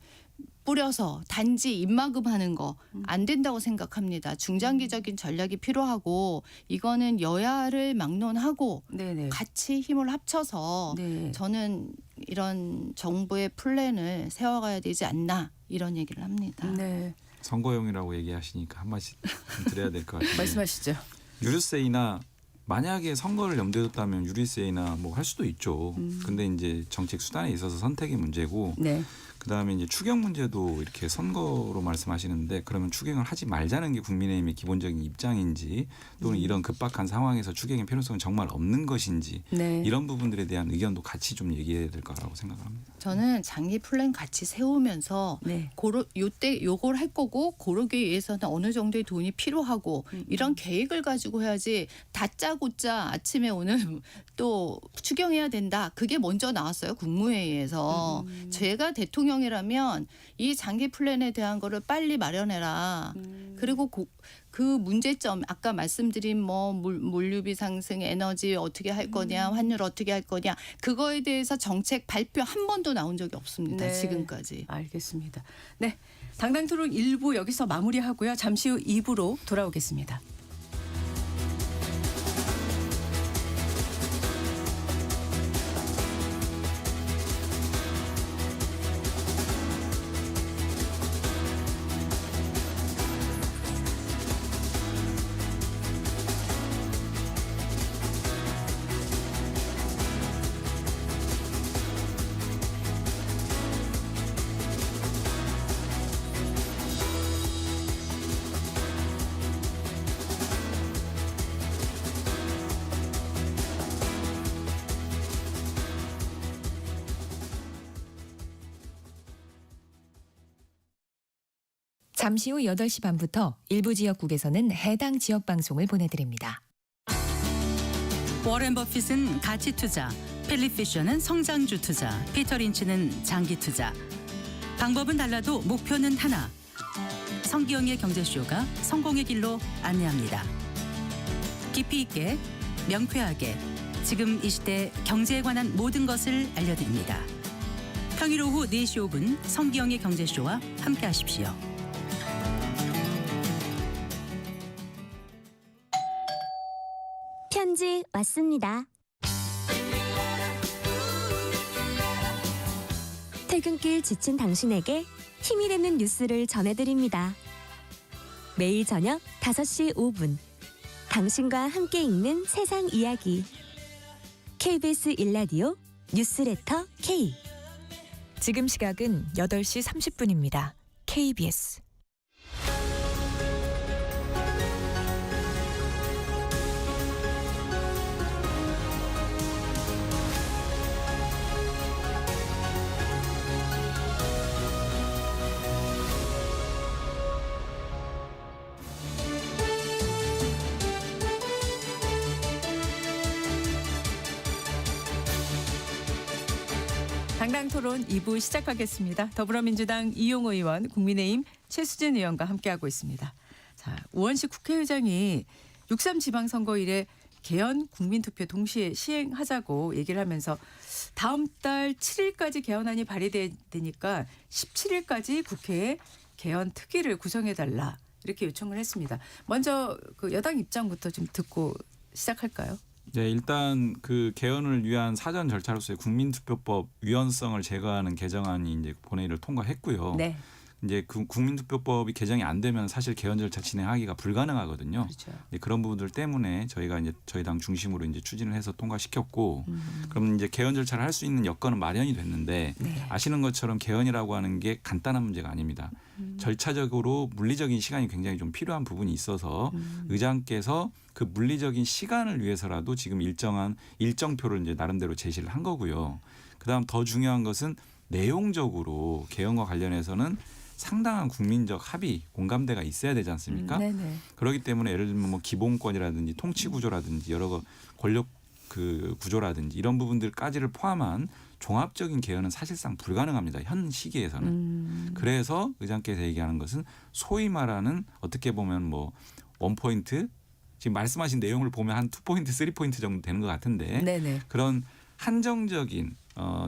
[SPEAKER 15] 뿌려서 단지 입막음하는 거 안 된다고 생각합니다. 중장기적인 전략이 필요하고 이거는 여야를 막론하고
[SPEAKER 1] 네네.
[SPEAKER 15] 같이 힘을 합쳐서
[SPEAKER 1] 네.
[SPEAKER 15] 저는 이런 정부의 플랜을 세워가야 되지 않나 이런 얘기를 합니다.
[SPEAKER 1] 네.
[SPEAKER 16] 선거용이라고 얘기하시니까 한 말씀 좀 드려야 될 것 같아요.
[SPEAKER 1] 말씀하시죠.
[SPEAKER 16] 유류세 인하 만약에 선거를 염두에 뒀다면 유류세 인하 뭐 할 수도 있죠. 근데 이제 정책 수단에 있어서 선택의 문제고
[SPEAKER 1] 네.
[SPEAKER 16] 그다음에 이제 추경 문제도 이렇게 선거로 말씀하시는데 그러면 추경을 하지 말자는 게 국민의힘의 기본적인 입장인지 또는 이런 급박한 상황에서 추경의 필요성은 정말 없는 것인지
[SPEAKER 1] 네.
[SPEAKER 16] 이런 부분들에 대한 의견도 같이 좀 얘기해야 될 거라고 생각합니다.
[SPEAKER 15] 저는 장기 플랜 같이 세우면서
[SPEAKER 1] 네.
[SPEAKER 15] 요때 요걸 할 거고 고르기 위해서는 어느 정도의 돈이 필요하고 이런 계획을 가지고 해야지 다짜고짜 아침에 오늘 또 추경해야 된다. 그게 먼저 나왔어요. 국무회의에서. 제가 대통령이라면 이 장기 플랜에 대한 거를 빨리 마련해라. 그리고 그 문제점 아까 말씀드린 뭐 물류비 상승, 에너지 어떻게 할 거냐, 환율 어떻게 할 거냐 그거에 대해서 정책 발표 한 번도 나온 적이 없습니다.
[SPEAKER 1] 네.
[SPEAKER 15] 지금까지.
[SPEAKER 1] 알겠습니다. 네. 당당 토론 1부 여기서 마무리하고요. 잠시 후 2부로 돌아오겠습니다.
[SPEAKER 8] 잠시 후 8시 반부터 일부 지역국에서는 해당 지역 방송을 보내드립니다.
[SPEAKER 17] 워렌 버핏은 가치 투자, 필립 피셔는 성장주 투자, 피터 린치는 장기 투자. 방법은 달라도 목표는 하나. 성기영의 경제쇼가 성공의 길로 안내합니다. 깊이 있게, 명쾌하게, 지금 이 시대 경제에 관한 모든 것을 알려드립니다. 평일 오후 4시 5분 성기영의 경제쇼와 함께하십시오.
[SPEAKER 18] 편지 왔습니다. 퇴근길 지친 당신에게 힘이 되는 뉴스를 전해드립니다. 매일 저녁 5시 5분 당신과 함께 읽는 세상 이야기 KBS 1라디오 뉴스레터 K.
[SPEAKER 8] 지금 시각은 8시 30분입니다. KBS.
[SPEAKER 1] 당당토론 2부 시작하겠습니다. 더불어민주당 이용호 의원, 국민의힘 최수진 의원과 함께하고 있습니다. 자, 우원식 국회의장이 6.3 지방선거일에 개헌 국민투표 동시에 시행하자고 얘기를 하면서 다음 달 7일까지 개헌안이 발의되니까 17일까지 국회에 개헌 특위를 구성해달라 이렇게 요청을 했습니다. 먼저 그 여당 입장부터 좀 듣고 시작할까요?
[SPEAKER 16] 네, 일단 그 개헌을 위한 사전 절차로서의 국민투표법 위헌성을 제거하는 개정안이 이제 본회의를 통과했고요.
[SPEAKER 1] 네.
[SPEAKER 16] 이제 그 국민투표법이 개정이 안 되면 사실 개헌 절차 진행하기가 불가능하거든요.
[SPEAKER 1] 그렇죠.
[SPEAKER 16] 그런 부분들 때문에 저희가 이제 저희 당 중심으로 이제 추진을 해서 통과시켰고, 그럼 이제 개헌 절차를 할 수 있는 여건은 마련이 됐는데
[SPEAKER 1] 네.
[SPEAKER 16] 아시는 것처럼 개헌이라고 하는 게 간단한 문제가 아닙니다. 절차적으로 물리적인 시간이 굉장히 좀 필요한 부분이 있어서 의장께서 그 물리적인 시간을 위해서라도 지금 일정표를 이제 나름대로 제시를 한 거고요. 그다음 더 중요한 것은 내용적으로 개헌과 관련해서는 상당한 국민적 합의, 공감대가 있어야 되지 않습니까?
[SPEAKER 1] 네네.
[SPEAKER 16] 그렇기 때문에 예를 들면 뭐 기본권이라든지 통치 구조라든지 여러 권력 그 구조라든지 이런 부분들까지를 포함한 종합적인 개헌은 사실상 불가능합니다. 현 시기에서는. 그래서 의장께서 얘기하는 것은 소위 말하는 어떻게 보면 뭐 원포인트 지금 말씀하신 내용을 보면 한 2포인트, 3포인트 정도 되는 것 같은데
[SPEAKER 1] 네네.
[SPEAKER 16] 그런 한정적인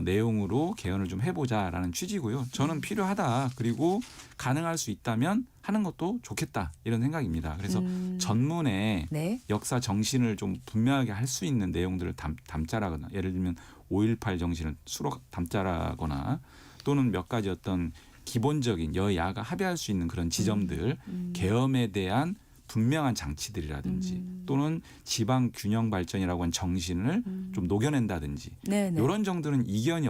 [SPEAKER 16] 내용으로 개헌을 좀 해보자라는 취지고요. 저는 필요하다. 그리고 가능할 수 있다면 하는 것도 좋겠다. 이런 생각입니다. 그래서 전문에
[SPEAKER 1] 네.
[SPEAKER 16] 역사 정신을 좀 분명하게 할 수 있는 내용들을 담자라거나 예를 들면 5.18 정신을 수로 담자라거나 또는 몇 가지 어떤 기본적인 여야가 합의할 수 있는 그런 지점들 계엄에 대한 분명한 장치들이라든지 또는 지방 균형 발전이라고 하는 정신을 좀 녹여낸다든지
[SPEAKER 1] 네네.
[SPEAKER 16] 이런 정도는 이견이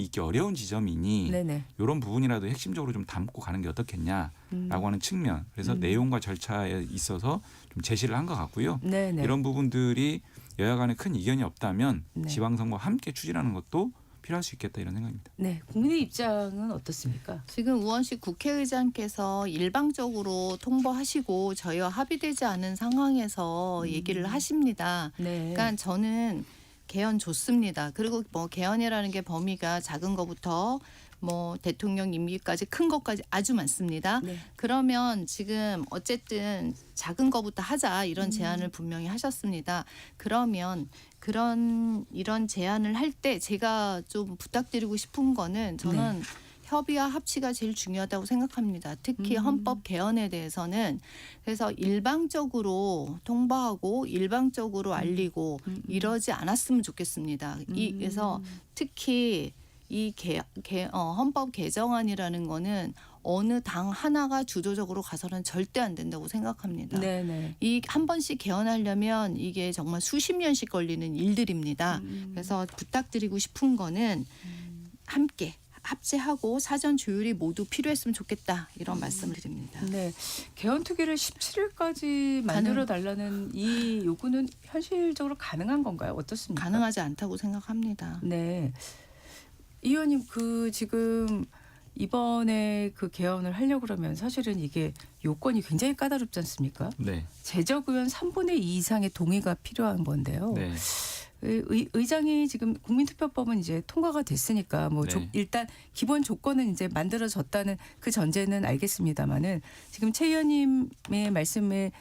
[SPEAKER 16] 있기 어려운 지점이니
[SPEAKER 1] 네네.
[SPEAKER 16] 이런 부분이라도 핵심적으로 좀 담고 가는 게 어떻겠냐라고 하는 측면. 그래서 내용과 절차에 있어서 좀 제시를 한 것 같고요.
[SPEAKER 1] 네네.
[SPEAKER 16] 이런 부분들이 여야 간에 큰 이견이 없다면
[SPEAKER 1] 네.
[SPEAKER 16] 지방선거와 함께 추진하는 것도 필요할 수 있겠다 이런 생각입니다.
[SPEAKER 1] 네, 국민의 입장은 어떻습니까?
[SPEAKER 15] 지금 우원식 국회의장께서 일방적으로 통보하시고 저희와 합의되지 않은 상황에서 얘기를 하십니다.
[SPEAKER 1] 네.
[SPEAKER 15] 그러니까 저는 개헌 좋습니다. 그리고 뭐 개헌이라는 게 범위가 작은 것부터 뭐 대통령 임기까지 큰 것까지 아주 많습니다.
[SPEAKER 1] 네.
[SPEAKER 15] 그러면 지금 어쨌든 작은 거부터 하자 이런 제안을 분명히 하셨습니다. 그러면 이런 제안을 할 때 제가 좀 부탁드리고 싶은 거는 저는 협의와 합치가 제일 중요하다고 생각합니다. 특히 헌법 개헌에 대해서는 그래서 일방적으로 통보하고 일방적으로 알리고 이러지 않았으면 좋겠습니다. 그래서 특히 이 헌법 개정안이라는 거는 어느 당 하나가 주도적으로 가서는 절대 안 된다고 생각합니다.
[SPEAKER 1] 네네.
[SPEAKER 15] 이 한 번씩 개헌하려면 이게 정말 수십 년씩 걸리는 일들입니다. 그래서 부탁드리고 싶은 거는 함께 합치하고 사전 조율이 모두 필요했으면 좋겠다 이런 말씀을 드립니다.
[SPEAKER 1] 네, 개헌 특위를 17일까지 만들어 달라는 이 요구는 현실적으로 가능한 건가요? 어떻습니까?
[SPEAKER 15] 가능하지 않다고 생각합니다.
[SPEAKER 1] 네, 이 의원님 그 지금 이번에 그 개헌을 하려고 그러면 사실은 이게 요건이 굉장히 까다롭지 않습니까?
[SPEAKER 16] 네.
[SPEAKER 1] 재적 의원 3분의 2 이상의 동의가 필요한 건데요.
[SPEAKER 16] 네.
[SPEAKER 1] 의장이 지금 국민투표법은 이제 통과가 됐으니까 뭐
[SPEAKER 16] 네.
[SPEAKER 1] 일단 기본 조건은 이제 만들어졌다는 그 전제는 알겠습니다만은 지금 최 의원님의 말씀을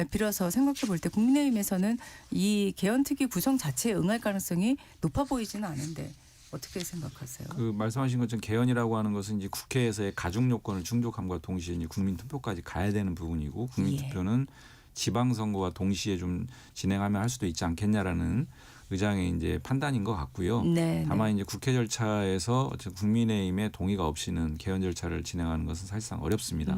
[SPEAKER 1] 빌어서 생각해 볼 때 국민의힘에서는 이 개헌특위 구성 자체에 응할 가능성이 높아 보이지는 않은데 어떻게 생각하세요?
[SPEAKER 16] 그 말씀하신 것처럼 개헌이라고 하는 것은 이제 국회에서의 가중 요건을 충족함과 동시에 이제 국민투표까지 가야 되는 부분이고 국민투표는 지방선거와 동시에 좀 진행하면 할 수도 있지 않겠냐라는 의장의 이제 판단인 것 같고요.
[SPEAKER 1] 네,
[SPEAKER 16] 다만 이제 국회 절차에서 국민의힘의 동의가 없이는 개헌 절차를 진행하는 것은 사실상 어렵습니다.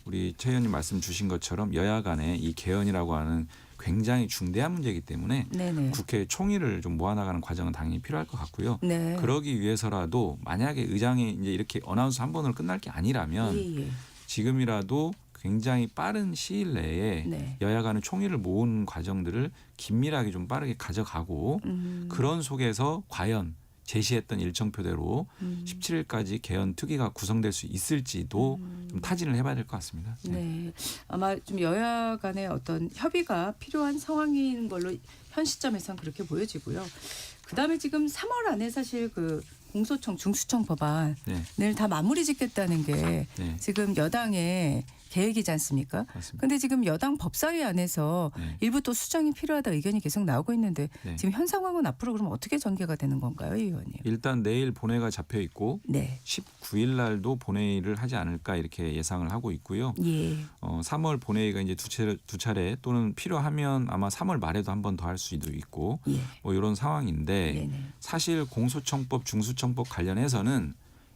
[SPEAKER 16] 우리 최 의원님 말씀 주신 것처럼 여야 간에 이 개헌이라고 하는 굉장히 중대한 문제이기 때문에
[SPEAKER 1] 네네.
[SPEAKER 16] 국회 총의를 좀 모아나가는 과정은 당연히 필요할 것 같고요.
[SPEAKER 1] 네.
[SPEAKER 16] 그러기 위해서라도 만약에 의장이 이제 이렇게 어나운스 한 번으로 끝날 게 아니라면
[SPEAKER 1] 예.
[SPEAKER 16] 지금이라도 굉장히 빠른 시일 내에
[SPEAKER 1] 네.
[SPEAKER 16] 여야 간의 총의를 모은 과정들을 긴밀하게 좀 빠르게 가져가고 그런 속에서 과연 제시했던 일정표대로 17일까지 개헌 특위가 구성될 수 있을지도 좀 타진을 해봐야 될 것 같습니다.
[SPEAKER 1] 네. 아마 좀 여야 간의 어떤 협의가 필요한 상황인 걸로 현 시점에선 그렇게 보여지고요. 그다음에 지금 3월 안에 사실 그 공소청 중수청 법안을 다 마무리 짓겠다는 게
[SPEAKER 16] 네.
[SPEAKER 1] 지금 여당의 계획이지 않습니까? 그런데 지금 여당 법사위 안에서 일부 또 수정이 필요하다 의견이 계속 나오고 있는데 지금 현 상황은 앞으로 그럼 어떻게 전개가 되는 건가요, 이 의원님?
[SPEAKER 16] 일단 내일 본회가 잡혀 있고 19일 날도 본회의를 하지 않을까 이렇게 예상을 하고 있고요. 3월 본회의가 이제 두 차례 또는 필요하면 아마 3월 말에도 한 번 더 할 수도 있고 뭐 이런 상황인데 사실 공소청법, 중수청법 관련해서는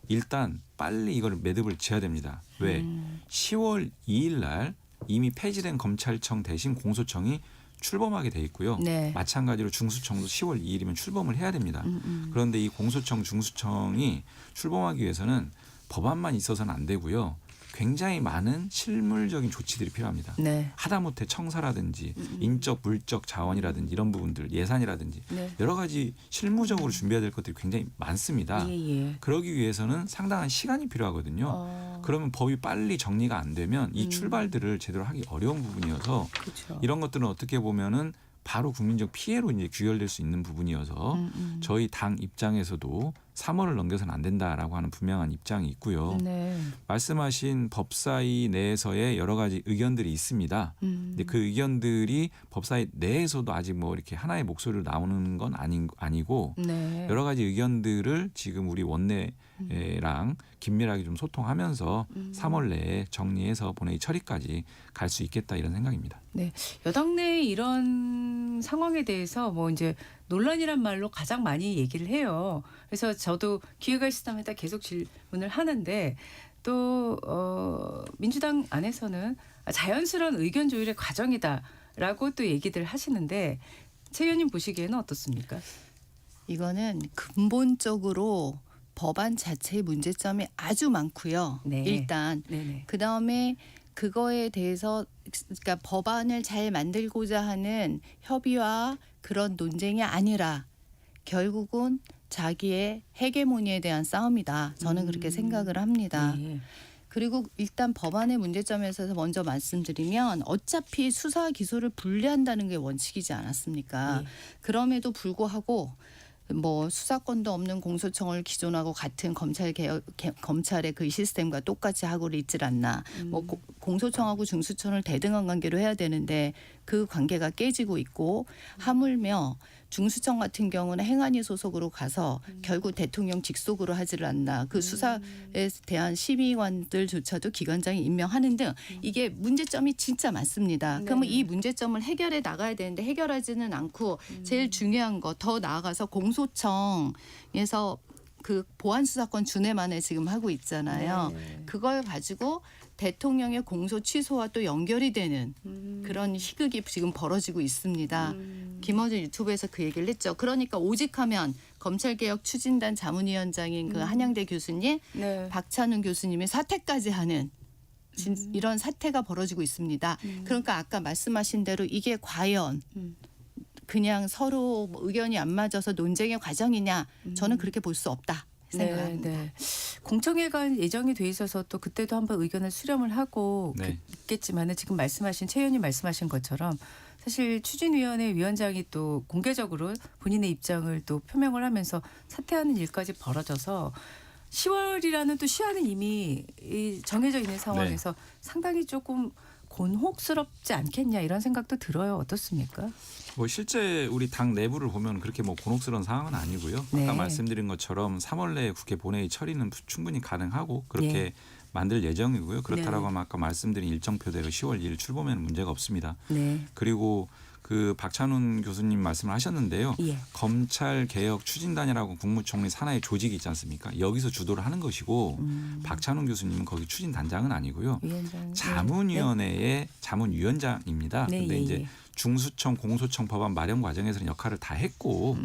[SPEAKER 16] 일단 빨리 이걸 매듭을 지어야 됩니다. 왜? 10월 2일 날 이미 폐지된 검찰청 대신 공소청이 출범하게 돼 있고요. 마찬가지로 중수청도 10월 2일이면 출범을 해야 됩니다. 그런데 이 공소청, 중수청이 출범하기 위해서는 법안만 있어서는 안 되고요. 굉장히 많은 실물적인 조치들이 필요합니다. 하다못해 청사라든지 인적, 물적 자원이라든지 이런 부분들, 예산이라든지 여러 가지 실무적으로 준비해야 될 것들이 굉장히 많습니다. 그러기 위해서는 상당한 시간이 필요하거든요. 그러면 법이 빨리 정리가 안 되면 이 출발들을 제대로 하기 어려운 부분이어서 이런 것들은 어떻게 보면은 바로 국민적 피해로 이제 귀결될 수 있는 부분이어서 저희 당 입장에서도 3월을 넘겨서는 안 된다라고 하는 분명한 입장이 있고요. 말씀하신 법사위 내에서의 여러 가지 의견들이 있습니다. 근데 그 의견들이 법사위 내에서도 아직 뭐 이렇게 하나의 목소리로 나오는 건 아니고 여러 가지 의견들을 지금 우리 원내랑 긴밀하게 좀 소통하면서 3월 내에 정리해서 본회의 처리까지 갈 수 있겠다 이런 생각입니다.
[SPEAKER 1] 네, 여당 내 이런 상황에 대해서 뭐 이제 논란이란 말로 가장 많이 얘기를 해요. 그래서 저도 기회가 있으면 계속 질문을 하는데 또 민주당 안에서는 자연스러운 의견 조율의 과정이다라고 또 얘기들 하시는데 최 의원님 보시기에는 어떻습니까?
[SPEAKER 15] 이거는 근본적으로 법안 자체의 문제점이 아주 많고요. 일단 그다음에 그거에 대해서 그러니까 법안을 잘 만들고자 하는 협의와 그런 논쟁이 아니라 결국은 자기의 헤게모니에 대한 싸움이다. 저는 그렇게 생각을 합니다. 그리고 일단 법안의 문제점에서 먼저 말씀드리면 어차피 수사 기소를 분리한다는 게 원칙이지 않았습니까? 그럼에도 불구하고 뭐 수사권도 없는 공소청을 기존하고 같은 검찰의 그 시스템과 똑같이 하고 있질 않나. 뭐 공소청하고 중수청을 대등한 관계로 해야 되는데 그 관계가 깨지고 있고 하물며 중수청 같은 경우는 행안위 소속으로 가서 결국 대통령 직속으로 하지를 않나. 그 수사에 대한 심의관들조차도 기관장이 임명하는 등 이게 문제점이 진짜 많습니다. 그러면 이 문제점을 해결해 나가야 되는데 해결하지는 않고 제일 중요한 거 더 나아가서 공소청에서 그 보안수사권 준회만에 지금 하고 있잖아요. 그걸 가지고 대통령의 공소 취소와 또 연결이 되는 그런 희극이 지금 벌어지고 있습니다. 김어준 유튜브에서 그 얘기를 했죠. 그러니까 오직하면 검찰개혁 추진단 자문위원장인 그 한양대 교수님, 박찬훈 교수님이 사퇴까지 하는 이런 사태가 벌어지고 있습니다. 그러니까 아까 말씀하신 대로 이게 과연 그냥 서로 의견이 안 맞아서 논쟁의 과정이냐? 저는 그렇게 볼 수 없다. 생각합니다.
[SPEAKER 1] 네. 공청회가 예정이 돼 있어서 또 그때도 한번 의견을 수렴을 하고
[SPEAKER 16] 네.
[SPEAKER 1] 있겠지만은 지금 말씀하신 최 의원님 말씀하신 것처럼 사실 추진위원회 위원장이 또 공개적으로 본인의 입장을 또 표명을 하면서 사퇴하는 일까지 벌어져서 10월이라는 또 시한은 이미 정해져 있는 상황에서 상당히 조금 곤혹스럽지 않겠냐 이런 생각도 들어요. 어떻습니까?
[SPEAKER 16] 뭐 실제 우리 당 내부를 보면 그렇게 뭐 곤혹스러운 상황은 아니고요.
[SPEAKER 1] 네.
[SPEAKER 16] 아까 말씀드린 것처럼 3월 내에 국회 본회의 처리는 충분히 가능하고 그렇게
[SPEAKER 1] 네.
[SPEAKER 16] 만들 예정이고요. 그렇다라고
[SPEAKER 1] 네.
[SPEAKER 16] 하면 아까 말씀드린 일정표대로 10월 2일 출범에는 문제가 없습니다.
[SPEAKER 1] 네.
[SPEAKER 16] 그리고 그 박찬훈 교수님 말씀을 하셨는데요.
[SPEAKER 1] 예.
[SPEAKER 16] 검찰 개혁 추진단이라고 국무총리 산하의 조직이 있지 않습니까? 여기서 주도를 하는 것이고 박찬훈 교수님은 거기 추진단장은 아니고요.
[SPEAKER 1] 위원장.
[SPEAKER 16] 자문위원회의 자문위원장입니다.
[SPEAKER 1] 네,
[SPEAKER 16] 근데
[SPEAKER 1] 예,
[SPEAKER 16] 이제
[SPEAKER 1] 예.
[SPEAKER 16] 중수청 공소청 법안 마련 과정에서는 역할을 다 했고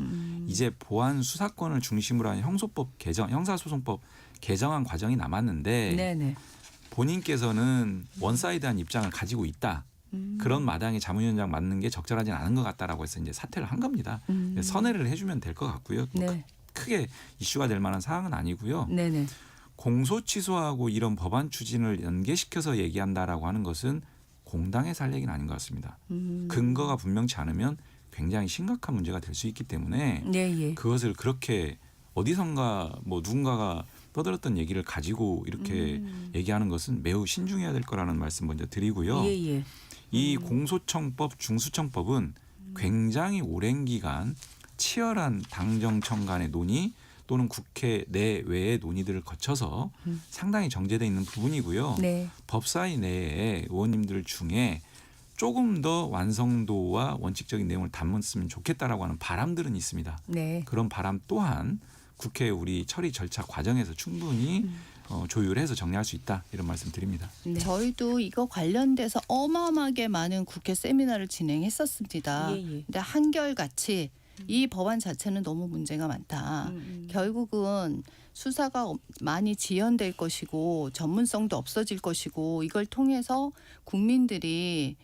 [SPEAKER 16] 이제 보안 수사권을 중심으로 한 형소법 개정, 형사소송법 개정안 과정이 남았는데
[SPEAKER 1] 네네.
[SPEAKER 16] 본인께서는 원사이드한 입장을 가지고 있다. 그런 마당에 자문위원장 맡는 게 적절하진 않은 것 같다라고 해서 이제 사퇴를 한 겁니다. 선회를 해주면 될 것 같고요. 뭐
[SPEAKER 1] 네.
[SPEAKER 16] 크게 이슈가 될 만한 사항은 아니고요.
[SPEAKER 1] 네네.
[SPEAKER 16] 공소 취소하고 이런 법안 추진을 연계시켜서 얘기한다라고 하는 것은 공당에서 할 얘기는 아닌 것 같습니다. 근거가 분명치 않으면 굉장히 심각한 문제가 될 수 있기 때문에
[SPEAKER 1] 네, 예.
[SPEAKER 16] 그것을 그렇게 어디선가 뭐 누군가가 떠들었던 얘기를 가지고 이렇게 얘기하는 것은 매우 신중해야 될 거라는 말씀 먼저 드리고요.
[SPEAKER 1] 예, 예.
[SPEAKER 16] 이 공소청법, 중수청법은 굉장히 오랜 기간 치열한 당정청 간의 논의 또는 국회 내외의 논의들을 거쳐서 상당히 정제되어 있는 부분이고요.
[SPEAKER 1] 네.
[SPEAKER 16] 법사위 내에 의원님들 중에 조금 더 완성도와 원칙적인 내용을 담았으면 좋겠다라고 하는 바람들은 있습니다.
[SPEAKER 1] 네.
[SPEAKER 16] 그런 바람 또한 국회 우리 처리 절차 과정에서 충분히 조율해서 정리할 수 있다 이런 말씀 드립니다.
[SPEAKER 1] 네.
[SPEAKER 15] 저희도 이거 관련돼서 어마어마하게 많은 국회 세미나를 진행했었습니다.
[SPEAKER 1] 예, 예.
[SPEAKER 15] 근데 한결같이 이 법안 자체는 너무 문제가 많다. 결국은 수사가 많이 지연될 것이고 전문성도 없어질 것이고 이걸 통해서 국민들이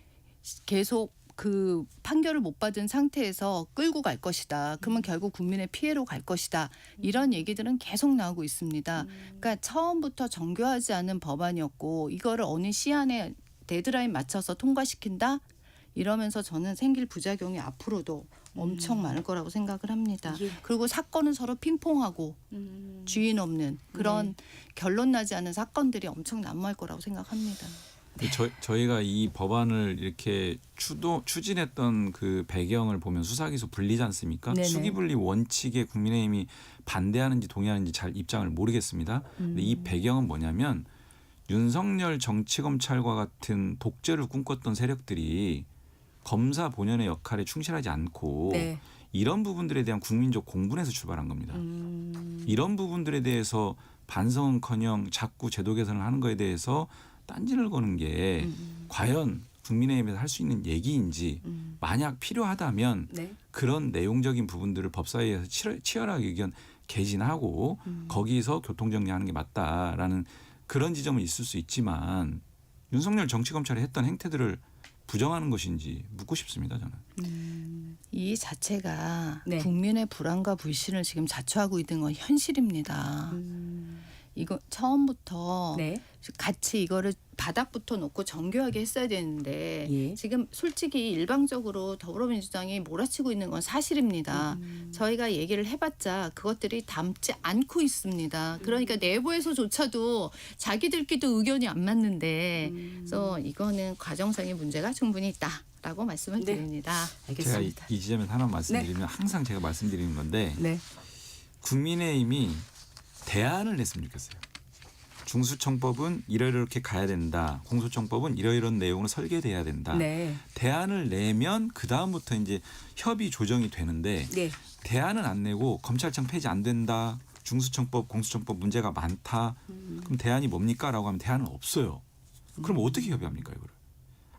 [SPEAKER 15] 계속 그 판결을 못 받은 상태에서 끌고 갈 것이다. 그러면 결국 국민의 피해로 갈 것이다. 이런 얘기들은 계속 나오고 있습니다. 그러니까 처음부터 정교하지 않은 법안이었고 이거를 어느 시한에 데드라인 맞춰서 통과시킨다. 이러면서 저는 생길 부작용이 앞으로도 엄청 많을 거라고 생각을 합니다.
[SPEAKER 1] 예.
[SPEAKER 15] 그리고 사건은 서로 핑퐁하고 주인 없는 그런 결론 나지 않은 사건들이 엄청 난무할 거라고 생각합니다.
[SPEAKER 16] 저희가 이 법안을 이렇게 추진했던 그 배경을 보면 수사기소 분리지 않습니까?
[SPEAKER 1] 네네.
[SPEAKER 16] 수기분리 원칙에 국민의힘이 반대하는지 동의하는지 잘 입장을 모르겠습니다. 근데 이 배경은 뭐냐면 윤석열 정치검찰과 같은 독재를 꿈꿨던 세력들이 검사 본연의 역할에 충실하지 않고
[SPEAKER 1] 네.
[SPEAKER 16] 이런 부분들에 대한 국민적 공분에서 출발한 겁니다. 이런 부분들에 대해서 반성은커녕 자꾸 제도 개선을 하는 거에 대해서 딴지를 거는 게 과연 국민의힘에서 할 수 있는 얘기인지 만약 필요하다면
[SPEAKER 1] 네.
[SPEAKER 16] 그런 내용적인 부분들을 법사위에서 치열하게 의견 개진하고 거기서 교통정리하는 게 맞다라는 그런 지점은 있을 수 있지만 윤석열 정치검찰이 했던 행태들을 부정하는 것인지 묻고 싶습니다. 저는.
[SPEAKER 15] 이 자체가
[SPEAKER 1] 네.
[SPEAKER 15] 국민의 불안과 불신을 지금 자초하고 있는 건 현실입니다. 이거 처음부터
[SPEAKER 1] 네.
[SPEAKER 15] 같이 이거를 바닥부터 놓고 정교하게 했어야 되는데
[SPEAKER 1] 예.
[SPEAKER 15] 지금 솔직히 일방적으로 더불어민주당이 몰아치고 있는 건 사실입니다. 저희가 얘기를 해봤자 그것들이 담지 않고 있습니다. 그러니까 내부에서조차도 자기들끼리도 의견이 안 맞는데 그래서 이거는 과정상의 문제가 충분히 있다라고 말씀을
[SPEAKER 1] 네.
[SPEAKER 15] 드립니다.
[SPEAKER 16] 제가
[SPEAKER 1] 알겠습니다.
[SPEAKER 16] 이 지점에서 하나 말씀드리면 항상 제가 말씀드리는 건데
[SPEAKER 1] 네.
[SPEAKER 16] 국민의힘이 대안을 냈으면 좋겠어요. 중수청법은 이렇게 가야 된다. 공소청법은 이러이런 내용으로 설계돼야 된다.
[SPEAKER 1] 네.
[SPEAKER 16] 대안을 내면 그 다음부터 이제 협의 조정이 되는데
[SPEAKER 1] 네.
[SPEAKER 16] 대안은 안 내고 검찰청 폐지 안 된다. 중수청법, 공수청법 문제가 많다. 그럼 대안이 뭡니까?라고 하면 대안은 없어요. 그럼 어떻게 협의합니까 이거를?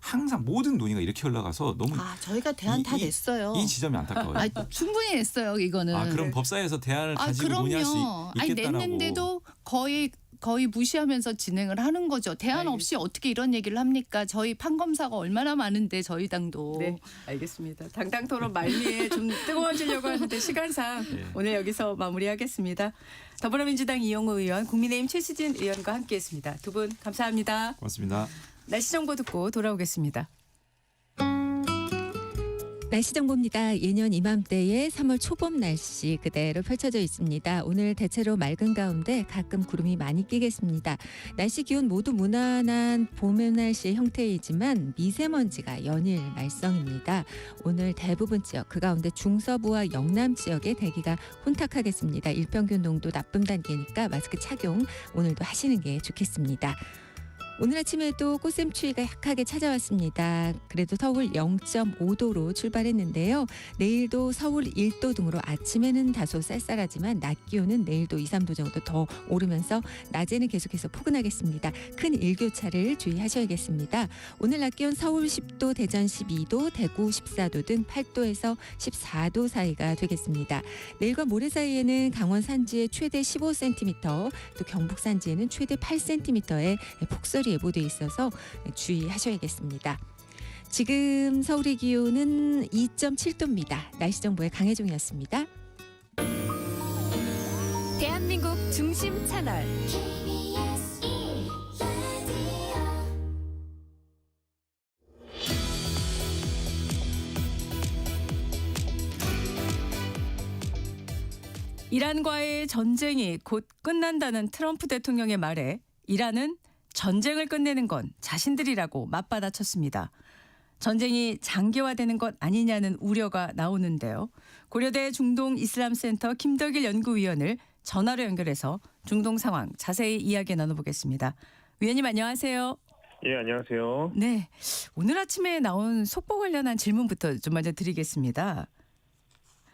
[SPEAKER 16] 항상 모든 논의가 이렇게 흘러가서 너무
[SPEAKER 15] 저희가 대안 다 냈어요.
[SPEAKER 16] 이 지점이 안타까워요.
[SPEAKER 15] 충분히 냈어요. 이거는.
[SPEAKER 16] 그럼 법사위에서 대안을 가지고 논의할 수 있겠다라고.
[SPEAKER 15] 냈는데도 거의 거의 무시하면서 진행을 하는 거죠. 대안 없이 어떻게 이런 얘기를 합니까? 저희 판검사가 얼마나 많은데 저희 당도.
[SPEAKER 1] 네, 알겠습니다. 당당 토론 말미에 좀 뜨거워지려고 하는데 시간상 오늘 여기서 마무리하겠습니다. 더불어민주당 이용우 의원, 국민의힘 최수진 의원과 함께했습니다. 두 분 감사합니다.
[SPEAKER 19] 고맙습니다.
[SPEAKER 1] 날씨 정보 듣고 돌아오겠습니다.
[SPEAKER 14] 날씨 정보입니다. 예년 이맘때의 3월 초봄 날씨 그대로 펼쳐져 있습니다. 오늘 대체로 맑은 가운데 가끔 구름이 많이 끼겠습니다. 날씨 기온 모두 무난한 봄 날씨의 형태이지만 미세먼지가 연일 말썽입니다. 오늘 대부분 지역 그 가운데 중서부와 영남 지역에 대기가 혼탁하겠습니다. 일평균 농도 나쁨 단계니까 마스크 착용 오늘도 하시는 게 좋겠습니다. 오늘 아침에도 꽃샘추위가 약하게 찾아왔습니다. 그래도 서울 0.5도로 출발했는데요. 내일도 서울 1도 등으로 아침에는 다소 쌀쌀하지만 낮 기온은 내일도 2, 3도 정도 더 오르면서 낮에는 계속해서 포근하겠습니다. 큰 일교차를 주의하셔야겠습니다. 오늘 낮 기온 서울 10도, 대전 12도, 대구 14도 등 8도에서 14도 사이가 되겠습니다. 내일과 모레 사이에는 강원 산지에 최대 15cm, 또 경북 산지에는 최대 8cm의 폭설이 예보돼 있어서 주의하셔야겠습니다. 지금 서울의 기온은 2.7도입니다. 날씨 정보의 강혜종이었습니다.
[SPEAKER 18] 대한민국 중심 채널
[SPEAKER 6] KBS 1라디오
[SPEAKER 1] 이란과의 전쟁이 곧 끝난다는 트럼프 대통령의 말에 이란은 전쟁을 끝내는 건 자신들이라고 맞받아쳤습니다. 전쟁이 장기화되는 것 아니냐는 우려가 나오는데요. 고려대 중동이슬람센터 김덕일 연구위원을 전화로 연결해서 중동 상황 자세히 이야기 나눠보겠습니다. 위원님 안녕하세요.
[SPEAKER 20] 예, 안녕하세요.
[SPEAKER 1] 네, 오늘 아침에 나온 속보 관련한 질문부터 좀 먼저 드리겠습니다.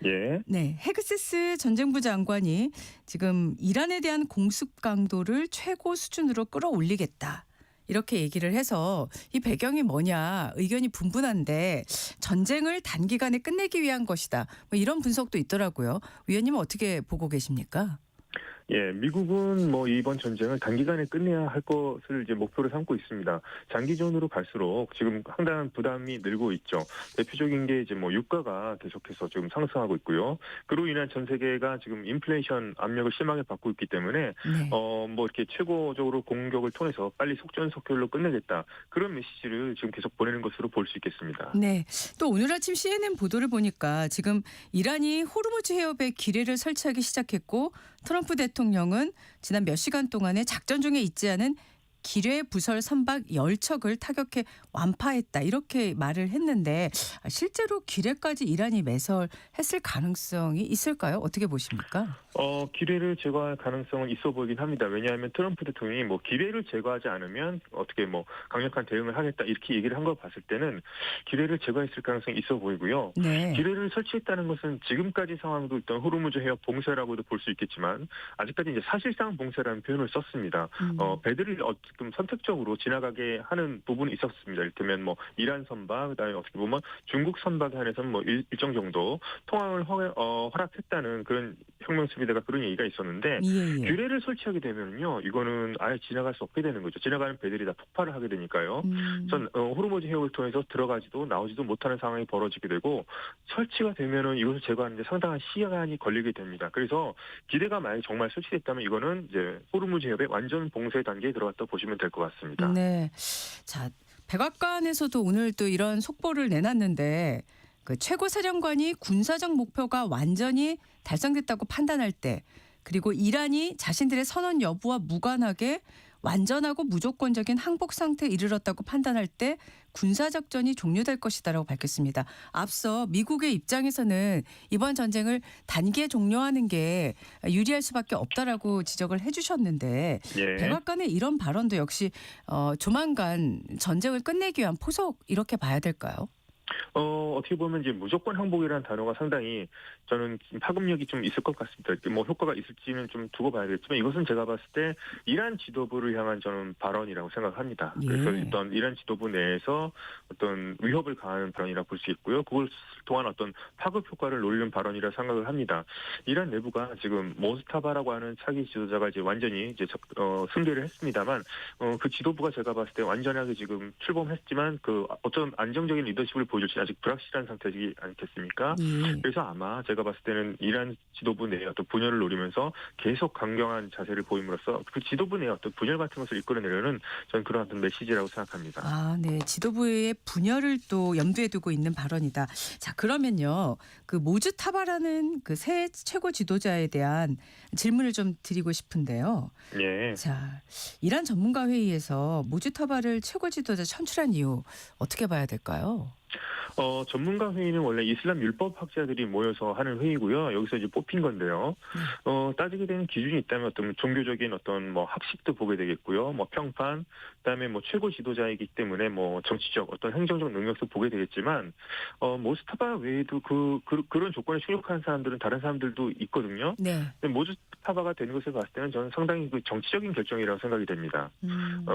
[SPEAKER 20] 예.
[SPEAKER 1] 네, 헤그세스 전쟁부 장관이 지금 이란에 대한 공습 강도를 최고 수준으로 끌어올리겠다. 이렇게 얘기를 해서 이 배경이 뭐냐 의견이 분분한데 전쟁을 단기간에 끝내기 위한 것이다. 뭐 이런 분석도 있더라고요. 위원님은 어떻게 보고 계십니까?
[SPEAKER 20] 예, 미국은 뭐 이번 전쟁을 단기간에 끝내야 할 것을 이제 목표로 삼고 있습니다. 장기전으로 갈수록 지금 상당한 부담이 늘고 있죠. 대표적인 게 이제 뭐 유가가 계속해서 지금 상승하고 있고요. 그로 인한 전 세계가 지금 인플레이션 압력을 심하게 받고 있기 때문에 뭐 이렇게 최고적으로 공격을 통해서 빨리 속전속결로 끝내겠다. 그런 메시지를 지금 계속 보내는 것으로 볼 수 있겠습니다.
[SPEAKER 1] 네. 또 오늘 아침 CNN 보도를 보니까 지금 이란이 호르무즈 해협에 기뢰를 설치하기 시작했고 트럼프 대통령은 지난 몇 시간 동안에 작전 중에 있지 않은 기뢰 부설 선박 10척을 타격해 완파했다 이렇게 말을 했는데 실제로 기뢰까지 이란이 매설했을 가능성이 있을까요? 어떻게 보십니까?
[SPEAKER 20] 기뢰를 제거할 가능성은 있어 보이긴 합니다. 왜냐하면 트럼프 대통령이 뭐 기뢰를 제거하지 않으면 어떻게 뭐 강력한 대응을 하겠다 이렇게 얘기를 한 거 봤을 때는 기뢰를 제거했을 가능성이 있어 보이고요.
[SPEAKER 1] 네.
[SPEAKER 20] 기뢰를 설치했다는 것은 지금까지 상황도 있던 호르무즈 해협 봉쇄라고도 볼 수 있겠지만 아직까지 이제 사실상 봉쇄라는 표현을 썼습니다. 배들을 좀 선택적으로 지나가게 하는 부분이 있었습니다. 이를테면 뭐 이란 선박, 그다음에 어떻게 보면 중국 선박에 한해서는 뭐 일정 정도 통항을 허락했다는 그런 혁명수비대가 그런 얘기가 있었는데 기뢰를 설치하게 되면요, 이거는 아예 지나갈 수 없게 되는 거죠. 지나가는 배들이 다 폭발을 하게 되니까요. 전 호르무즈 해협을 통해서 들어가지도 나오지도 못하는 상황이 벌어지게 되고 설치가 되면은 이것을 제거하는데 상당한 시간이 걸리게 됩니다. 그래서 기대가 만약 정말 설치됐다면 이거는 이제 호르무즈 해협의 완전 봉쇄 단계에 들어갔다 보시면 될 것 같습니다.
[SPEAKER 1] 네. 자, 백악관에서도 오늘 또 이런 속보를 내놨는데 그 최고사령관이 군사적 목표가 완전히 달성됐다고 판단할 때 그리고 이란이 자신들의 선언 여부와 무관하게 완전하고 무조건적인 항복 상태에 이르렀다고 판단할 때 군사작전이 종료될 것이다라고 밝혔습니다. 앞서 미국의 입장에서는 이번 전쟁을 단기에 종료하는 게 유리할 수밖에 없다라고 지적을 해주셨는데 백악관의 이런 발언도 역시 조만간 전쟁을 끝내기 위한 포석 이렇게 봐야 될까요?
[SPEAKER 20] 어떻게 보면 이제 무조건 항복이라는 단어가 상당히 저는 파급력이 좀 있을 것 같습니다. 뭐 효과가 있을지는 좀 두고 봐야겠지만 이것은 제가 봤을 때 이란 지도부를 향한 저는 발언이라고 생각합니다. 그래서 어떤 이란 지도부 내에서 어떤 위협을 가하는 발언이라고 볼 수 있고요. 그걸 통한 어떤 파급 효과를 노리는 발언이라 생각을 합니다. 이란 내부가 지금 모스타바라고 하는 차기 지도자가 이제 완전히 이제 승계를 했습니다만 그 지도부가 제가 봤을 때 완전하게 지금 출범했지만 그 어떤 안정적인 리더십을 보여줄지 아직 불확실한 상태이지 않겠습니까? 그래서 아마 제가 봤을 때는 이란 지도부 내에 어떤 분열을 노리면서 계속 강경한 자세를 보임으로써 그 지도부 내에 어떤 분열 같은 것을 이끌어내려는 저는 그런 어떤 메시지라고 생각합니다.
[SPEAKER 1] 아, 네. 지도부의 분열을 또 염두에 두고 있는 발언이다. 자, 그러면요. 그 모즈타바라는 그 새 최고 지도자에 대한 질문을 좀 드리고 싶은데요.
[SPEAKER 20] 예.
[SPEAKER 1] 자, 이란 전문가 회의에서 모즈타바를 최고 지도자 선출한 이유 어떻게 봐야 될까요?
[SPEAKER 20] 전문가 회의는 원래 이슬람 율법 학자들이 모여서 하는 회의고요. 여기서 이제 뽑힌 건데요. 따지게 되는 기준이 있다면 어떤 종교적인 어떤 뭐 학식도 보게 되겠고요. 뭐 평판, 그다음에 뭐 최고 지도자이기 때문에 뭐 정치적 어떤 행정적 능력도 보게 되겠지만, 모스타바 외에도 그런 조건에 충족하는 사람들은 다른 사람들도 있거든요.
[SPEAKER 1] 네.
[SPEAKER 20] 근데 모스타바가 된 것을 봤을 때는 저는 상당히 그 정치적인 결정이라고 생각이 됩니다.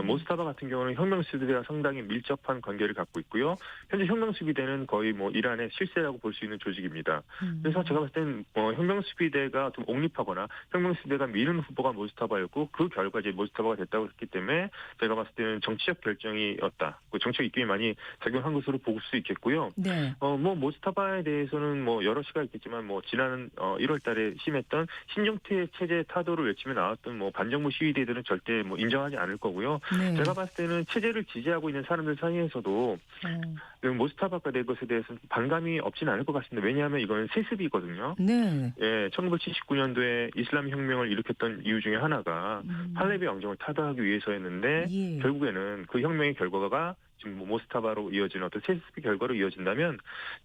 [SPEAKER 20] 모스타바 같은 경우는 혁명수비대와 상당히 밀접한 관계를 갖고 있고요. 현재 혁명수비대는 거의 뭐 이란의 실세라고 볼 수 있는 조직입니다. 그래서 제가 봤을 때는 혁명수비대가 좀 옹립하거나 혁명수비대가 미는 후보가 모스타바였고 그 결과 이제 모스타바가 됐다고 했기 때문에 제가 봤을 때는 정치적 결정이었다. 그 정치적 입김이 많이 작용한 것으로 볼 수 있겠고요.
[SPEAKER 1] 네.
[SPEAKER 20] 뭐 모스타바에 대해서는 뭐 여러 시가 있겠지만 뭐 지난 1월달에 심했던 신종태 체제 타도를 외치며 나왔던 뭐 반정부 시위대들은 절대 뭐 인정하지 않을 거고요.
[SPEAKER 1] 네.
[SPEAKER 20] 제가 봤을 때는 체제를 지지하고 있는 사람들 사이에서도 모스타바가 된 것에 대해서는 반감이 없지는 않을 것 같습니다. 왜냐하면 이거는 세습이거든요.
[SPEAKER 1] 네.
[SPEAKER 20] 예, 1979년도에 이슬람 혁명을 일으켰던 이유 중에 하나가 팔레비 왕정을 타도하기 위해서였는데 결국에는 그 혁명의 결과가 지금 모스타바로 이어지는 어떤 세습의 결과로 이어진다면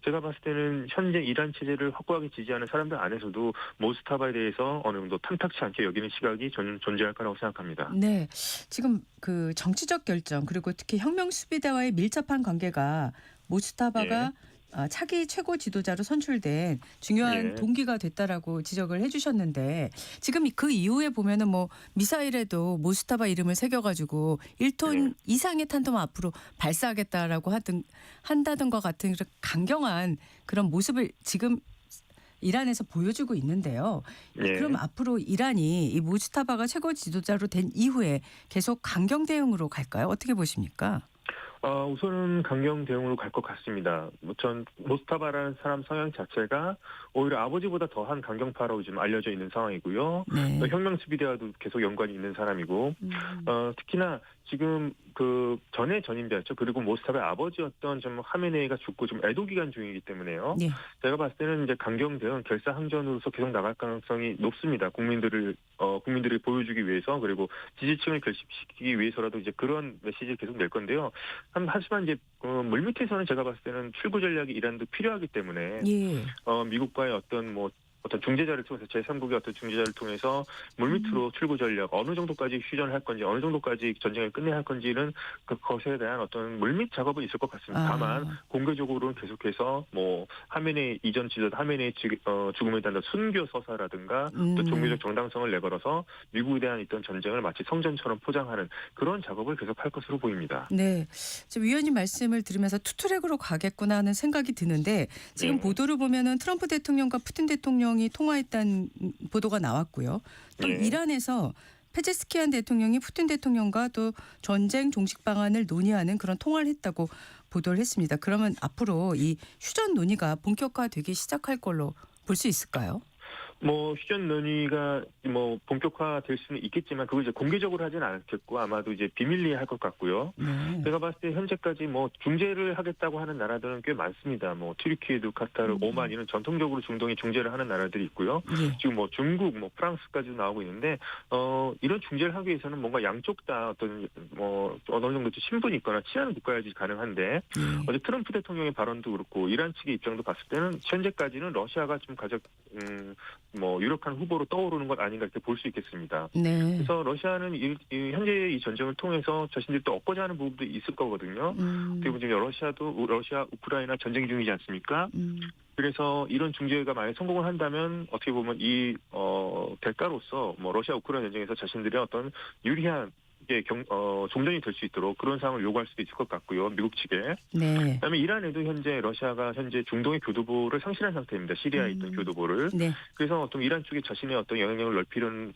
[SPEAKER 20] 제가 봤을 때는 현재 이란 체제를 확고하게 지지하는 사람들 안에서도 모스타바에 대해서 어느 정도 탐탁치 않게 여기는 시각이 저는 존재할 거라고 생각합니다.
[SPEAKER 1] 네. 지금 그 정치적 결정 그리고 특히 혁명 수비대와의 밀접한 관계가 모스타바가 차기 최고 지도자로 선출된 중요한 동기가 됐다라고 지적을 해주셨는데 지금 그 이후에 보면은 뭐 미사일에도 모스타바 이름을 새겨가지고 1톤 이상의 탄도만 앞으로 발사하겠다라고 한다든가 같은 그런 강경한 그런 모습을 지금 이란에서 보여주고 있는데요. 그럼 앞으로 이란이 이 모스타바가 최고 지도자로 된 이후에 계속 강경 대응으로 갈까요? 어떻게 보십니까?
[SPEAKER 20] 우선은 강경 대응으로 갈 것 같습니다. 전 모스타바라는 사람 성향 자체가 오히려 아버지보다 더한 강경파라고 지금 알려져 있는 상황이고요. 또 혁명수비대와도 계속 연관이 있는 사람이고 특히나 지금 그 전에 전임자였죠. 그리고 모스타바의 아버지였던 좀 하메네이가 죽고 좀 애도 기간 중이기 때문에요. 제가 봤을 때는 이제 강경 대응 결사항전으로서 계속 나갈 가능성이 높습니다. 국민들이 보여주기 위해서 그리고 지지층을 결집시키기 위해서라도 이제 그런 메시지를 계속 낼 건데요. 하지만 이제 물밑에서는 제가 봤을 때는 출구 전략이 이란도 필요하기 때문에 미국과의 어떤 중재자를 통해서 제3국의 어떤 중재자를 통해서 물밑으로 출구 전략 어느 정도까지 휴전을 할 건지 어느 정도까지 전쟁을 끝내야 할 건지는 그것에 대한 어떤 물밑 작업은 있을 것 같습니다. 다만 공개적으로는 계속해서 뭐 하메네이 이전 지도자 하메네이 죽음에 대한 순교 서사라든가 또 종교적 정당성을 내걸어서 미국에 대한 있던 전쟁을 마치 성전처럼 포장하는 그런 작업을 계속할 것으로 보입니다.
[SPEAKER 1] 네, 지금 위원님 말씀을 들으면서 투트랙으로 가겠구나 하는 생각이 드는데 지금 보도를 보면은 트럼프 대통령과 푸틴 대통령이 통화했다는 보도가 나왔고요. 또 이란에서 페제스키안 대통령이 푸틴 대통령과 또 전쟁 종식 방안을 논의하는 그런 통화를 했다고 보도를 했습니다. 그러면 앞으로 이 휴전 논의가 본격화되기 시작할 걸로 볼 수 있을까요?
[SPEAKER 20] 뭐 휴전 논의가 뭐 본격화될 수는 있겠지만 그걸 이제 공개적으로 하지는 않겠고 아마도 이제 비밀리에 할 것 같고요. 제가 봤을 때 현재까지 뭐 중재를 하겠다고 하는 나라들은 꽤 많습니다. 뭐 튀르키예도 카타르, 오만 이런 전통적으로 중동에 중재를 하는 나라들이 있고요. 지금 뭐 중국, 뭐 프랑스까지도 나오고 있는데 이런 중재를 하기 위해서는 뭔가 양쪽 다 어떤 뭐 어느 정도 신분이 있거나 친한 국가야지 가능한데 어제 트럼프 대통령의 발언도 그렇고 이란 측의 입장도 봤을 때는 현재까지는 러시아가 좀 가장 뭐 유력한 후보로 떠오르는 것 아닌가 이렇게 볼 수 있겠습니다. 그래서 러시아는 현재 이 전쟁을 통해서 자신들도 얻고자 하는 부분도 있을 거거든요. 그리고 지금 러시아, 우크라이나 전쟁 중이지 않습니까? 그래서 이런 중재가 만약 성공을 한다면 어떻게 보면 이 대가로서 뭐 러시아 우크라이나 전쟁에서 자신들의 어떤 유리한 종전이 될 수 있도록 그런 상황을 요구할 수도 있을 것 같고요. 미국 측에.
[SPEAKER 1] 네.
[SPEAKER 20] 그다음에 이란에도 러시아가 현재 중동의 교두보를 상실한 상태입니다. 시리아에 있던 교두보를.
[SPEAKER 1] 네.
[SPEAKER 20] 그래서 어떤 이란 쪽에 자신의 어떤 영향력을 넓히려는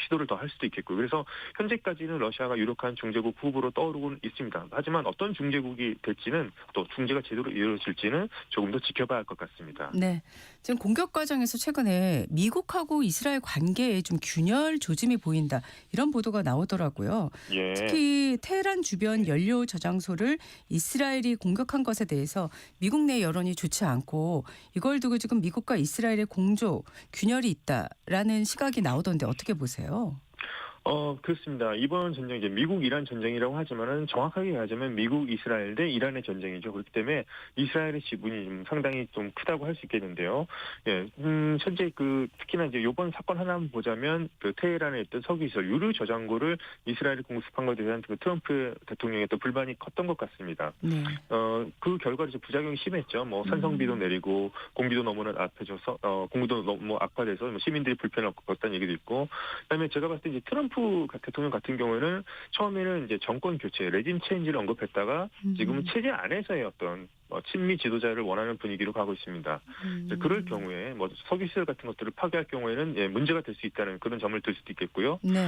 [SPEAKER 20] 시도를 더 할 수도 있겠고요. 그래서 현재까지는 러시아가 유력한 중재국 후보로 떠오르고 있습니다. 하지만 어떤 중재국이 될지는 또 중재가 제대로 이루어질지는 조금 더 지켜봐야 할 것 같습니다.
[SPEAKER 1] 네. 지금 공격 과정에서 최근에 미국하고 이스라엘 관계에 좀 균열 조짐이 보인다. 이런 보도가 나오더라고요.
[SPEAKER 20] 예.
[SPEAKER 1] 특히 테헤란 주변 연료 저장소를 이스라엘이 공격한 것에 대해서 미국 내 여론이 좋지 않고 이걸 두고 지금 미국과 이스라엘의 공조, 균열이 있다라는 시각이 나오던데 어떻게 보세요?
[SPEAKER 20] 그렇습니다. 이번 전쟁 이제 미국 이란 전쟁이라고 하지만은 정확하게 얘기하자면 미국 이스라엘 대 이란의 전쟁이죠. 그렇기 때문에 이스라엘의 지분이 좀 상당히 좀 크다고 할 수 있겠는데요. 예, 현재 특히나 이제 이번 사건 하나만 보자면 테헤란에 있던 석유시설 유류 저장고를 이스라엘이 공습한 것에 대한 트럼프 대통령의 또 불만이 컸던 것 같습니다.
[SPEAKER 1] 네.
[SPEAKER 20] 그 결과로 이제 부작용이 심했죠. 뭐 산성비도 내리고 공기도 너무나 악해져서 공기도 너무 악화돼서 시민들이 불편을 겪었다는 얘기도 있고, 그다음에 제가 봤을 때 이제 트럼프 대통령 같은 경우에는 처음에는 이제 정권 교체, 레짐 체인지를 언급했다가 지금은 체제 안에서의 어떤 친미 지도자를 원하는 분위기로 가고 있습니다. 그럴 경우에 뭐 석유 시설 같은 것들을 파괴할 경우에는 문제가 될 수 있다는 그런 점을 들 수도 있겠고요.
[SPEAKER 1] 네.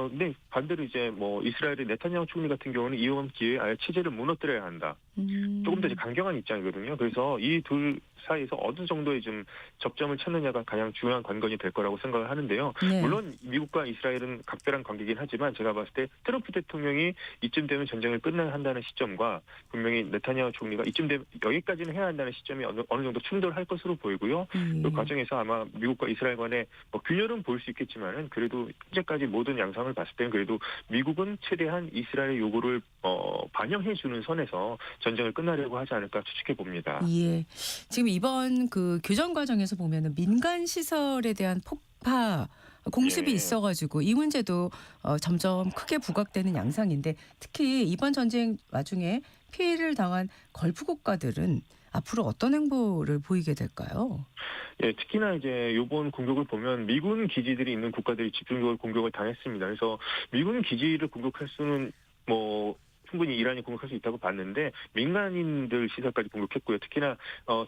[SPEAKER 20] 근데 반대로 이제 뭐 이스라엘의 네타냐후 총리 같은 경우는 이번 기회에 아예 체제를 무너뜨려야 한다. 조금 더 이제 강경한 입장이거든요. 그래서 이 둘 사이에서 어느 정도의 좀 접점을 찾느냐가 가장 중요한 관건이 될 거라고 생각을 하는데요.
[SPEAKER 1] 네.
[SPEAKER 20] 물론 미국과 이스라엘은 각별한 관계이긴 하지만 제가 봤을 때 트럼프 대통령이 이쯤 되면 전쟁을 끝내야 한다는 시점과 분명히 네타냐후 총리가 이쯤 되면 여기까지는 해야 한다는 시점이 어느 정도 충돌할 것으로 보이고요. 그 과정에서 아마 미국과 이스라엘 간의 균열은 보일 수 있겠지만은 그래도 현재까지 모든 양상을 봤을 때는 그래도 미국은 최대한 이스라엘의 요구를 반영해주는 선에서 전쟁을 끝나려고 하지 않을까 추측해 봅니다.
[SPEAKER 1] 예. 지금 이번 교전 과정에서 보면은 민간 시설에 대한 폭파 공습이
[SPEAKER 20] 예.
[SPEAKER 1] 있어가지고 이 문제도 점점 크게 부각되는 양상인데 특히 이번 전쟁 와중에 피해를 당한 걸프 국가들은 앞으로 어떤 행보를 보이게 될까요?
[SPEAKER 20] 예, 특히나 이제 이번 공격을 보면 미군 기지들이 있는 국가들이 집중적으로 공격을 당했습니다. 그래서 미군 기지를 공격할 수는 충분히 이란이 공격할 수 있다고 봤는데 민간인들 시설까지 공격했고요. 특히나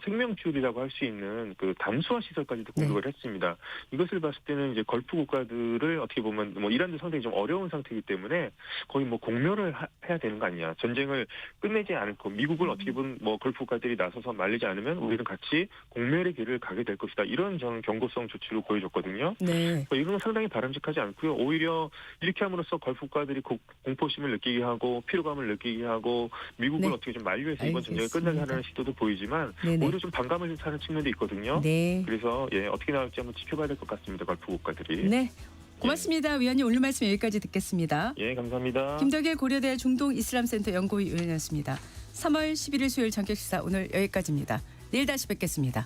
[SPEAKER 20] 생명줄이라고 할 수 있는 담수화 시설까지도 공격을 했습니다. 이것을 봤을 때는 이제 걸프 국가들을 어떻게 보면 이란도 상당히 좀 어려운 상태이기 때문에 거의 공멸을 해야 되는 거 아니냐. 전쟁을 끝내지 않고 미국을 어떻게 보면 걸프 국가들이 나서서 말리지 않으면 우리는 같이 공멸의 길을 가게 될 것이다. 이런 저는 경고성 조치로 보여줬거든요.
[SPEAKER 1] 네.
[SPEAKER 20] 이건 상당히 바람직하지 않고요. 오히려 이렇게 함으로써 걸프 국가들이 공포심을 느끼게 하고 피로감을 느끼게 하고 미국을 어떻게 좀 만류해서 이번 전쟁을 끝내게 하려는 시도도 보이지만 오히려 좀 반감을 사는 측면도 있거든요.
[SPEAKER 1] 네.
[SPEAKER 20] 그래서 어떻게 나올지 한번 지켜봐야 될 것 같습니다. 걸프 국가들이.
[SPEAKER 1] 네. 고맙습니다. 위원님 오늘 말씀 여기까지 듣겠습니다.
[SPEAKER 20] 예, 감사합니다.
[SPEAKER 1] 김덕일 고려대 중동이슬람센터 연구위원이었습니다. 3월 11일 수요일 전격식사 오늘 여기까지입니다. 내일 다시 뵙겠습니다.